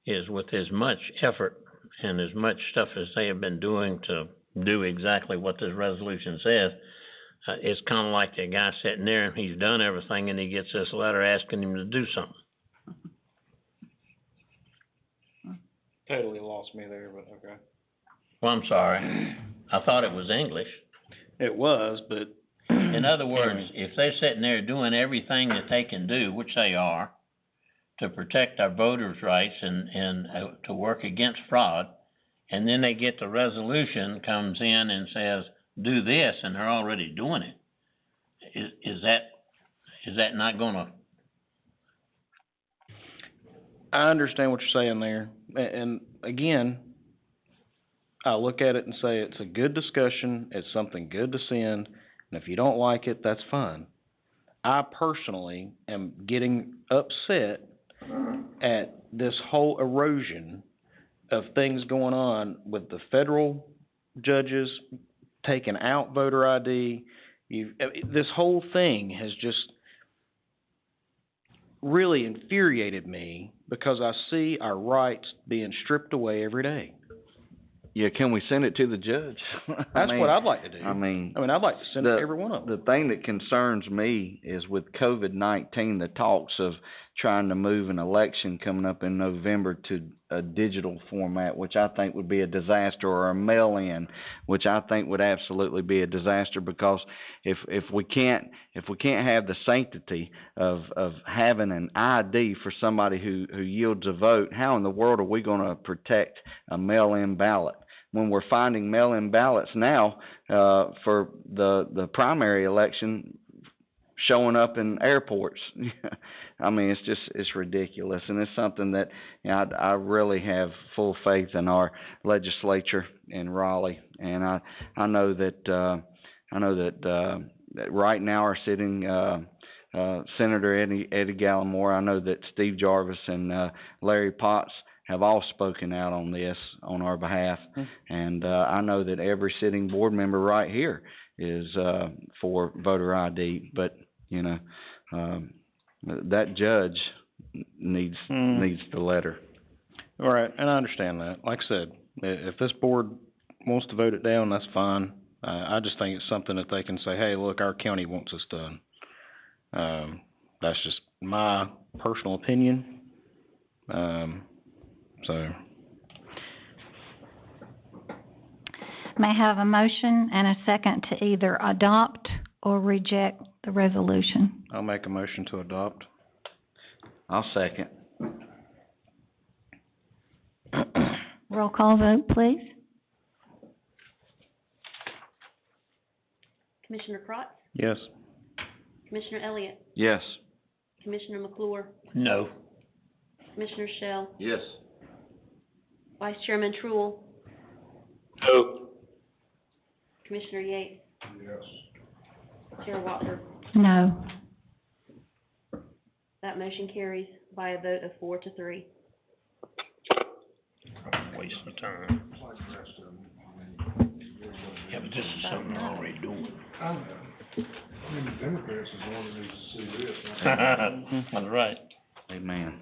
is with as much effort and as much stuff as they have been doing to do exactly what this resolution says, it's kind of like the guy sitting there and he's done everything and he gets this letter asking him to do something. Totally lost me there, but okay. Well, I'm sorry. I thought it was English. It was, but... In other words, if they're sitting there doing everything that they can do, which they are, to protect our voters' rights and to work against fraud, and then they get the resolution comes in and says, do this, and they're already doing it, is that not gonna... I understand what you're saying there. And again, I look at it and say it's a good discussion, it's something good to send, and if you don't like it, that's fine. I personally am getting upset at this whole erosion of things going on with the federal judges taking out voter ID. This whole thing has just really infuriated me because I see our rights being stripped away every day. Yeah, can we send it to the judge? That's what I'd like to do. I mean, I'd like to send it to every one of them. The thing that concerns me is with COVID-19, the talks of trying to move an election coming up in November to a digital format, which I think would be a disaster, or a mail-in, which I think would absolutely be a disaster, because if we can't have the sanctity of having an ID for somebody who yields a vote, how in the world are we going to protect a mail-in ballot? When we're finding mail-in ballots now for the primary election showing up in airports. I mean, it's ridiculous, and it's something that, you know, I really have full faith in our legislature in Raleigh, and I know that that right now our sitting Senator Eddie Gallimore, I know that Steve Jarvis and Larry Potts have all spoken out on this on our behalf, and I know that every sitting board member right here is for voter ID, but you know, that judge needs the letter. All right, and I understand that. Like I said, if this board wants to vote it down, that's fine. I just think it's something that they can say, hey, look, our county wants this done. That's just my personal opinion. So. May I have a motion and a second to either adopt or reject the resolution? I'll make a motion to adopt. I'll second. Roll call vote, please. Commissioner Crotts? Yes. Commissioner Elliott? Yes. Commissioner McClure? No. Commissioner Shell? Yes. Vice Chairman Truill? No. Commissioner Yates? Yes. Chair Watford? No. That motion carries by a vote of 4-3. Waste of time. Yeah, but this is something we're already doing. I know. I mean, the Democrats is the one that needs to see this. That's right. Amen.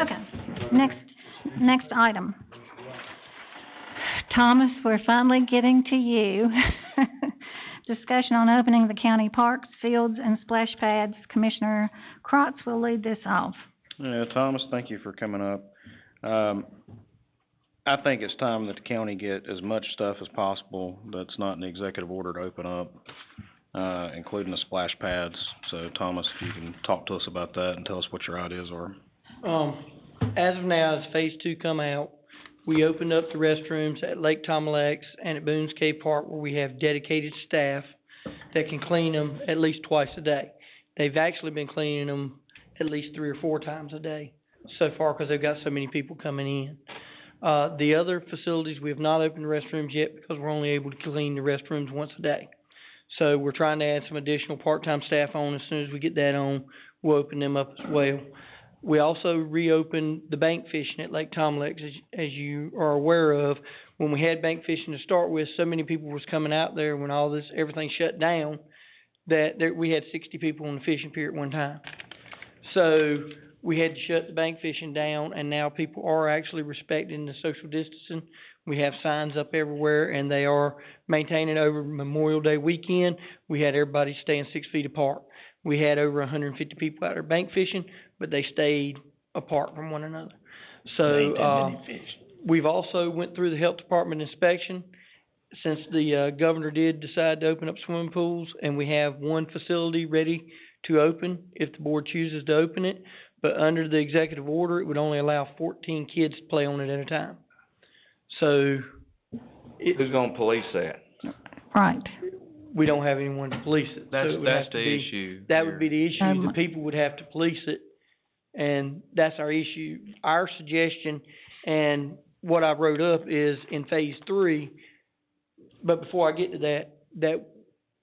Okay, next item. Thomas, we're finally getting to you. Discussion on opening the county parks, fields, and splash pads. Commissioner Crotts will lead this off. Yeah, Thomas, thank you for coming up. I think it's time that the county get as much stuff as possible that's not in the executive order to open up, including the splash pads. So, Thomas, if you can talk to us about that and tell us what your ideas are. As of now, as Phase 2 come out, we opened up the restrooms at Lake Tomalex and at Boones Cave Park, where we have dedicated staff that can clean them at least twice a day. They've actually been cleaning them at least 3 or 4 times a day so far, because they've got so many people coming in. The other facilities, we have not opened the restrooms yet because we're only able to clean the restrooms once a day. So we're trying to add some additional part-time staff on. As soon as we get that on, we'll open them up as well. We also reopened the bank fishing at Lake Tomalex, as you are aware of. When we had bank fishing to start with, so many people was coming out there when everything shut down, that we had 60 people on the fishing pier at one time. So we had to shut the bank fishing down, and now people are actually respecting the social distancing. We have signs up everywhere, and they are maintaining over Memorial Day weekend. We had everybody staying 6 feet apart. We had over 150 people out there bank fishing, but they stayed apart from one another. So, we've also went through the health department inspection since the governor did decide to open up swimming pools, and we have one facility ready to open if the board chooses to open it. But under the executive order, it would only allow 14 kids to play on it at a time. So, who's gonna police that? Right. We don't have anyone to police it. That's the issue. That would be the issue. The people would have to police it, and that's our issue. Our suggestion, and what I wrote up is in Phase 3, but before I get to that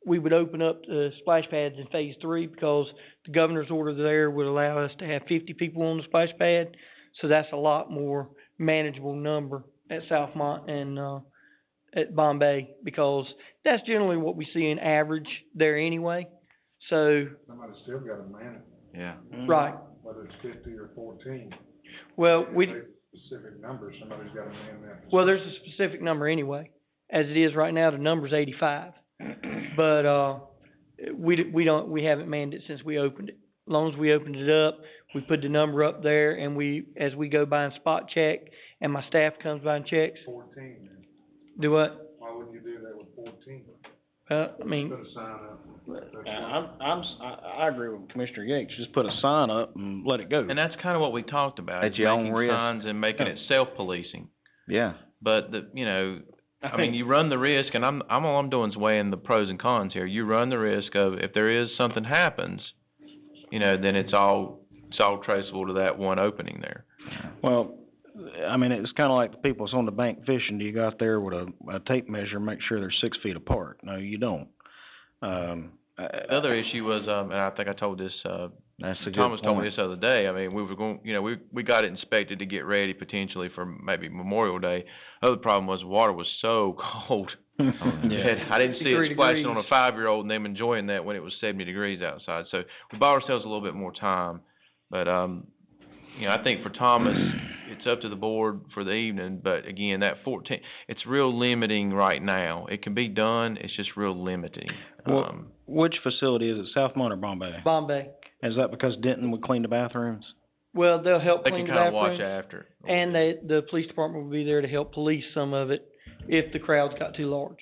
we would open up the splash pads in phase 3 because the governor's order there would allow us to have 50 people on the splash pad. So that's a lot more manageable number at Southmont and, at Bombay, because that's generally what we see in average there anyway. So, Somebody's still gotta man it, Yeah. right. whether it's 50 or 14. Well, we, Specific numbers, somebody's gotta man that. well, there's a specific number anyway. As it is right now, the number's 85. But, we haven't manned it since we opened it. As long as we opened it up, we put the number up there, and as we go by and spot check, and my staff comes by and checks. 14, man. Do what? Why wouldn't you do that with 14? I mean, Put a sign up. I agree with Commissioner Yates, just put a sign up and let it go. And that's kind of what we talked about, At is your own making risk. signs and making it self-policing. Yeah. But I mean, you run the risk, and all I'm doing is weighing the pros and cons here. You run the risk of, if there is something happens, then it's all traceable to that one opening there. Well, I mean, it's kinda like the people that's on the bank fishing. Do you go out there with a tape measure and make sure they're 6 feet apart? No, you don't. The other issue was, and I think I told this, That's a good Thomas told me point. this the other day. I mean, we were going, we got it inspected to get ready potentially for maybe Memorial Day. Other problem was the water was so cold. that I didn't see it splashing on a 5-year-old and them enjoying that when it was 70 degrees outside. So we bought ourselves a little bit more time. But, I think for Thomas, it's up to the board for the evening. But again, that 14, it's real limiting right now. It can be done. It's just real limiting. Well, which facility is it, Southmont or Bombay? Bombay. Is that because Denton would clean the bathrooms? Well, they'll help They clean can the kind of watch bathrooms, after. and the police department will be there to help police some of it if the crowds got too large.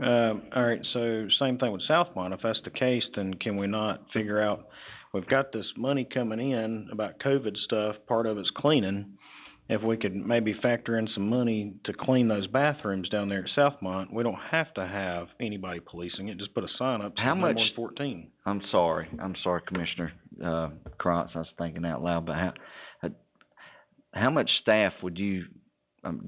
All right, so same thing with Southmont. If that's the case, then can we not figure out, we've got this money coming in about COVID stuff, part of it's cleaning. If we could maybe factor in some money to clean those bathrooms down there at Southmont, we don't have to have anybody policing it, just put a sign up, How no much- more than 14. I'm sorry, Commissioner, Krantz, I was thinking out loud, but how much staff would you,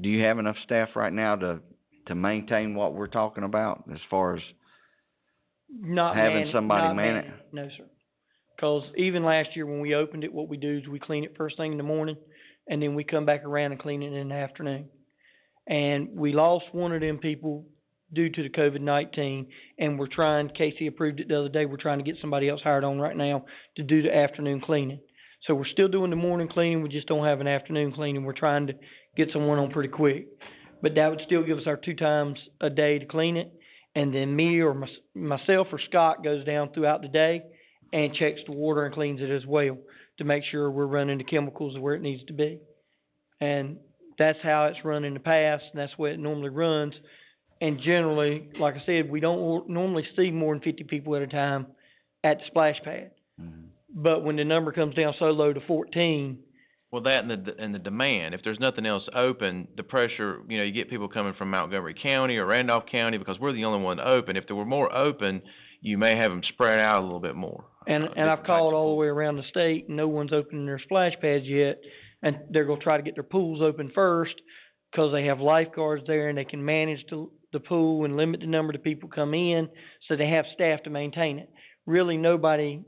do you have enough staff right now to maintain what we're talking about as far as Not having man- somebody not man it? No, sir. 'Cause even last year when we opened it, what we do is we clean it first thing in the morning, and then we come back around and clean it in the afternoon. And we lost one of them people due to the COVID-19, and we're trying, Casey approved it the other day, we're trying to get somebody else hired on right now to do the afternoon cleaning. So we're still doing the morning cleaning, we just don't have an afternoon cleaning. We're trying to get someone on pretty quick. But that would still give us our 2 times a day to clean it. And then me or myself or Scott goes down throughout the day and checks the water and cleans it as well to make sure we're running the chemicals where it needs to be. And that's how it's run in the past, and that's the way it normally runs. And generally, like I said, we don't normally see more than 50 people at a time at the splash pad. But when the number comes down so low to 14, Well, that and the demand. If there's nothing else open, the pressure, you get people coming from Montgomery County or Randolph County because we're the only one open. If there were more open, you may have them spread out a little bit more. and I've called all the way around the state, and no one's opening their splash pads yet, and they're gonna try to get their pools open first, 'cause they have lifeguards there and they can manage the pool and limit the number of people come in, so they have staff to maintain it. Really, nobody,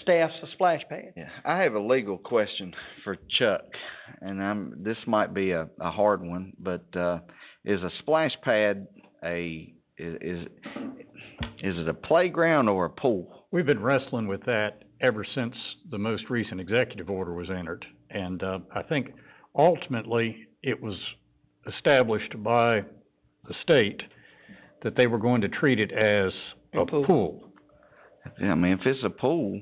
staffs a splash pad. Yeah, I have a legal question for Chuck, and this might be a hard one, but, is a splash pad is it a playground or a pool? We've been wrestling with that ever since the most recent executive order was entered. And, I think ultimately it was established by the state that they were going to treat it as a pool. Yeah, I mean, if it's a pool,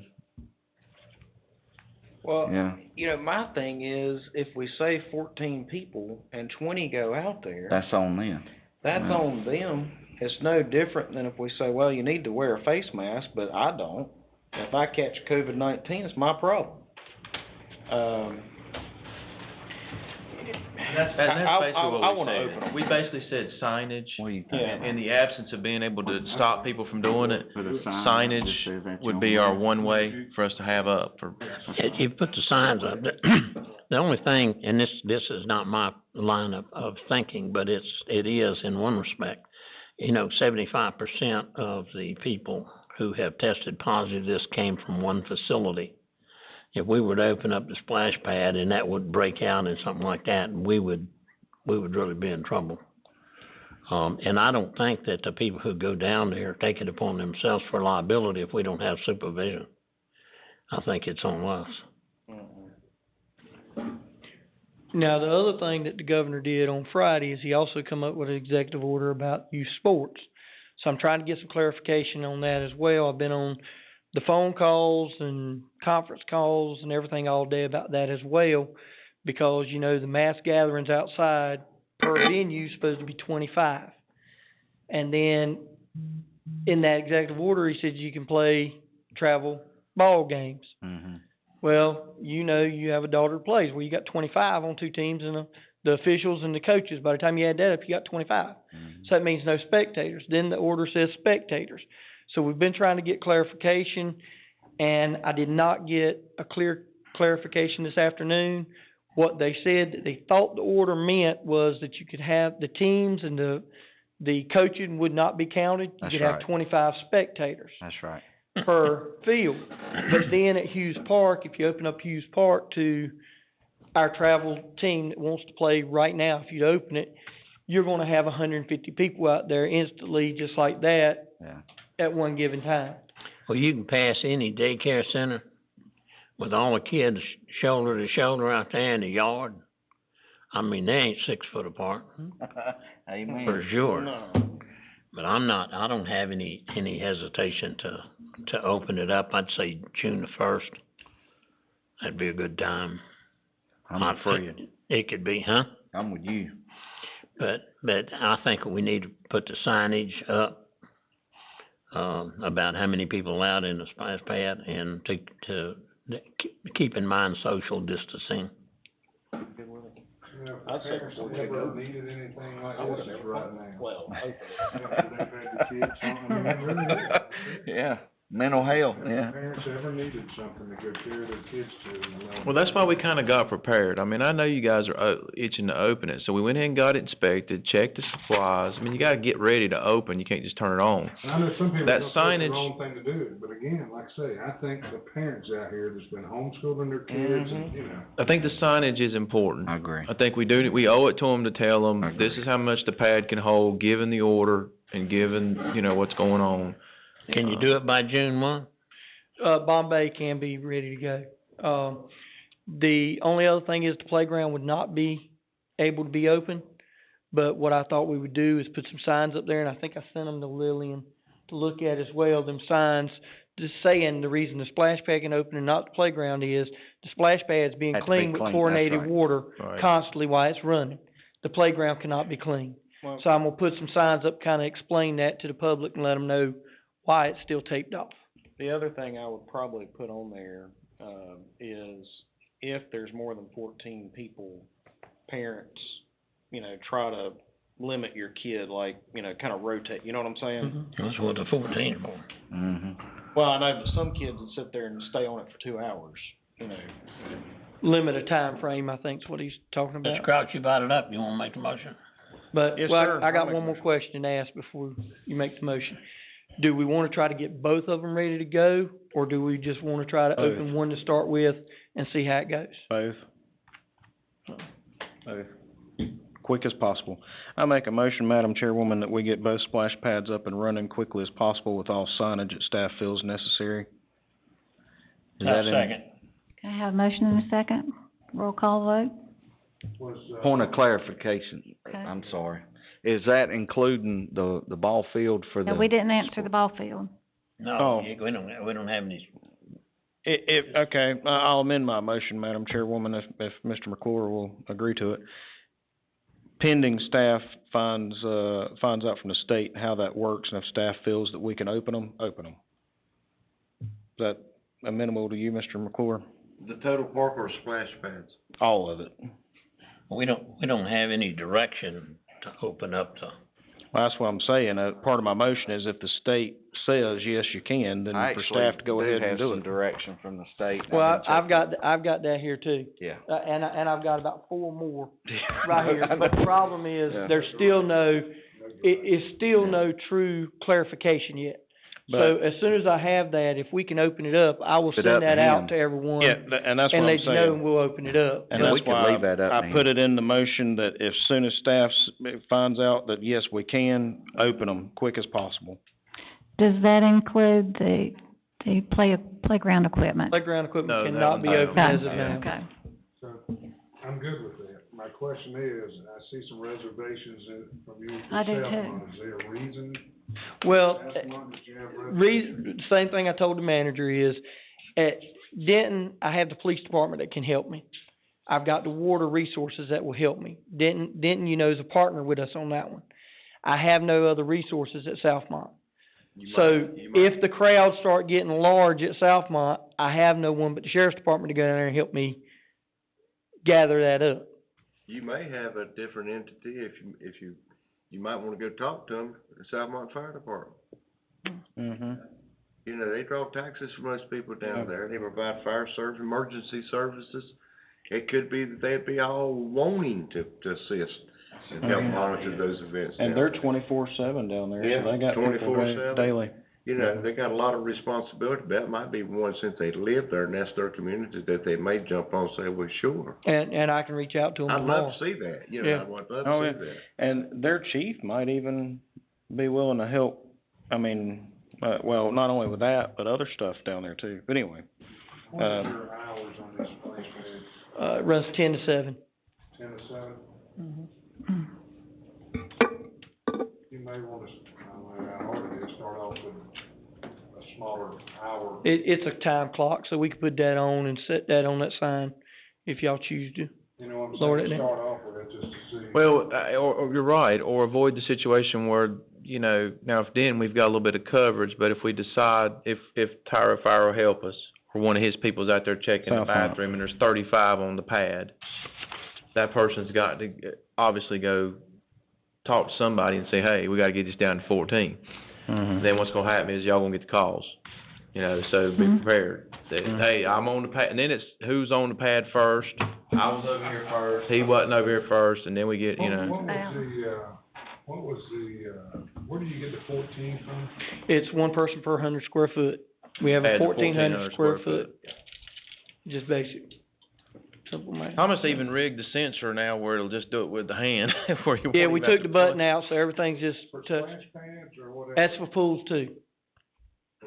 Well, yeah, my thing is, if we say 14 people and 20 go out there, that's on them. that's Right. on them. It's no different than if we say, well, you need to wear a face mask, but I don't. If I catch COVID-19, it's my problem. That's basically I what we wanna said. open 'em. We basically said signage. What do you think? In the absence of being able to stop people from doing it, Put a sign that just says signage that's would be your our way. one way for us to have up for. You put the signs up. The only thing, and this is not my line of thinking, but it is in one respect. You know, 75% of the people who have tested positive, this came from one facility. If we were to open up the splash pad and that would break out and something like that, we would really be in trouble. And I don't think that the people who go down there take it upon themselves for liability if we don't have supervision. I think it's on us. Now, the other thing that the governor did on Friday is he also come up with an executive order about youth sports. So I'm trying to get some clarification on that as well. I've been on the phone calls and conference calls and everything all day about that as well, because, you know, the mass gatherings outside per venue is supposed to be 25. And then in that executive order, he said you can play travel ball games. Well, you know, you have a daughter that plays where you got 25 on two teams and the officials and the coaches. By the time you add that up, you got 25. So that means no spectators. Then the order says spectators. So we've been trying to get clarification, and I did not get a clear clarification this afternoon. What they said that they thought the order meant was that you could have the teams and the coaching would not be counted. You could have 25 spectators. That's right. Per field. But then at Hughes Park, if you open up Hughes Park to our travel team that wants to play right now, if you open it, you're gonna have 150 people out there instantly, just like that, at one given time. Well, you can pass any daycare center with all the kids shoulder to shoulder out there in the yard. I mean, they ain't 6 foot apart. Amen. For sure. But I don't have any hesitation to open it up. I'd say June the 1st. That'd be a good time. I'm afraid. It could be, huh? I'm with you. But I think we need to put the signage up, about how many people allowed in the splash pad and to keep in mind social distancing. I'd say if we ever needed anything like this right now. Well, yeah, mental health, yeah. Parents ever needed something to go carry their kids to. Well, that's why we kinda got prepared. I mean, I know you guys are itching to open it, so we went ahead and got it inspected, checked the supplies. I mean, you gotta get ready to open, you can't just turn it on. And I know some people That don't think it's the signage- wrong thing to do, but again, like I say, I think the parents out here that's been homeschooling their kids and, you know. I think the signage is important. I agree. I think we owe it to them to tell them, this is how much the pad can hold, given the order and given, you know, what's going on. Can you do it by June 1? Bombay can be ready to go. The only other thing is the playground would not be able to be open, but what I thought we would do is put some signs up there, and I think I sent them to Lillian to look at as well, them signs, just saying the reason the splash pad can open and not the playground is the splash pad's being Has to be cleaned with cleaned, chlorinated that's right. water Right. constantly while it's running. The playground cannot be cleaned. Well- So I'm gonna put some signs up, kinda explain that to the public and let them know why it's still taped off. The other thing I would probably put on there, is if there's more than 14 people, parents, you know, try to limit your kid, like, you know, kind of rotate, you know what I'm saying? That's what the 14 for. Well, I know, but some kids would sit there and stay on it for 2 hours, you know. Limit a time frame, I think is what he's talking about. Mr. Crouch, you brought it up. You wanna make the motion? But, Yes, well, sir. I got I'll one make more question to ask before you make the motion. Do we wanna try to get both of them ready to go, or do we just wanna try to Both. open one to start with and see how it goes? Both. Both. Quick as possible. I make a motion, Madam Chairwoman, that we get both splash pads up and running quickly as possible with all signage that staff feels necessary. Is that in- Second. Can I have a motion and a second? Roll call vote? Point of clarification, Okay. I'm sorry. Is that including the ball field for the? No, we didn't answer the ball field. No, Oh. we don't have any. Okay, I'll amend my motion, Madam Chairwoman, if Mr. McClure will agree to it. Pending staff finds out from the state how that works, and if staff feels that we can open them. Is that amenable to you, Mr. McClure? The total park or splash pads? All of it. We don't have any direction to open up the. Well, that's what I'm saying. Part of my motion is if the state says, yes, you can, then I for actually staff to go ahead and do have some it. direction from the state. Well, I've got that here too. Yeah. And I've got about 4 more right here. But the problem is, Yeah. there's still no it's still no true clarification yet. So as soon as I have that, if we can open it up, I will Put send up that to out him. to everyone. Yeah, and that's what and I'm let you know, and saying. we'll open it up. And And that's we could why leave that up to I put him. it in the motion that as soon as staff finds out that, yes, we can, open them quick as possible. Does that include the playground equipment? Playground equipment No, that cannot one be don't. opened as of Okay, now. okay. So, I'm good with that. My question is, I see some reservations from you I do yourself. too. Is there a reason? Well, Last month, did you have reservations? same thing I told the manager is, at Denton, I have the police department that can help me. I've got the water resources that will help me. Denton, you know, is a partner with us on that one. I have no other resources at Southmont. So if the crowds start getting large at Southmont, I have no one but the sheriff's department to go down there and help me gather that up. You may have a different entity if you might wanna go talk to them, the Southmont Fire Department. Mm-hmm. You know, they draw taxes for most people down there. They provide fire service, emergency services. It could be that they'd be all wanting to assist and help monitor those events. And down they're there. 24/7 down there, Yeah, so they got people 24/7. daily. You know, they got a lot of responsibility. That might be one, since they live there and that's their community, that they may jump on and say, well, sure. And I can reach out to them I'd tomorrow. love to see that, you know, Yeah. I'd love Oh, to yeah. see that. And their chief might even be willing to help, I mean, well, not only with that, but other stuff down there too. But anyway. What are your hours on this place, man? It runs 10 to 7. 10 to 7? Mm-hmm. You may want to, I already start off with a smaller hour. It's a time clock, so we could put that on and set that on that sign if y'all choose to. You know what I'm Lower saying? it down. Start off with it just to see. Well, or you're right, or avoid the situation where, you know, now if then we've got a little bit of coverage, but if we decide, if Tyra Fire will help us, or one of his people's out there checking the Southmont. bathroom and there's 35 on the pad, that person's got to obviously go talk to somebody and say, hey, we gotta get this down to 14. Mm-hmm. Then what's gonna happen is y'all gonna get the calls, you know, so be prepared. That, hey, I'm on the pad, and then it's who's on the pad first. I was over here first, he wasn't over here first, and then we get, you know. Where do you get the 14 from? It's one person per 100 square foot. We have a Adds 1,400 square foot. Just basic. Simple math. Thomas even rigged the sensor now where it'll just do it with the hand. Where you Yeah, won't we even have took the to button out, so everything's just For touch. splash pads or whatever? That's for pools too.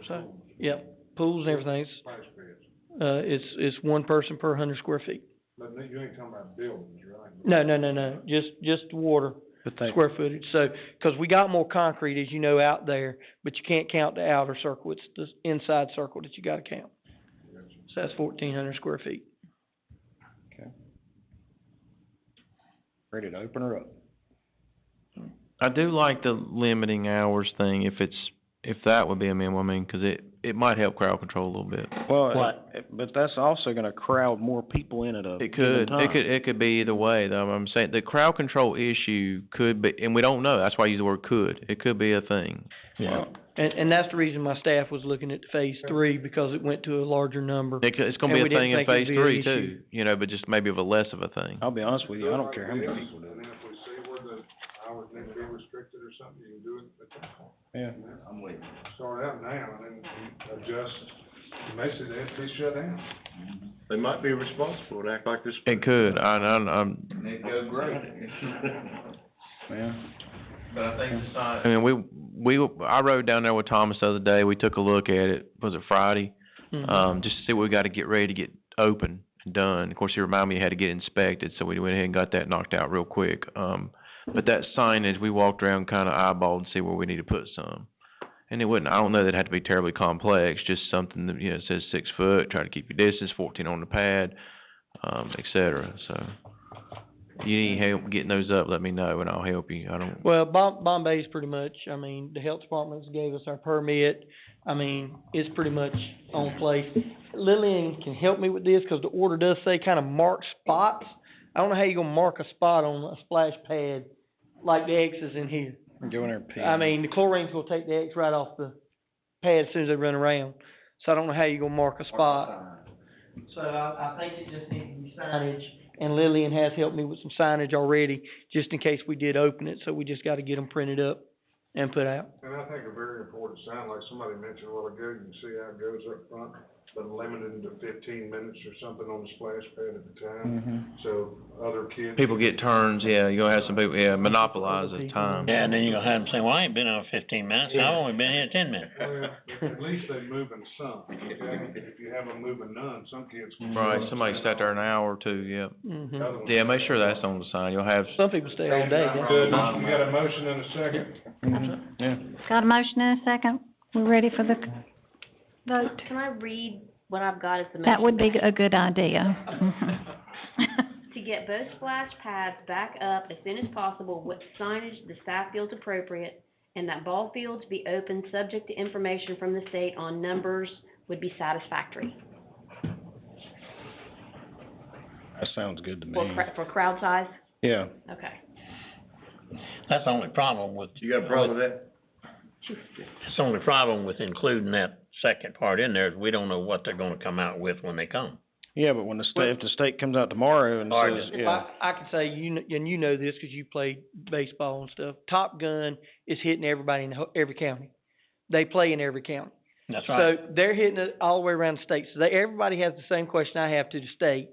So, yep, pools and everything's, Splash pads. it's one person per 100 square feet. But you ain't talking about buildings, right? No, just water square footage. So, 'cause we got more concrete, as you know, out there, but you can't count the outer circle. It's the inside circle that you gotta count. So that's 1,400 square feet. Ready to open her up. I do like the limiting hours thing, if that would be a minimum, I mean, 'cause it might help crowd control a little bit. Well, but that's also gonna crowd more people in at a It given could, time. it could be either way, though. I'm saying the crowd control issue could be, and we don't know, that's why I use the word could. It could be a thing. Yeah. And that's the reason my staff was looking at phase 3, because it went to a larger number. It's gonna And be we a didn't thing in think it'd phase be an 3 issue. too, you know, but just maybe of a less of a thing. I'll be honest with you, I don't care how many people do And it. then if we see where the hours need to be restricted or something, you can do it at that point. Yeah. I'm waiting. Start out now and then adjust. You may see they have to be shut down. They might be responsible and act like this. It could, It'd go great. Yeah. But I think the sign. I mean, I rode down there with Thomas the other day, we took a look at it, was it Friday? Just to see what we gotta get ready to get open and done. Of course, he reminded me he had to get inspected, so we went ahead and got that knocked out real quick. But that signage, we walked around kinda eyeballed and see where we need to put some. And it wouldn't, I don't know that it had to be terribly complex, just something that, you know, says 6 foot, try to keep your distance, 14 on the pad, et cetera, so. You need help getting those up, let me know and I'll help you, I don't. Well, Bombay's pretty much, I mean, the health departments gave us our permit. I mean, it's pretty much on place. Lillian can help me with this, 'cause the order does say kinda mark spots. I don't know how you gonna mark a spot on a splash pad like the X is in here. Go in there and pee. I mean, the chlorine's gonna take the X right off the pad as soon as they run around. So I don't know how you gonna mark a spot. So I think it just needs to be signage, And Lillian has helped me with some signage already, just in case we did open it, so we just gotta get them printed up and put out. And I think a very important sign, like somebody mentioned a while ago, you can see how it goes up front, but limited to 15 minutes or something on the splash pad at the time. So other kids. People get turns, yeah, you're gonna have some people, yeah, monopolize the time. Yeah, and then you're gonna have them say, well, I ain't been on 15 minutes, I've only been here 10 minutes. Well, at least they moving some, okay? If you have them moving none, some kids. can- Right, somebody sat there an hour or two, yeah. Mhm. Yeah, make sure that's on the sign, you'll have. Some people stay all day. Good, you got a motion and a second? Yeah. Got a motion and a second? We ready for the vote? Can I read what I've got as the motion? That would be a good idea. To get both splash pads back up as soon as possible with signage the staff feels appropriate, and that ball fields be open subject to information from the state on numbers would be satisfactory. That sounds good to me. For crowd size? Yeah. Okay. That's the only problem with. You got a problem with that? That's the only problem with including that second part in there, is we don't know what they're gonna come out with when they come. Yeah, but when the state, if the state comes out tomorrow and says, yeah. I can say, and you know this, 'cause you played baseball and stuff, Top Gun is hitting everybody in every county. They play in every county. That's right. So they're hitting it all the way around the state. So everybody has the same question I have to the state,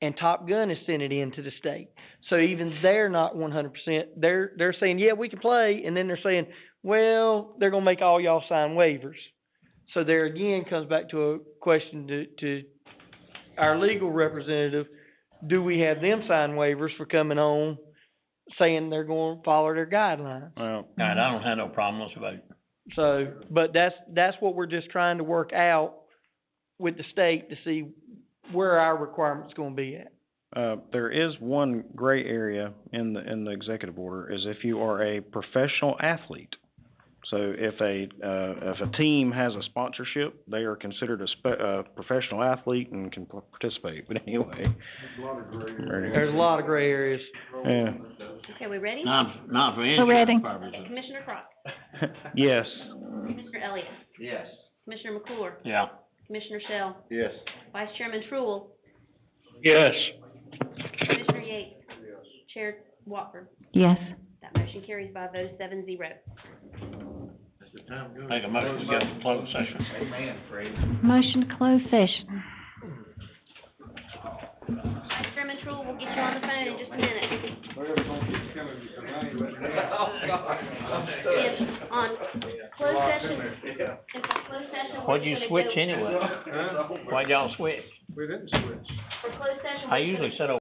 and Top Gun is sending it in to the state. So even they're not 100%. They're saying, yeah, we can play, and then they're saying, well, they're gonna make all y'all sign waivers. So there again comes back to a question to our legal representative, do we have them sign waivers for coming on, saying they're gonna follow their guidelines? Well, God, I don't have no problems with it. So, but that's what we're just trying to work out with the state to see where our requirement's gonna be at. there is one gray area in the executive order, is if you are a professional athlete. So if a team has a sponsorship, they are considered a professional athlete and can participate. But anyway. There's a lot of gray areas. Yeah. Okay, we ready? Not for We're ready. insurance purposes. Okay, Commissioner Crock, Yes. Mr. Elliott, Yes. Commissioner McClure, Yeah. Commissioner Shell, Yes. Vice Chairman Truill, Yes. Commissioner Yates, Chair Watford. Yes. That motion carries by a vote of 7-0. Make a motion to go to closed session. Amen, Fred. Motion to close session. Vice Chairman Truill will get you on the phone in just a minute. If on closed session, if on closed session. Why'd you switch anyway? Why'd y'all switch? We didn't switch. For closed session. I usually sit over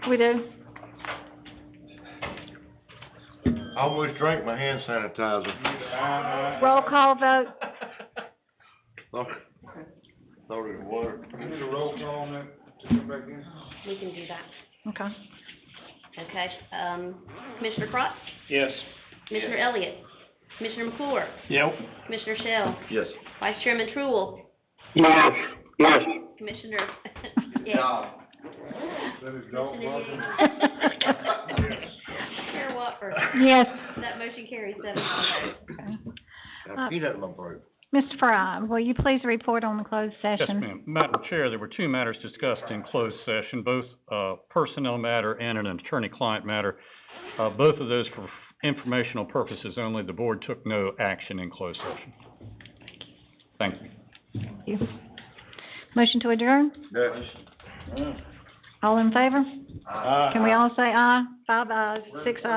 We do. I almost drank my hand sanitizer. Roll call vote. Thought it worked. You need a roll call on that to come back in? We can do that. Okay. Okay, Commissioner Crotts? Yes. Commissioner Elliott? Commissioner McClure? Yep. Commissioner Shell? Yes. Vice Chairman Truul? Yes, yes. Commissioner, yes. Commissioner Chair Watford? Yes. That motion carries 7-0. Got peanut in my throat. Mr. Fry, will you please report on the closed Yes, session? ma'am. Madam Chair, there were two matters discussed in closed session, both a personnel matter and an attorney-client matter. Both of those for informational purposes only. The board took no action in closed session. Thank you. Thank you. Motion to adjourn? Yes. All in favor? Aye. Can we all say aye? 5 ayes, 6 ayes.